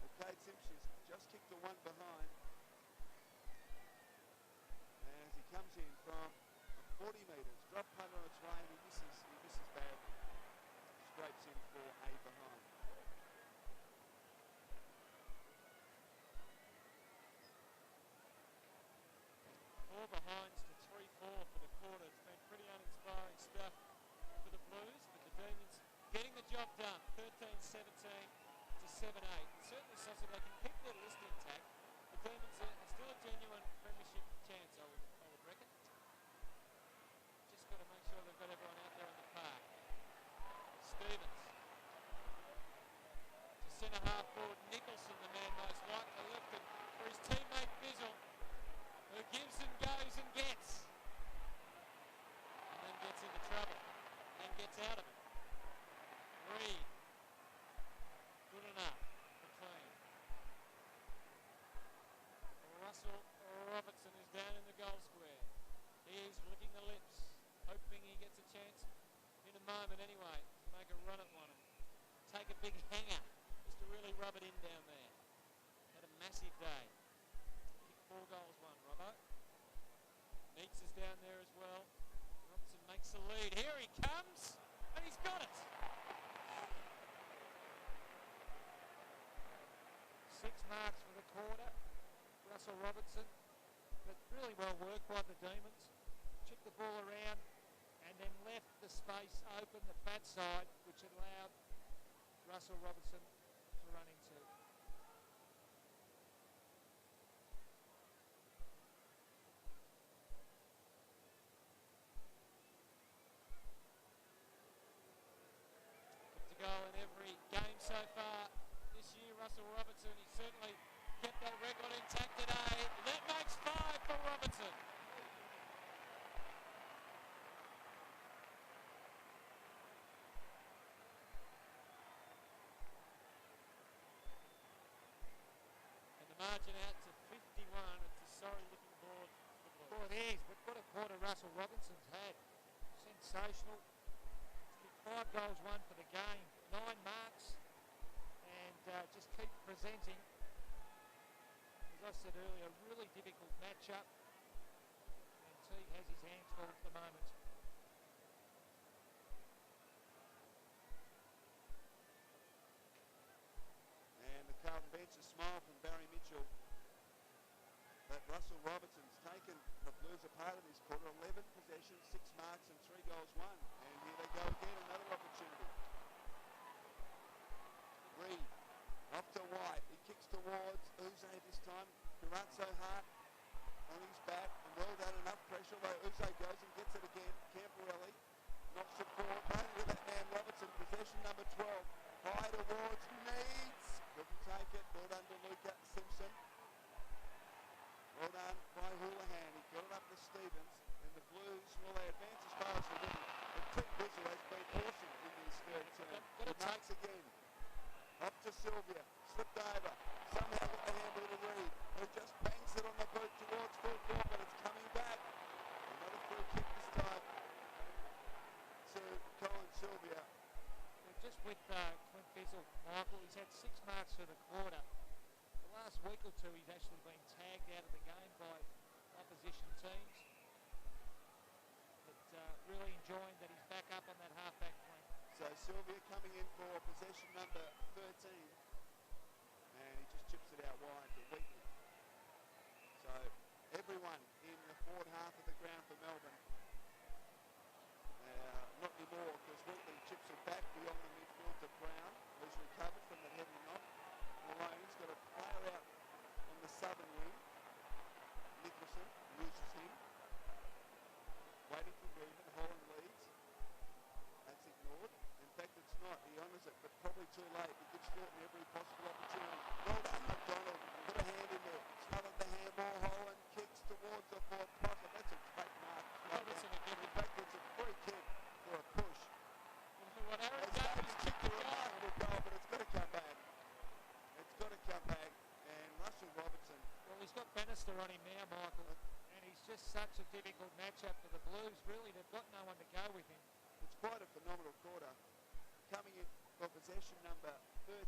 Well, Cade Simpson's just kicked the one behind. As he comes in from 40 metres, drop punt on its way and he misses badly. Scrapes in for a behind. Four behinds to 3-4 for the quarter. It's been pretty uninspiring stuff for the Blues, but the Demons getting the job done. 13-17 to 7-8. Certainly such that they can keep their list intact. The Demons are still a genuine premiership chance, I would reckon. Just got to make sure they've got everyone out there on the park. Stevens. To centre half forward, Nicholson, the man most likely lifted for his teammate Bizzle, who gives and goes and gets. And then gets into trouble. And gets out of it. Reed. Good enough. McLean. Russell Robertson is down in the goal square. He's licking the lips, hoping he gets a chance in a moment anyway to make a run at one and take a big hanger just to really rub it in down there. Had a massive day. Kicked 4 goals, 1, Robbo. Meeks is down there as well. Robertson makes the lead. Here he comes, and he's got it. 6 marks for the quarter. Russell Robertson, but really well worked by the Demons. Chipped the ball around and then left the space open, the fat side, which allowed Russell Robertson to run into. Kicked a goal in every game so far this year, Russell Robertson. He certainly kept that record intact today. That makes 5 for Robertson. And the margin out to 51. It's a sorry-looking board for the Blues. Well, it is, but what a quarter Russell Robinson's had. Sensational. He's kicked 5 goals, 1 for the game, 9 marks, and just keep presenting. As I said earlier, a really difficult matchup, and Teague has his hands full at the moment. And the Carlton bench, a smile from Barry Mitchell. But Russell Robertson's taken the Blues apart in this quarter. 11 possessions, 6 marks and 3 goals, 1. And here they go again, another opportunity. Reed, off to White. He kicks towards Uze this time. Durazzo Hart on his back. And well done, enough pressure. Although Uze goes and gets it again. Camporelli knocks it forward. Running with that man Robertson. Possession number 12. High towards Needs. Couldn't take it. Well done to Luca Simpson. Well done by Houlihan. He got it up to Stevens. And the Blues, well, they advance as far as they did. And Tim Bizzle has been awesome in this third term. He marks again. Up to Sylvia. Slipped over. Somehow got the handle to Reed, who just bangs it on the boot towards full court, but it's coming back. Another free kick this time to Colin Sylvia. Well, just with Clint Bizzle, Michael, he's had 6 marks for the quarter. The last week or 2 he's actually been tagged out of the game by opposition teams. But really enjoying that he's back up on that half-back flank. So Sylvia coming in for possession number 13. And he just chips it out wide to Wheatley. So everyone in the forward half of the ground for Melbourne. Not anymore, because Wheatley chips it back beyond the midfield to Brown, who's recovered from the heavy knock. Malone's got a player out on the southern wing. Nicholson loses him. Waiting for movement. Holland leads. That's ignored. In fact, it's not. He honours it, but probably too late. He gives Thornton every possible opportunity. Well done, McDonald. Put a hand in there. Smothered the handball. Holland kicks towards the forward pocket. That's a great mark. In fact, it's a free kick for a push. He's kicked a remarkable goal, but it's got to come back. It's got to come back. And Russell Robertson. Well, he's got Bannister on him now, Michael, and he's just such a difficult matchup for the Blues. Really, they've got no one to go with him. It's quite a phenomenal quarter. Coming in for possession number 13.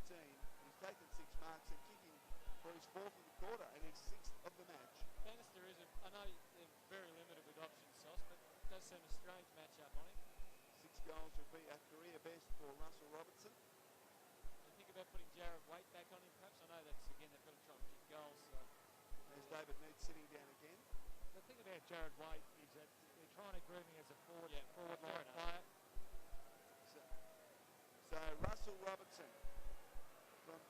He's taken 6 marks and kicking for his 4th of the quarter and his 6th of the match. Bannister is I know they're very limited with options, Sauce, but it does seem a strange matchup on him. 6 goals would be a career best for Russell Robertson. You think about putting Jared Waite back on him, perhaps? I know that's, again, they've got to try and kick goals. So. There's David Needs sitting down again. The thing about Jared Waite is that they're trying to groom him as a forward line player. So Russell Robertson from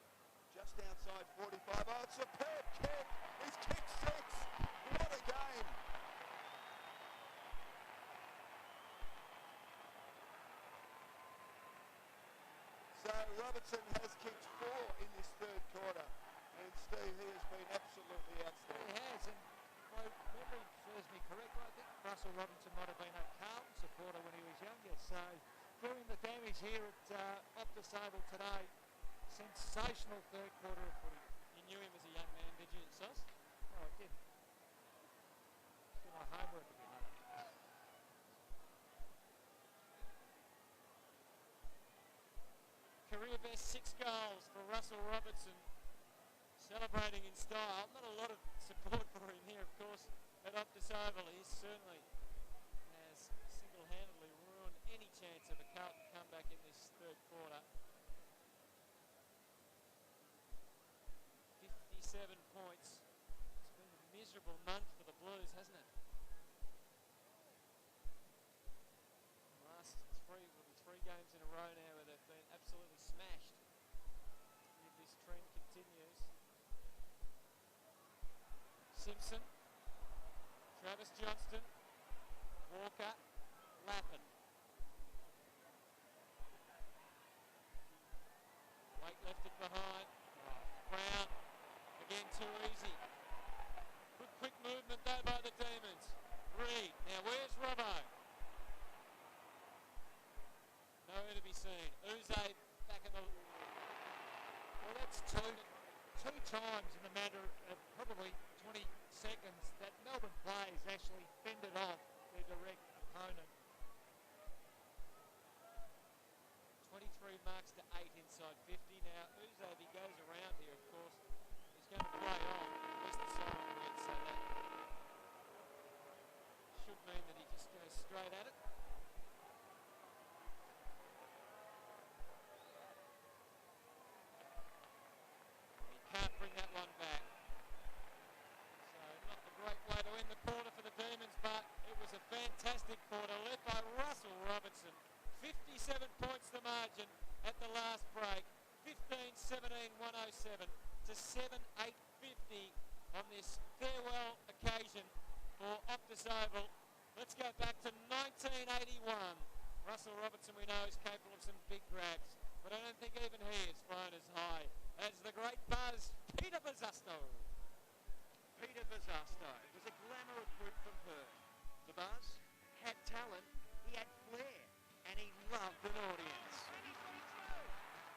just outside 45. Oh, it's a superb kick. He's kicked 6. What a game. So Robertson has kicked 4 in this third quarter. And Steve, he has been absolutely outstanding. He has, and my memory serves me correct. I think Russell Robinson might have been a Carlton supporter when he was younger. So doing the damage here at Optus Oval today. Sensational third quarter of footy. You knew him as a young man, did you, Sos? Oh, I did. Do my homework a bit later. Career best 6 goals for Russell Robertson. Celebrating in style. Not a lot of support for him here, of course, at Optus Oval. He certainly has single-handedly ruined any chance of a Carlton comeback in this third quarter. 57 points. It's been a miserable month for the Blues, hasn't it? The last 3 games in a row now where they've been absolutely smashed. If this trend continues. Simpson, Travis Johnston, Walker, Lappin. Blake left it behind. Brown, again too easy. Good quick movement though by the Demons. Reed, now where's Robbo? Nowhere to be seen. Uze back in the... Well, that's two times in the matter of probably 20 seconds that Melbourne players actually fended off their direct opponent. 23 marks to 8 inside 50. Now, Uze, if he goes around here, of course, he's going to play on. At least the siren read, so that should mean that he just goes straight at it. He can't bring that one back. So, not the great way to end the quarter for the Demons, but it was a fantastic quarter led by Russell Robertson. 57 points the margin at the last break. 15-17-107 to 7-8-50 on this farewell occasion for Optus Oval. Let's go back to 1981. Russell Robertson, we know, is capable of some big grabs, but I don't think even he has flown as high as the great Buzz, Peter Bazzasto. Peter Bazzasto was a glamorous brute from Perth. The Buzz had talent, he had flair, and he loved an audience.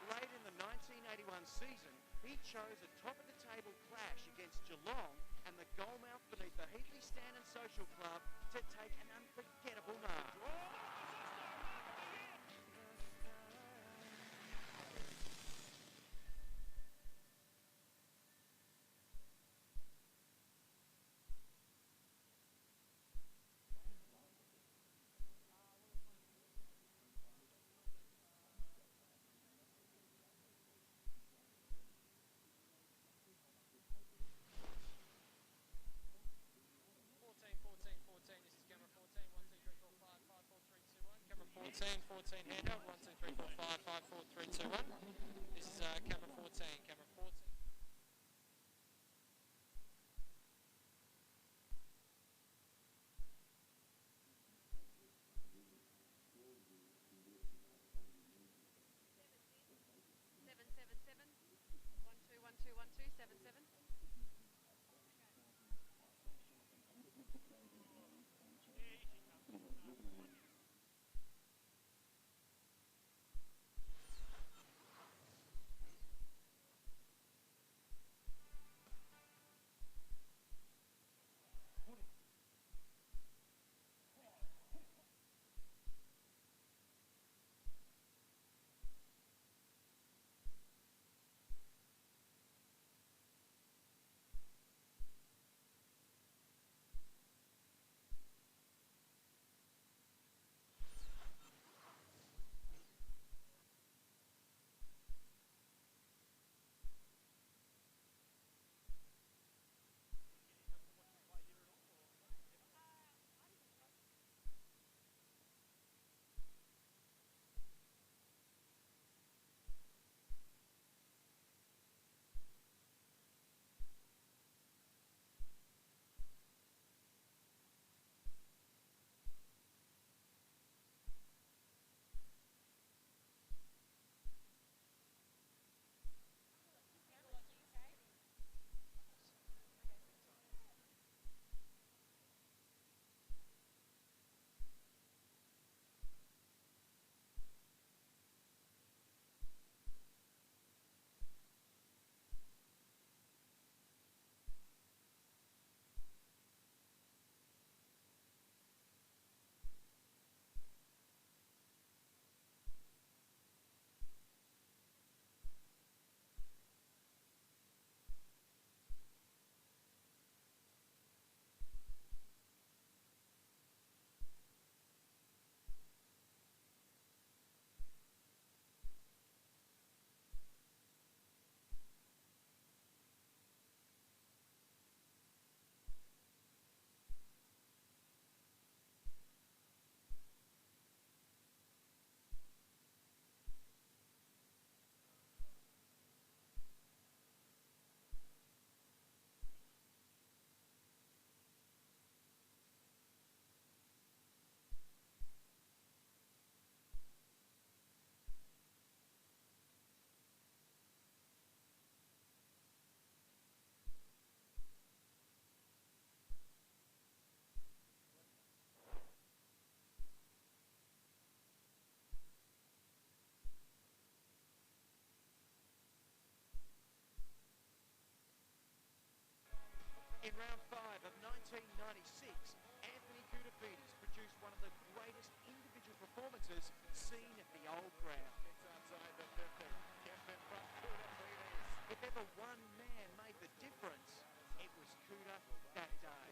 Late in the 1981 season, he chose a top-of-the-table clash against Geelong and the goalmouth beneath the Heatley Stand and Social Club to take an unforgettable mark. Camera 14, handout, 1, 2, 3, 4, 5, 5, 4, 3, 2, 1. This is camera 14, camera 14. round 5 of 1996, Anthony Koutafidis produced one of the greatest individual performances seen at the old ground. It's outside the 50. Kept in front, Koutafidis. If ever one man made the difference, it was Kuta that day.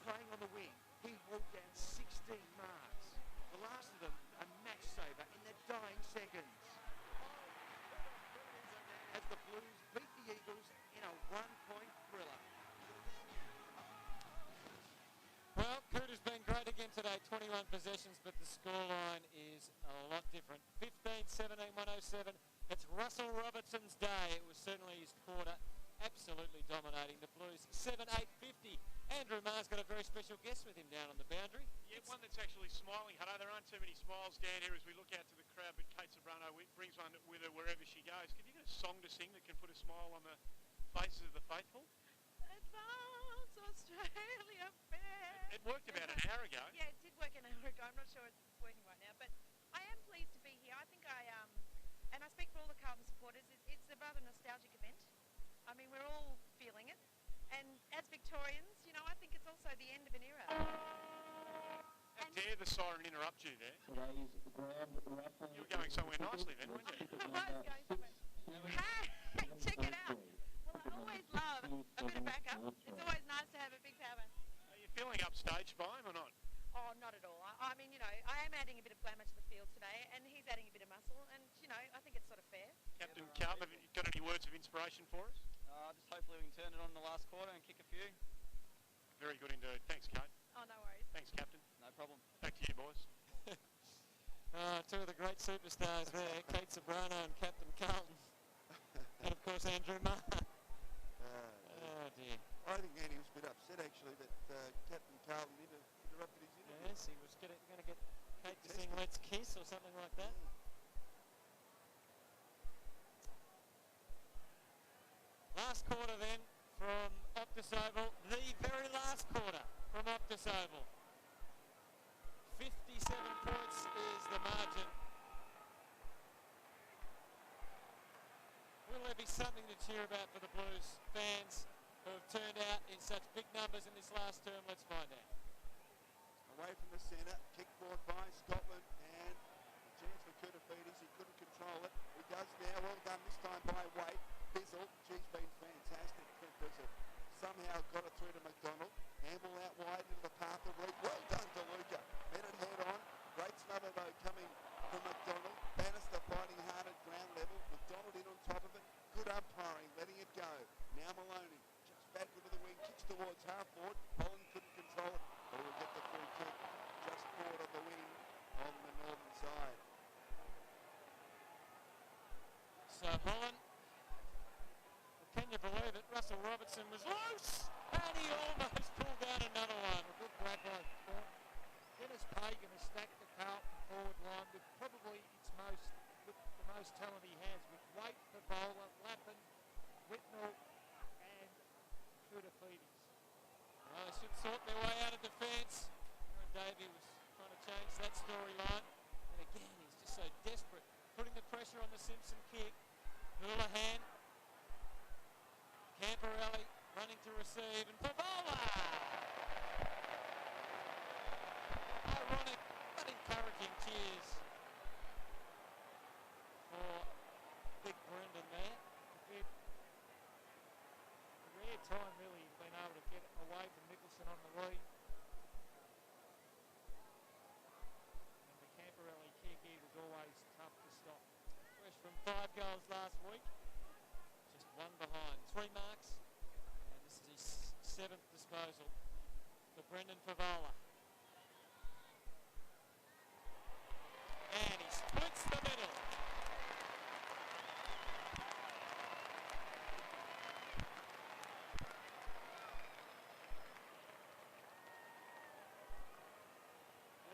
Playing on the wing, he hauled down 16 marks. The last of them a match saver in their dying seconds. As the Blues beat the Eagles in a one-point thriller. Well, Kuta's been great again today, 21 possessions, but the scoreline is a lot different. 15-17, 107. It's Russell Robertson's day. It was certainly his quarter, absolutely dominating the Blues. 7-8-50. Andrew Maher's got a very special guest with him down on the boundary. Yeah, one that's actually smiling. Hutto, there aren't too many smiles down here as we look out to the crowd, but Kate Sobrano brings one with her wherever she goes. Can you get a song to sing that can put a smile on the faces of the faithful? Advance Australia Fair. It worked about an hour ago. Yeah, it did work an hour ago. I'm not sure it's working right now, but I am pleased to be here. I think and I speak for all the Carlton supporters, it's a rather nostalgic event. I mean, we're all feeling it. And as Victorians, you know, I think it's also the end of an era. How dare the siren interrupt you there? You were going somewhere nicely then, weren't you? I was going somewhere. Hey, check it out. Well, I always love a bit of backup. It's always nice to have a big power band. Are you feeling upstaged by him or not? Oh, not at all. I mean, you know, I am adding a bit of glamour to the field today, and he's adding a bit of muscle, and, you know, I think it's sort of fair. Captain Carlton, have you got any words of inspiration for us? Just hopefully we can turn it on in the last quarter and kick a few. Very good indeed. Thanks, Kate. Oh, no worries. Thanks, Captain. No problem. Back to you, boys. Two of the great superstars there, Kate Sobrano and Captain Carlton. And, of course, Andrew Maher. Oh, dear. I think Andy was a bit upset, actually, that Captain Carlton interrupted his interview. Yes, he was going to get Kate to sing Let's Kiss or something like that. Last quarter then from Optus Oval, the very last quarter from Optus Oval. 57 points is the margin. Will there be something to cheer about for the Blues fans who have turned out in such big numbers in this last term? Let's find out. Away from the centre, kick forward by Scotland, and a chance for Koutafidis. He couldn't control it. He does now. Well done this time by Wade. Bizzle, she's been fantastic for Bizzle. Somehow got it through to McDonald. Handball out wide into the path of Luke. Well done to Luca. Met it head on. Great snubber though coming from McDonald. Bannister fighting hard at ground level. McDonald in on top of it. Good umpiring, letting it go. Now Maloney just back into the wing, kicks towards half forward. Holland couldn't control it, but will get the free kick just forward on the wing on the northern side. So Holland, can you believe it? Russell Robertson was loose, and he almost pulled down another one. A good grab by Dennis Pagan has stacked the Carlton forward line with probably the most talent he has, with Waite, Favola, Lappin, Whitnell, and Koutafidis. Well, they should sort their way out of defence. Aaron Davey was trying to change that storyline, and again he's just so desperate, putting the pressure on the Simpson kick. Houlihan, Camporelli running to receive, and Favola! Ironic but encouraging cheers for Big Brendan there. A rare time really he's been able to get away from Nicholson on the lead. And the Camporelli kick, he was always tough to stop. Fresh from 5 goals last week, just one behind. 3 marks, and this is his 7th disposal for Brendan Favola. And he splits the middle.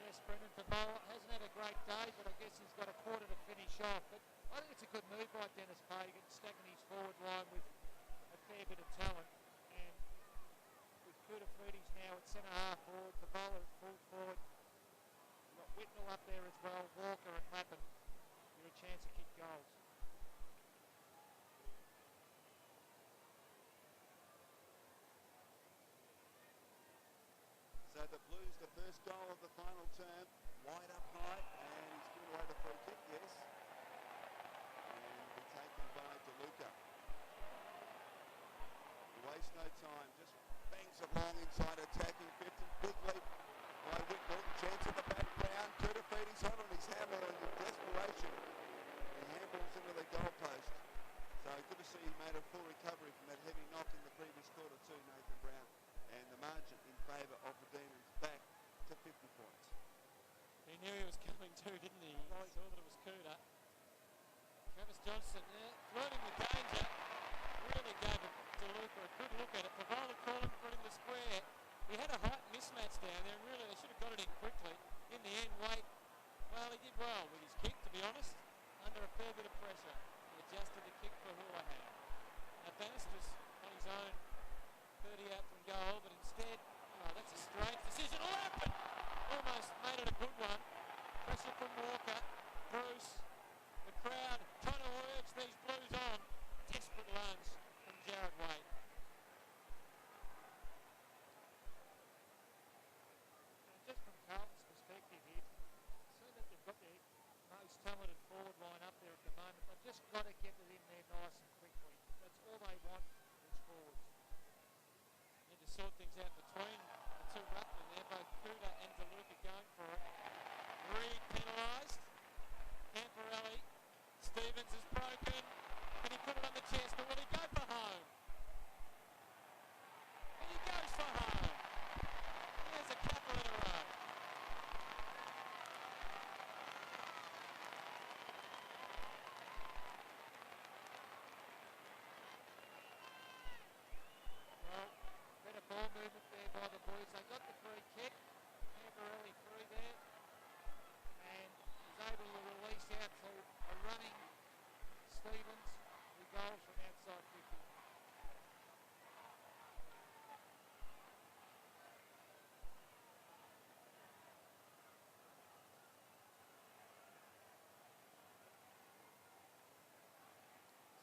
Yes, Brendan Favola hasn't had a great day, but I guess he's got a quarter to finish off. But I think it's a good move by Dennis Pagan, stacking his forward line with a fair bit of talent. And with Koutafidis now at centre half forward, Favola at full forward. You've got Whitnell up there as well, Walker and Lappin. You're a chance to kick goals. the Blues the first goal of the final term. Wide up high, and he's given away the free kick, yes. And will be taken by DeLuca. He wastes no time, just bangs it long inside, attacking 50. Big leap by Whitnell. Chance in the background. Kurtafiti's hot on his hammer in desperation. He handballs into the goalpost. So good to see he made a full recovery from that heavy knock in the previous quarter too, Nathan Brown. And the margin in favour of the Demons back to 50 points. He knew he was coming too, didn't he? He saw that it was Kuda. Travis Johnson there, flirting with danger. Really gave DeLuca a good look at it. Favola calling for it in the square. He had a height mismatch down there, and really they should have got it in quickly. In the end, Waite, well, he did well with his kick, to be honest, under a fair bit of pressure. He adjusted the kick for Houlihan. Now Bannister's on his own 30 out from goal, but instead, that's a strange decision. Almost made it a good one. Pressure from Walker. Bruce, the crowd trying to urge these Blues on. Desperate lunge from Jared Waite. Just from Carlton's perspective here, seeing that they've got their most talented forward line up there at the moment, they've just got to get it in there nice and quickly. That's all they want is forwards. Need to sort things out between the two ruckmen there, both Kuda and DeLuca going for it. Reed penalised. Camporelli. Stevens is broken. Can he put it on the chest, or will he go for home? And he goes for home. There's a couple in a row. Well, better ball movement there by the Blues. They got the free kick. Camporelli through there. And was able to release out to a running Stevens, who goals from outside 50.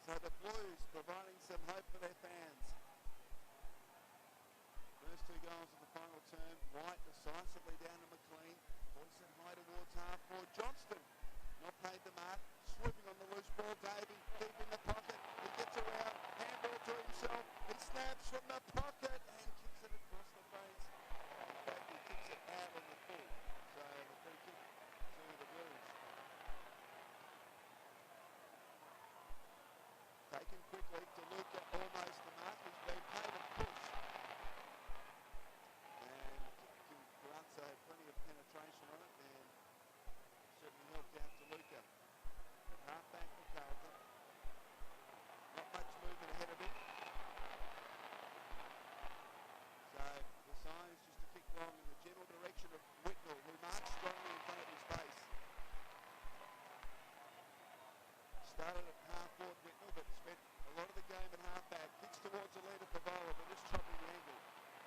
So the Blues providing some hope for their fans. First two goals of the final term. White decisively down to McLean. Poison high towards half forward. Johnston not paid the mark. Swooping on the loose ball. Davey deep in the pocket. He gets around. Handball to himself. He snaps from the pocket and kicks it across the face. In fact, he kicks it out on the full. So the free kick to the Blues. Taken quickly to Luca, almost the mark. He's been paid a push. And Grazza had plenty of penetration on it and certainly helped out to Luca. At half back for Carlton. Not much movement ahead of him. So the sign is just a kick long in the general direction of Whitnell, who marched strongly in front of his face. Started at half forward Whitnell, but spent a lot of the game at half back. Kicks towards the lead of Favola, but just chopping the angle.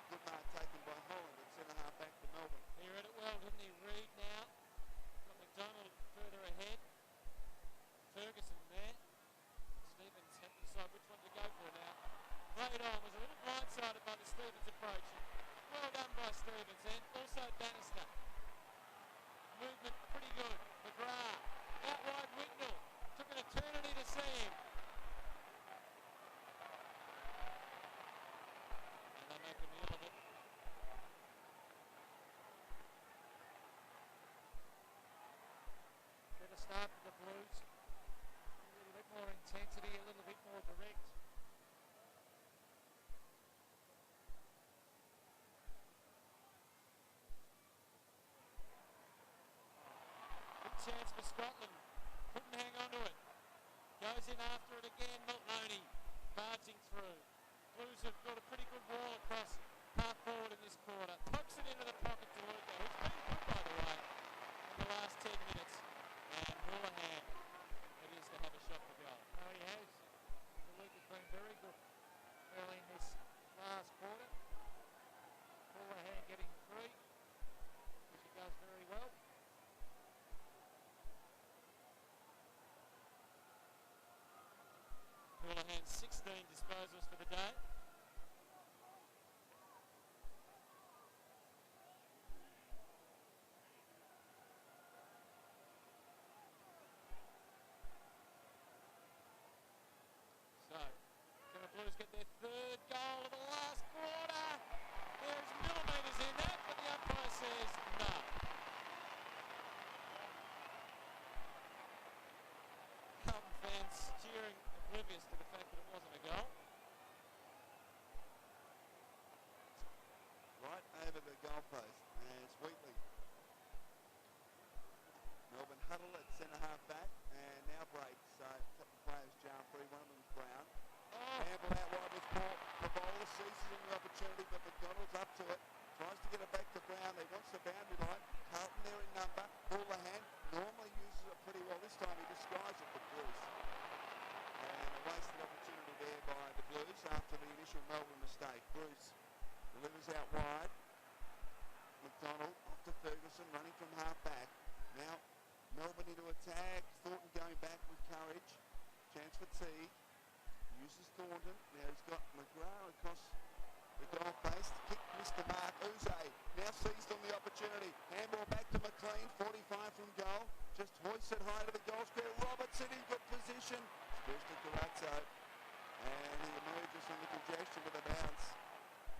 Good mark taken by Holland at centre half back for Melbourne. He read it well, didn't he? Reed now. Got McDonald further ahead. Ferguson there. Stevens had to decide which one to go for now. Played on, was a little blindsided by the Stevens approach. Well done by Stevens, and also Bannister. Movement pretty good. McGrath. Out wide Whitnell. Took an eternity to see him. And they make a meal of it. Better start for the Blues. A little bit more intensity, a little bit more direct. Big chance for Scotland. Couldn't hang on to it. Goes in after it again. Maloney barging through. Blues have got a pretty good wall across half forward in this quarter. Pokes it into the pocket to Luca, who's been good, by the way, in the last 10 minutes. And Houlihan, it is to have a shot for goal. No, he has. Luca's been very good early in this last quarter. Houlihan getting free, which he does very well. Houlihan 16 disposals for the day. goalpost. As Wheatley. Melbourne huddle at centre half back, and now breaks. So a couple of players jar free. One of them is Brown. Campbell out wide with Paul. The bowler seizes on the opportunity, but McDonald's up to it. Tries to get it back to Brown. He wants the boundary line. Carlton there in number. Houlihan normally uses it pretty well. This time he disguised it for Blues. And a wasted opportunity there by the Blues after the initial Melbourne mistake. Bruce delivers out wide. McDonald off to Ferguson, running from half back. Now Melbourne into attack. Thornton going back with courage. Chance for Teague. Uses Thornton. Now he's got McGrath across the goal face. Kick missed the mark. Uze now seized on the opportunity. Handball back to McLean. 45 from goal. Just hoists it high to the goal square. Robertson in good position. Spurs to Carazzo. And he emerges from the congestion with a bounce.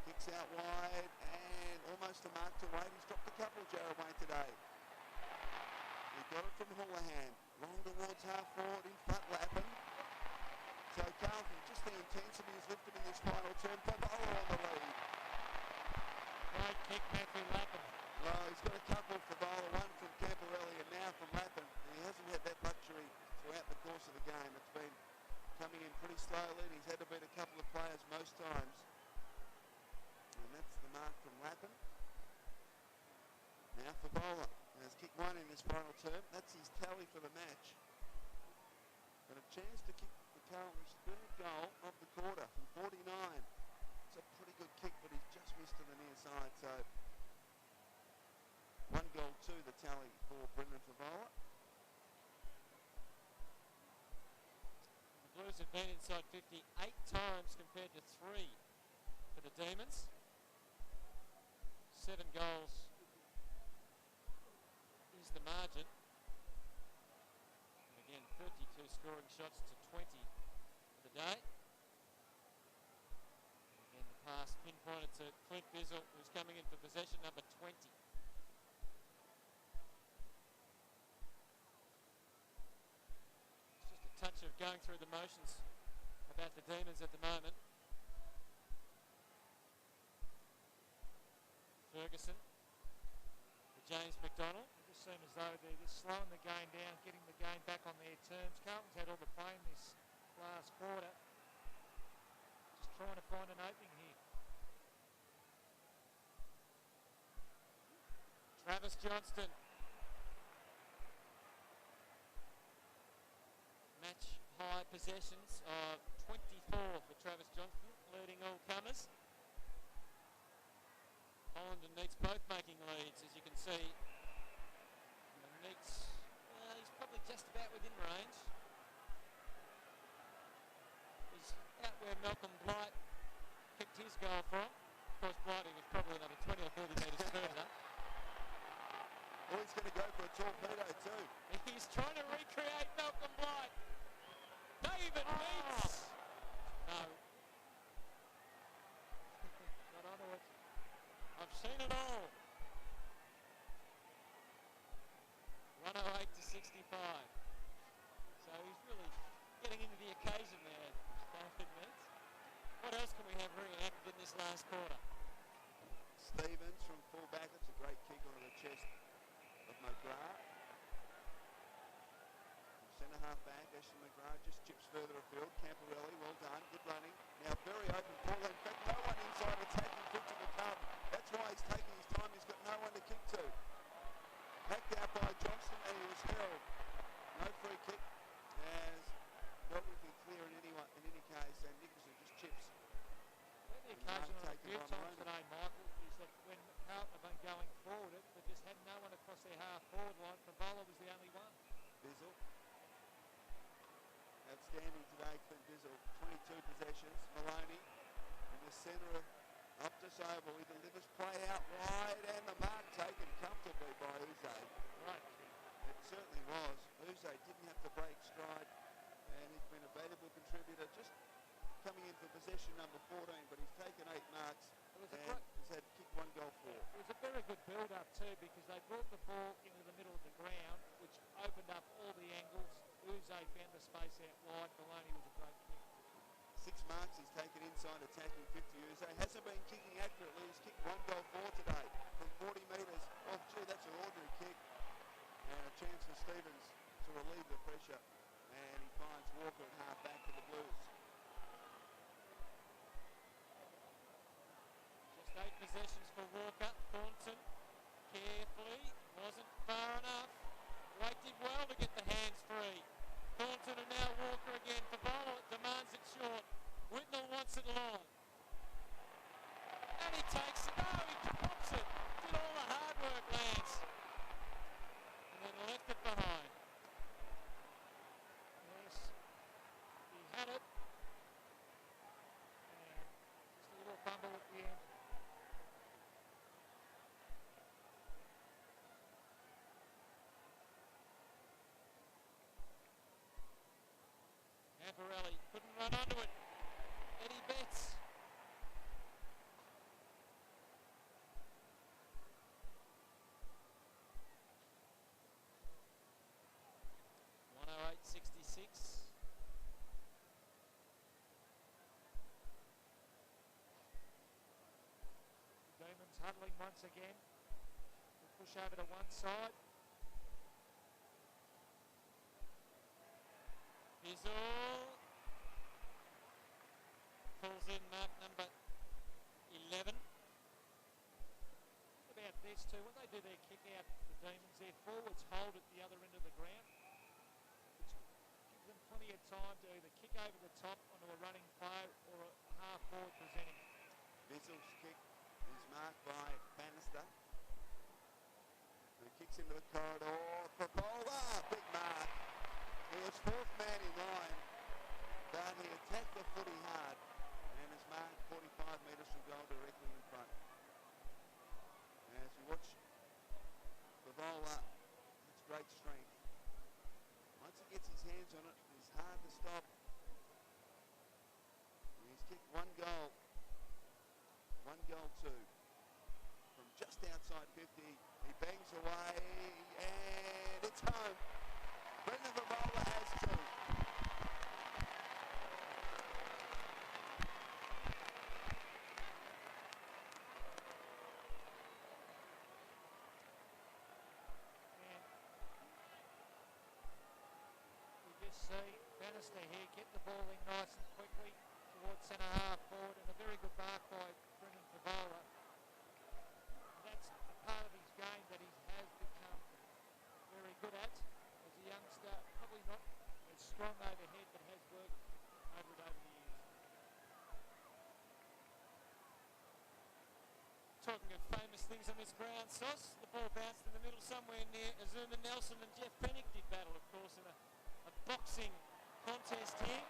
Kicks out wide and almost a mark to Wade. He's dropped a couple, Jared Wade, today. He got it from Houlihan. Long towards half forward in front, Lappin. So Carlton, just the intensity is lifted in this final term. Pavola on the lead. Great kick, Matthew Lappin. Well, he's got a couple for Pavola, one from Camporelli and now from Lappin. He hasn't had that luxury throughout the course of the game. It's been coming in pretty slowly and he's had to beat a couple of players most times. And that's the mark from Lappin. Now Pavola has kicked one in this final term. That's his tally for the match. Got a chance to kick the Carlton's third goal of the quarter from 49. It's a pretty good kick, but he's just missed to the near side. So 1 goal to the tally for Brendan Pavola. The Blues have been inside 50 8 times compared to 3 for the Demons. 7 goals is the margin. And again, 32 scoring shots to 20 for the day. And again, the pass pinpointed to Clint Bizzle, who's coming in for possession number 20. It's just a touch of going through the motions about the Demons at the moment. Ferguson. James McDonald. It just seems as though they're just slowing the game down, getting the game back on their terms. Carlton's had all the play in this last quarter. Just trying to find an opening here. Travis Johnston. Match high possessions of 24 for Travis Johnston, leading all comers. Holland and Neitz both making leads, as you can see. Neitz, he's probably just about within range. He's out where Malcolm Blight kicked his goal from. Of course, Blighty was probably another 20 or 30 metres further. Well, he's going to go for a torpedo too. He's trying to recreate Malcolm Blight. David Neitz. No. Got onto it. I've seen it all. 108 to 65. So he's really getting into the occasion there, David Neitz. What else can we have reenacted in this last quarter? Stevens from full back. It's a great kick onto the chest of McGrath. From centre half back, Ashley McGrath just chips further afield. Camporelli, well done, good running. Now very open ball. In fact, no one inside attacking foot to the Carlton. That's why he's taking his time. He's got no one to kick to. Hacked out by Johnston and he was held. No free kick as Melbourne can clear in any case and Nicholson just chips. The occasion on a few times today, Michael, is that when Carlton have been going forward, they just had no one across their half-forward line. Pavola was the only one. Bizzle. Outstanding today, Clint Bizzle. 22 possessions. Maloney in the centre of Optus Oval. He delivers play out wide and the mark taken comfortably by Uze. Right. It certainly was. Uze didn't have to break stride and he's been a valuable contributor. Just coming in for possession number 14, but he's taken 8 marks and has had kicked 1 goal for. It was a very good build-up too because they brought the ball into the middle of the ground, which opened up all the angles. Uze found the space out wide. Maloney was a great kick. 6 marks he's taken inside attacking 50 Uze. Hasn't been kicking accurately. He's kicked 1 goal for today from pressure. And he finds Walker at half back for the Blues. Just 8 possessions for Walker. Thornton carefully, wasn't far enough. Wake did well to get the hands free. Thornton and now Walker again. Favola demands it short. Whitnell wants it long. And he takes it. No, he drops it. Did all the hard work, Lance. And then left it behind. Yes, he had it. And just a little fumble at the end. Amparelli couldn't run onto it. Eddie Betts. .108.66. Demons huddling once again. We'll push over to one side. Bizzle pulls in mark number 11. What about this too? When they do their kick out, the Demons, their forwards hold at the other end of the ground, which gives them plenty of time to either kick over the top onto a running play or a half forward presenting. Bizzle's kick is marked by Bannister. Who kicks into the corridor for Bowler. Big mark. He was fourth man in line, but he attacked the footy hard and is marked 45 metres from goal directly in front. As you watch Favola, it's great strength. Once he gets his hands on it, it's hard to stop. He's kicked one goal two. From just outside 50, he bangs away and it's home. Brendan Favola has two. See Bannister here get the ball in nice and quickly towards centre half forward, and a very good mark by Brendan Favola. That's a part of his game that he has become very good at as a youngster. Probably not as strong overhead, but has worked over it over the years. Talking of famous things on this ground, Sauce, the ball bounced in the middle somewhere near Azuma Nelson, and Jeff Pennick did battle, of course, in a boxing contest here.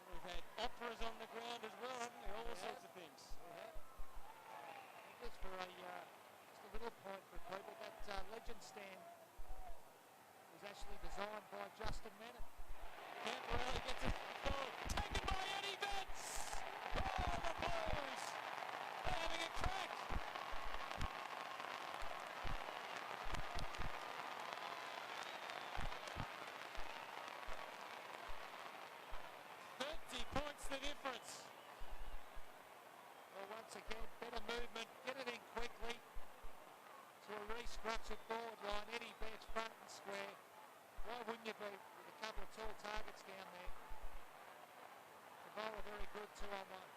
We've had operas on the ground as well, haven't we? All sorts of things. We have. Just for a little point for people, that legend stand was actually designed by Justin Manning. Camporelli gets it forward, taken by Eddie Betts. Oh, the Blues! They're having a crack. The difference. Well, once again, better movement, get it in quickly to a restructured forward line. Eddie Betts front and square. Why wouldn't you be with a couple of tall targets down there? Favola very good 2-on-1.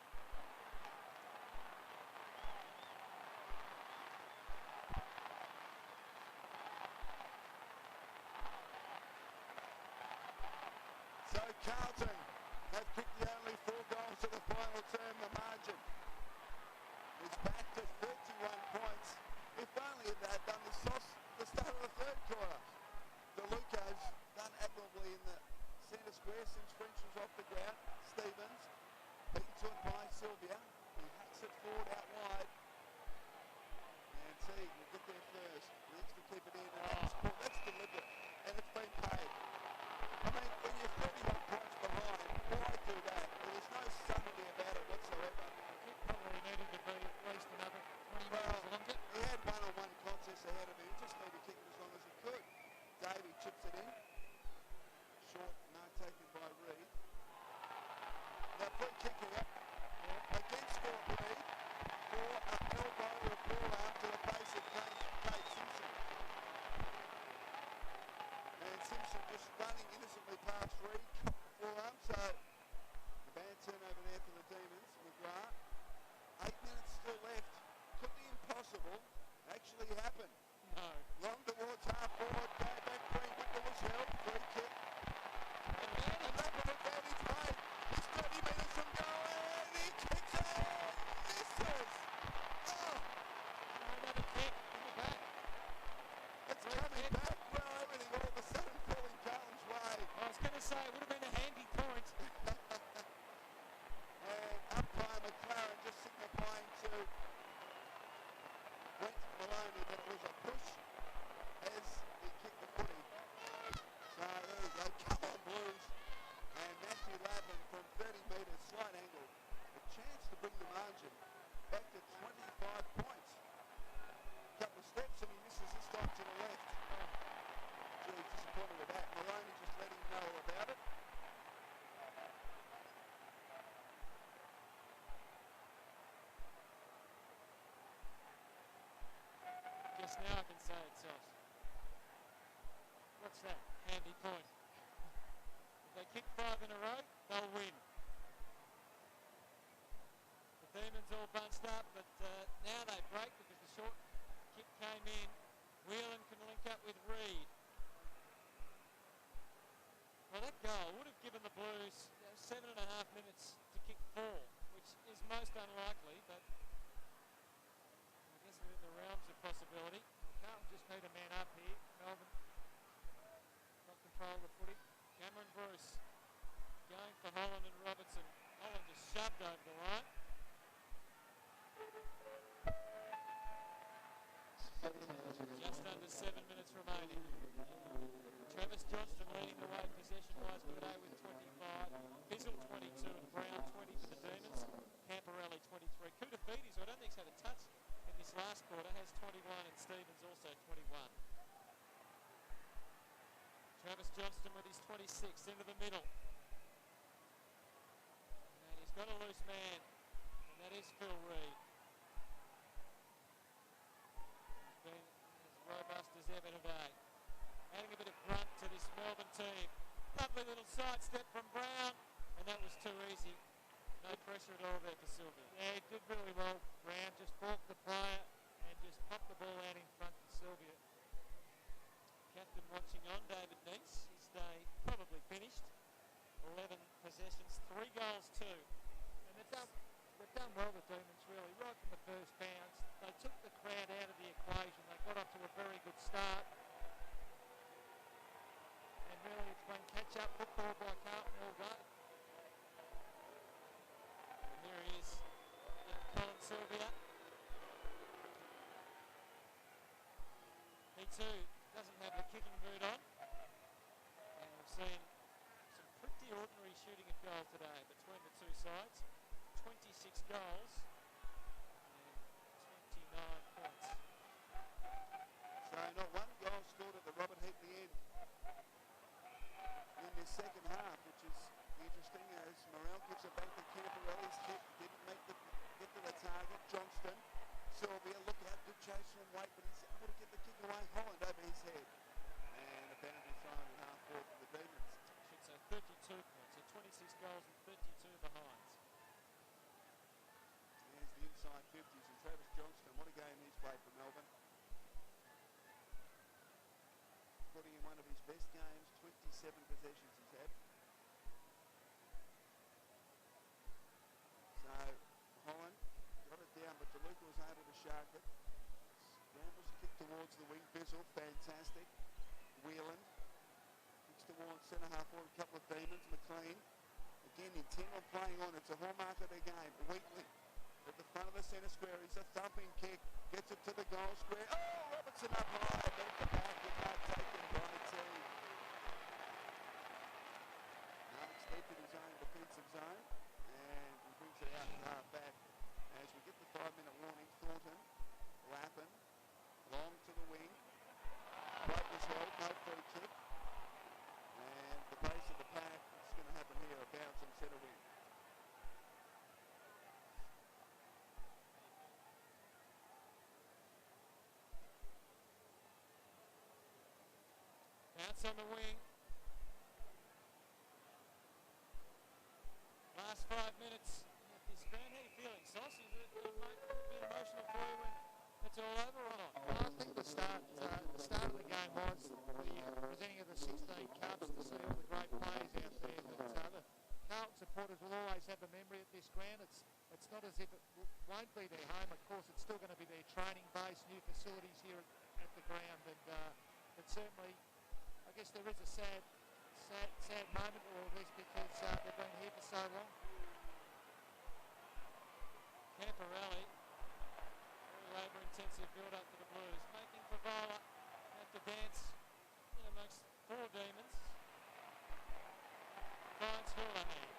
So Carlton have kicked the only 4 goals to the final term, the margin is back to 31 points. If only they'd done this sauce at the start of the third quarter. DeLuca's done admirably in the centre square since French was off the ground. Stevens, beaten to it by Sylvia. He hacks it forward out wide. And Teague will get there first. Needs to keep it in, and that's deliberate. And it's been paid. I mean, when you're 31 points behind, why do that? There's no subtlety about it whatsoever. He probably needed to be at least another 20 minutes longer. He had one-on-one contests ahead of him. He just needed to kick it as long as he could. Davey chips it in. Short mark taken by Reid. Now free kick here against Fort Reid for an elbow or a ball arm to the face of Kate Simpson. football actually happened. No. Long towards half forward, back Green, Wickle was held, free kick. And that was advantage made. He's 30 metres from goal and he kicks it and misses. Oh! Another kick in the back. It's coming back. Well, everything all of a sudden falling Carlton's way. I was going to say, it would have been a handy point. And umpire McLaren just signifying to Brent Maloney that it was a push as he kicked the footy. So there you go. Come on, Blues. And Matthew Lappin from 30 metres, slight angle. A chance to bring the margin back to 25 points. Couple of steps and he misses this time to the left. Gee, disappointed with that. Maloney just let him know about it. Just now I can say it, Sos. What's that? Handy point. If they kick 5 in a row, they'll win. The Demons all bunched up, but now they break because the short kick came in. Whelan can link up with Reid. Well, that goal would have given the Blues 7.5 minutes to kick 4, which is most unlikely, but I guess within the realms of possibility. Carlton just need a man up here. Melbourne got control of the footy. Cameron Bruce going for Holland and Robertson. Holland just shoved over the line. Just under 7 minutes remaining. Travis Johnston leading the way possession-wise today with 25. Bizzle 22 and Brown 20 for the Demons. Camporelli 23. Koudafides, who I don't think's had a touch in this last quarter, has 21 and Stevens also 21. Travis Johnston with his 26 into the middle. And he's got a loose man, and that is Phil Reid. He's been as robust as ever today. Adding a bit of grunt to this Melbourne team. Lovely little sidestep from Brown, and that was too easy. No pressure at all there for Sylvia. Yeah, he did really well. Brown just balked the player and just popped the ball out in front for Sylvia. Captain watching on, David Neese. His day probably finished. 11 possessions, 3 goals, 2. And they've done well, the Demons, really, right from the first bounce. They took the crowd out of the equation. They got off to a very good start. And really, it's been catch-up football by Carlton all day. And here he is, Colin Sylvia. He too doesn't have the kicking boot on. And we've seen some pretty ordinary shooting at goal today between the two sides. 26 goals and 29 points. So not one goal scored at the Robert Heatley end in the second half, which is interesting as Morrell gives it back to Camporelli's kick, didn't get to the target. Johnston, Sylvia, look out, good chase from Waite, but he's able to get the kick away. Holland over his head. And a boundary thrown in half forward for the Demons. I should say 32 points, so 26 goals and 32 behinds. There's the inside 50s and Travis Johnston. What a game he's played for Melbourne. Putting in one of his best games, 27 possessions he's had. So Holland got it down, but DeLuca was able to shark it. Scrambles the kick towards the wing. Bizzle, fantastic. Whelan kicks towards centre half forward. A couple of Demons. McLean again intent on playing on. It's a hallmark of the game. Wheatley at the front of the centre square. He's a thumping kick. Gets it to the goal square. Oh, Robertson up high. Back to back. It's not taken by the team. Marks deep in his own defensive zone. And he brings it out to half back. As we get the 5-minute warning, Thornton, Lappin, long to the wing. White was held, no free kick. And the base of the pack, it's going to happen here, a bounce on centre wing. Bounce on the wing. Last 5 minutes of this round. How are you feeling, Sauce? Is it a bit emotional for you when it's all the start of the game was the presenting of the 16 Cups to see all the great players out there. But the Carlton supporters will always have a memory at this ground. It's not as if it won't be their home. Of course, it's still going to be their training base, new facilities here at the ground. But certainly, I guess there is a sad moment to all this because they've been here for so long. Camporelli, very labour-intensive build-up for the Blues, making Favola have to dance in amongst four demons. Finds Houlihan.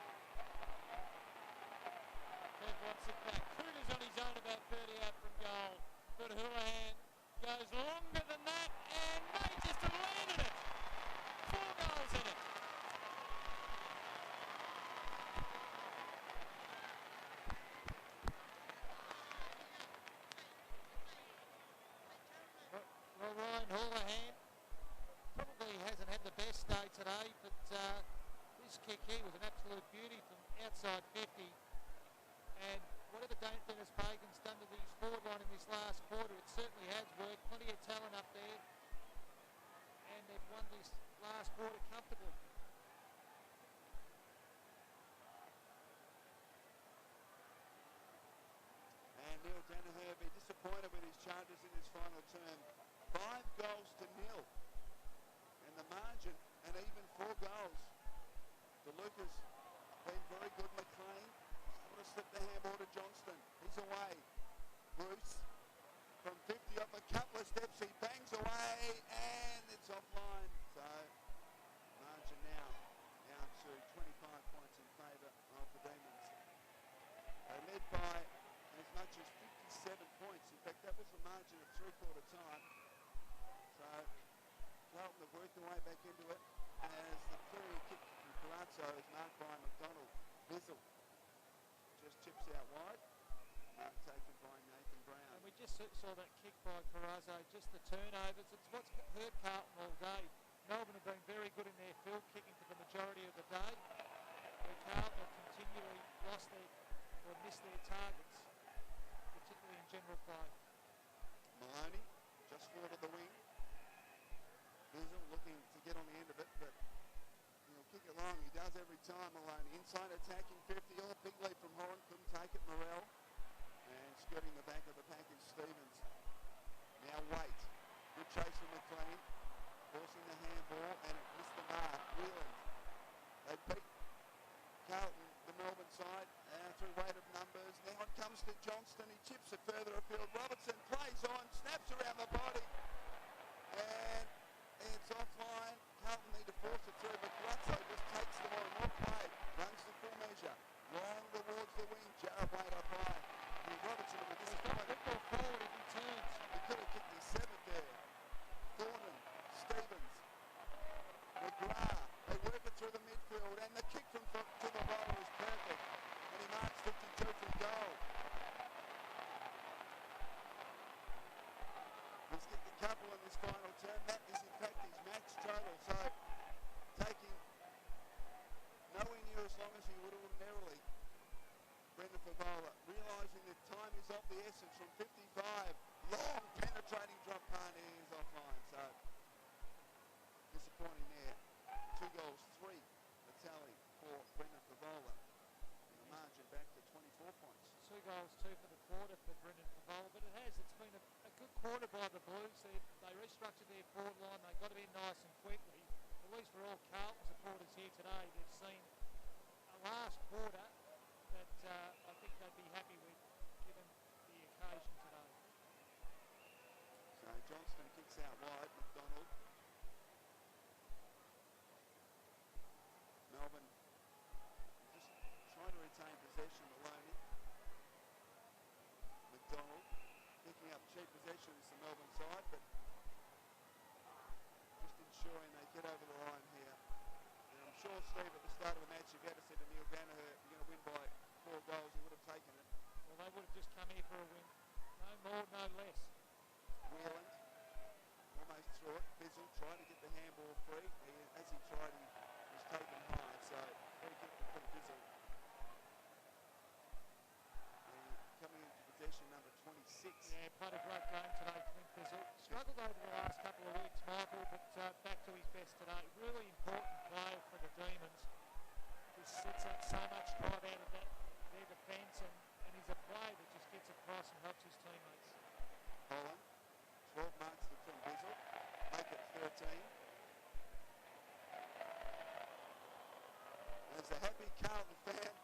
Kev wants it back. Kruger's on his own about 30 out from goal, but Houlihan goes longer than that and manages to land in it. 4 goals in it. Well, Ryan Houlihan probably hasn't had the best day today, but this kick here was an absolute beauty from outside 50. And whatever Dennis Pagan's done to his forward line in this last quarter, it certainly has worked. Plenty of talent up there. And they've won this last quarter comfortably. And Neil Danaher be disappointed with his charges in his final term. 5 goals to 0. And the margin, and even 4 goals. DeLuca's been very good. McLean able to slip the handball to Johnston. He's away. Bruce from 50 off a couple of steps. He bangs away and it's offline. So margin now down to 25 points in favour of the Demons. They led by as much as 57 points. In fact, that was the margin at 3/4 time. So Carlton have worked their way back into it as the clearing kick from Carazzo is marked by McDonald. Bizzle just chips out wide. Mark taken by Nathan Brown. And we just saw that kick by Carazzo, just the turnovers. It's what's hurt Carlton all day. Melbourne have been very good in their field kicking for the majority of the day. Where Carlton have continually lost their or missed their targets, particularly in general play. Maloney just forward of the wing. Bizzle looking to get on the end of it, but he'll kick it long. He does every time, Maloney. Inside attacking 50. Oh, big lead from Horan. Couldn't take it, Morrell. And skirting the back of the pack is Stevens. Now Waite. Good chase from McLean. Forcing the handball, and it missed the mark. Wheeland. They beat Carlton, the Melbourne side, through weight of numbers. Now it comes to Johnston. He chips it further afield. Robertson plays on, snaps around the body. And it's offline. Carlton need to force it through, but Grazzo just takes them on. Well played. Runs the full measure. Long towards the wing. Jarrah Wade up high. And Robertson with this football forward if he turns. He could have kicked his 7th there. Thornton, Stevens, McGrath. They work it through the midfield, and the kick from to the bowler is perfect. And he marks 52 from goal. He's kicked a couple in this final term. That is in fact his max total. So taking nowhere near as long as he would ordinarily. Brendan Favola realising that time is of the essence from 55. Long penetrating drop punt is offline. So disappointing there. 2 goals, 3 the tally for Brendan Favola. And the margin back to 24 points. 2 goals, 2 for the quarter for Brendan Favola, but it's been a good quarter by the Blues. They restructured their forward line. They've got to be nice and quickly. At least for all Carlton supporters here today, they've seen a last quarter that I think they'd be happy with, given the occasion today. So Johnston kicks out wide. McDonald. Melbourne just trying to retain possession. Maloney. McDonald picking up cheap possessions, the Melbourne side, but just ensuring they get over the line here. And I'm sure, Steve, at the start of the match, if you had said to Neil Danaher, you're going to win by 4 goals, he would have taken it. Well, they would have just come here for a win. No more, no less. Wheeland almost through it. Bizzle tried to get the handball free. As he tried, he was taken high. So free kick for Bizzle. And coming into possession, number 26. Yeah, played a great game today, Clint Bizzle. struggled over the last couple of weeks, Michael, but back to his best today. Really important play for the Demons. Just sets up so much drive out of their defence, and he's a player that just gets across and helps his teammates. Holland, 12 marks to Tim Bizzle, make it 13. There's a happy Carlton fan,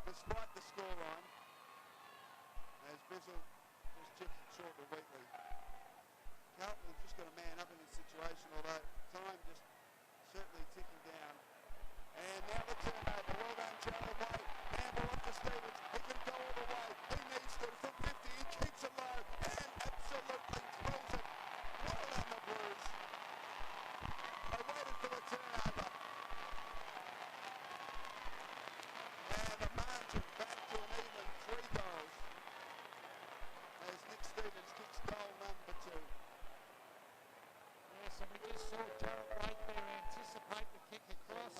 despite the scoreline, as Bizzle just chips it short to Wheatley. Carlton have just got a man up in this situation, although time just certainly ticking down. And now the turnover. Well done, Gerald White. Handball off to Stevens. He can go all the way. He needs to. From 50, he keeps it low and absolutely throws it. Well done, the Blues. They waited for the turnover. And the margin back to an even 3 goals. As Nick Stevens kicks goal number 2. Yes, and we just saw Gerald White there anticipate the kick across.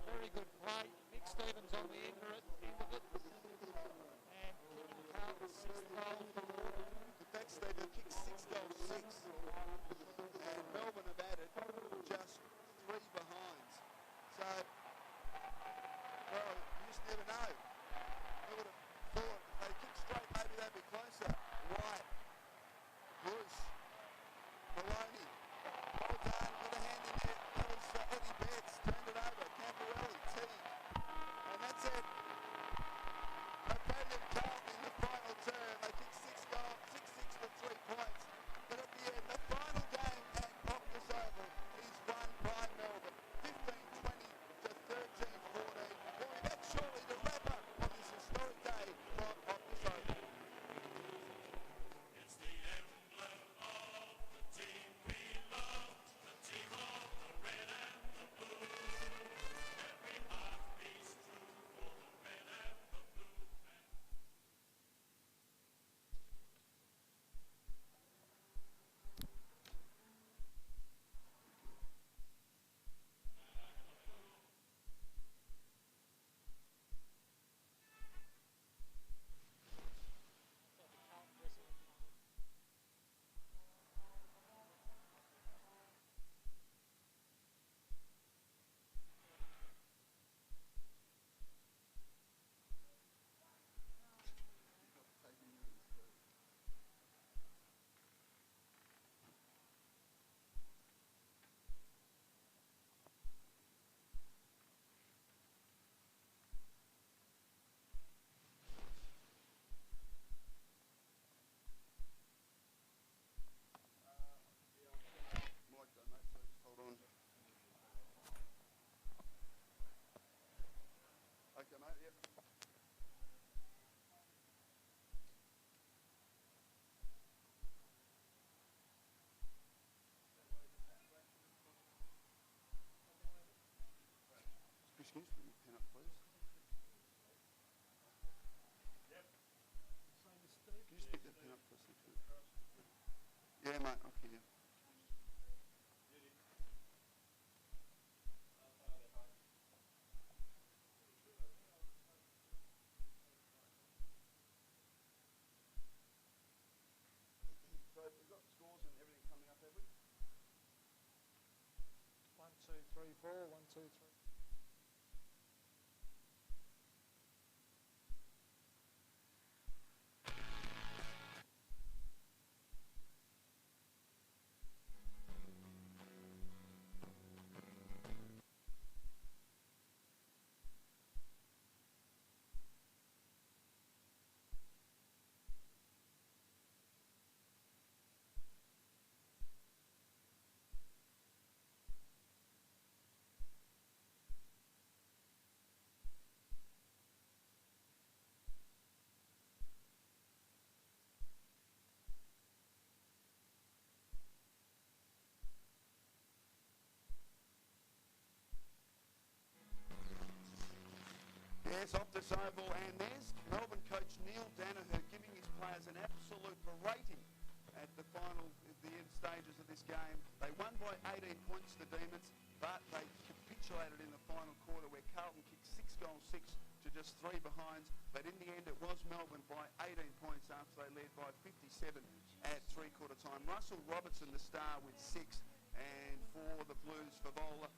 Very good play. Nick Stevens on the end of it. And kicking Carlton's 6th goal. In fact, Stephen kicked 6 goals, 6. And Melbourne have added just 3 behinds. So, well, you just never know. I would have thought if they kicked straight, maybe they'd be closer. White, Bruce, Maloney. Well done, with a hand in there. That was Eddie Betts, turned it over. Camporelli, T. And that's it. They faded Carlton in the final turn. They kicked 6 goals, 6-6 for 3 points. But at the end, the final game at Optus Oval is won by Melbourne. 15-20 to 13-14. Boy, that's surely the wrapper on this historic day from Optus Oval. It's the emblem of the team we love, the team of the red and the blue. Every heart beats true for the red and the blue. Mike done that, so just hold on. Okay, mate, yep. Excuse me, pen up, please. Yep. Can you just pick that pen up for a second? Yeah, mate, okay, yeah. So we've got scores and everything coming up, have we? 1, 2, 3, 4. 1, 2, 3. Yes, Optus Oval, and there's Melbourne coach Neil Danaher giving his players an absolute berating at the end stages of this game. They won by 18 points, the Demons, but they capitulated in the final quarter where Carlton kicked 6 goals, 6 to just 3 behinds, but in the end it was Melbourne by 18 points after they led by 57 at three-quarter time. Russell Robertson, the star, with 6, and for the Blues, Favola,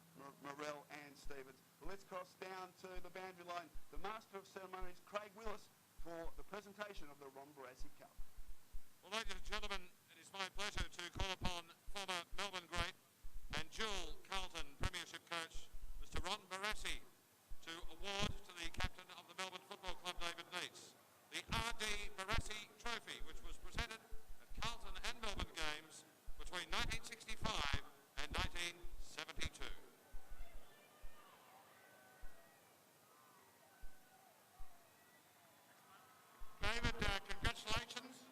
Morell and Stevens. Well, let's cross down to the boundary line. The Master of Ceremonies, Craig Willis, for the presentation of the Ron Barassi Cup. Well, ladies and gentlemen, it is my pleasure to call upon former Melbourne great and dual Carlton Premiership coach, Mr. Ron Barassi, to award to the captain of the Melbourne Football Club, David Neitz, the R.D. Barassi Trophy, which was presented at Carlton and Melbourne games between 1965 and 1972. David, congratulations.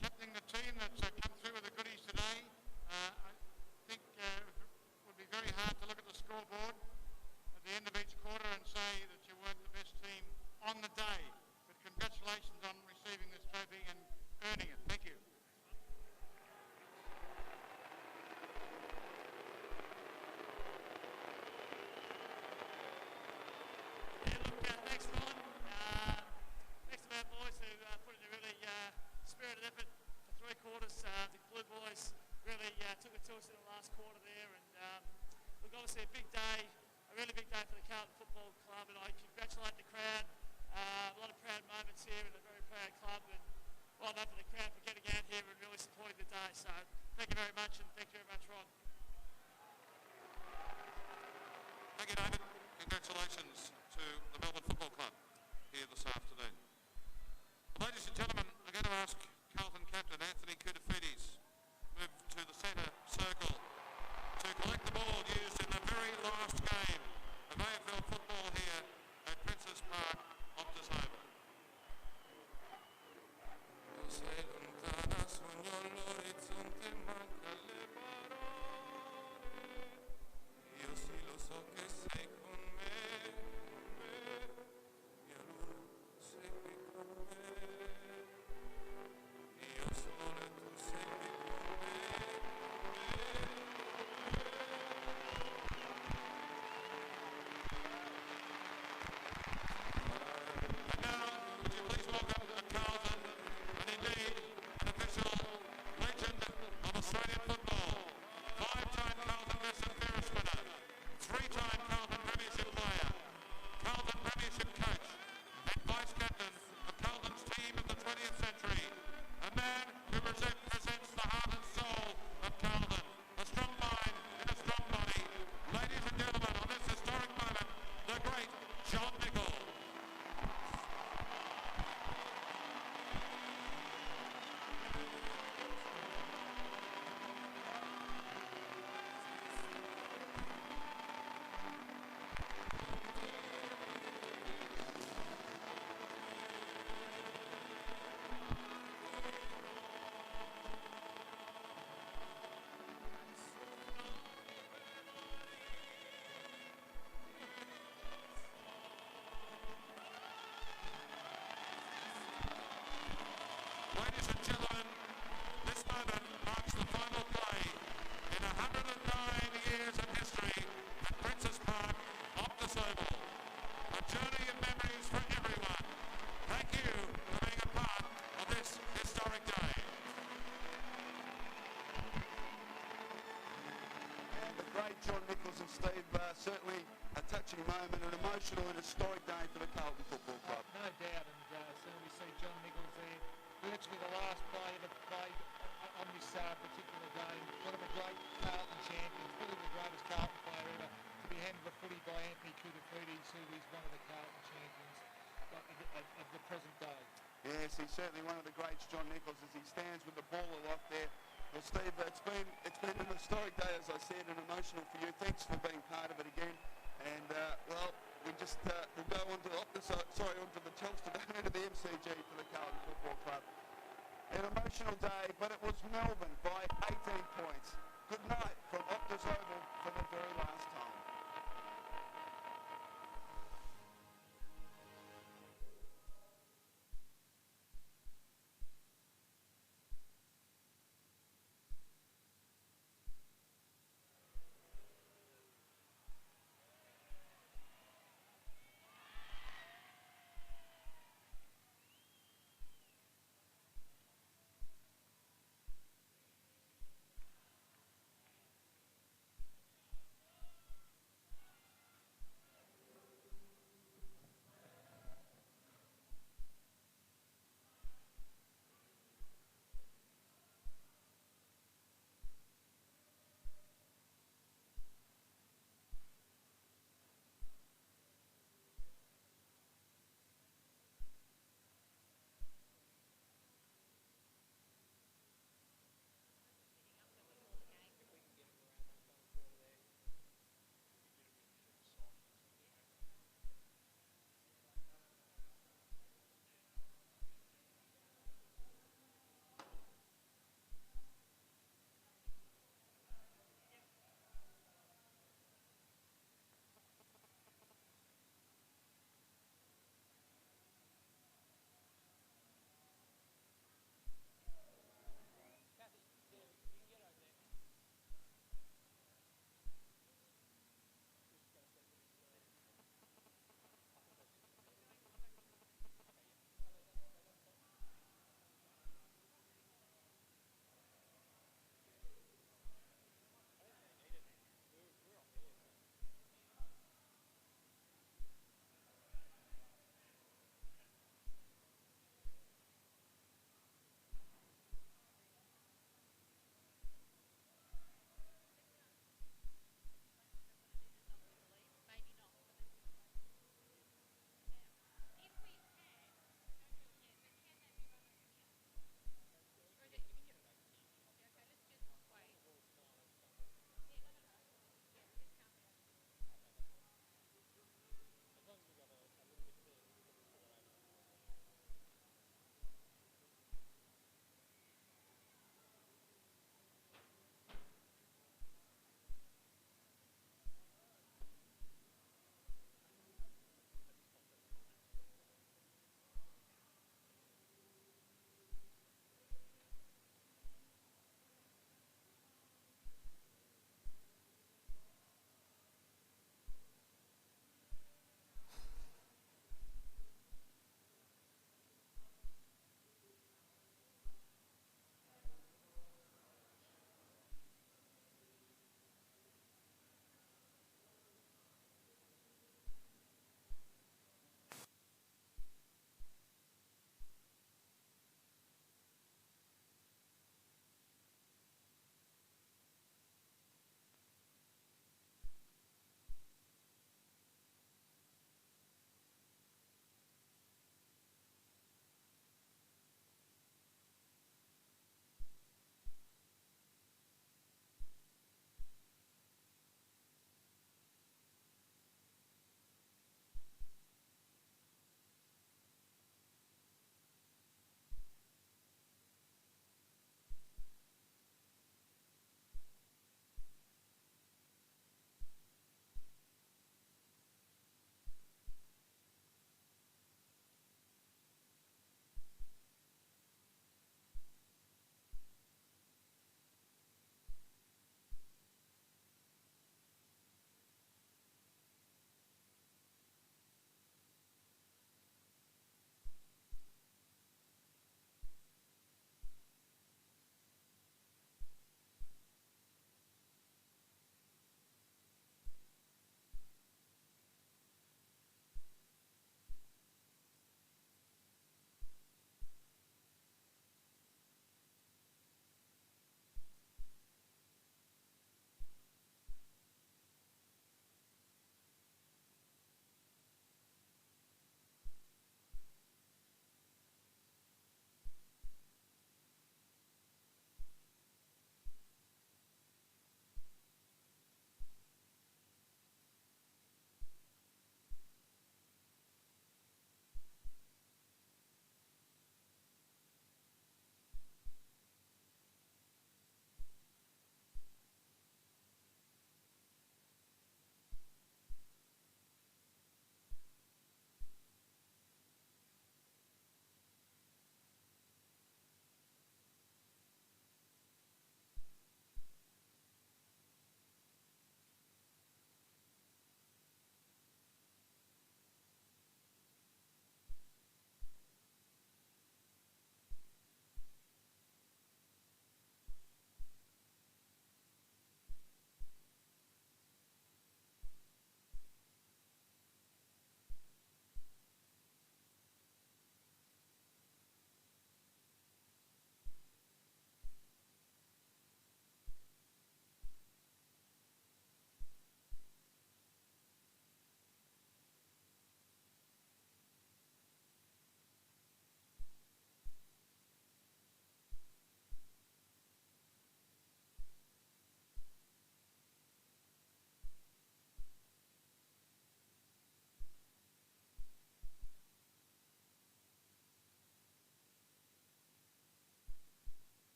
Captaining the team that's come through with the goodies today. I think it would be very hard to look at the scoreboard at the end of each quarter and say that you weren't the best team on the day. But congratulations on receiving this trophy and earning it. Thank you. Thanks, Ron. Thanks to our boys who put in a really spirited effort for 3 quarters. The Blue boys really took it to us in the last quarter there. And look, obviously a big day, a really big day for the Carlton Football Club. And I congratulate the crowd. A lot of proud moments here in a very proud club. And well done for the crowd for getting out here and really supporting the day. So thank you very much, and thank you very much, Ron. Thank you, David. Congratulations to the Melbourne Football Club here this afternoon. Ladies and gentlemen, I'm going to ask Carlton captain Anthony Koutafidis move to the centre circle to collect the ball used in the very last game of AFL football here at Princes Park, Optus Oval. Ladies and gentlemen, this moment marks the final play in 109 years of history at Princes Park, Optus Oval. A journey of memories for everyone. Thank you for being a part of this historic day. And the great John Nichols and Steve, certainly a touching moment, an emotional and historic day for the Carlton Football Club. No doubt, and certainly we see John Nichols there, virtually the last play that played on this particular game. One of the great Carlton champions, probably the greatest Carlton player ever to be handed the footy by Anthony Koutafidis, who is one of the Carlton champions of the present day. Yes, he's certainly one of the greats, John Nichols, as he stands with the ball aloft there. Well, Steve, it's been an historic day, as I said, and emotional for you. Thanks for being part of it again. And well, we just we'll go on to onto the Telstra down into the MCG for the Carlton Football Club. An emotional day, but it was Melbourne by 18 points. Good night.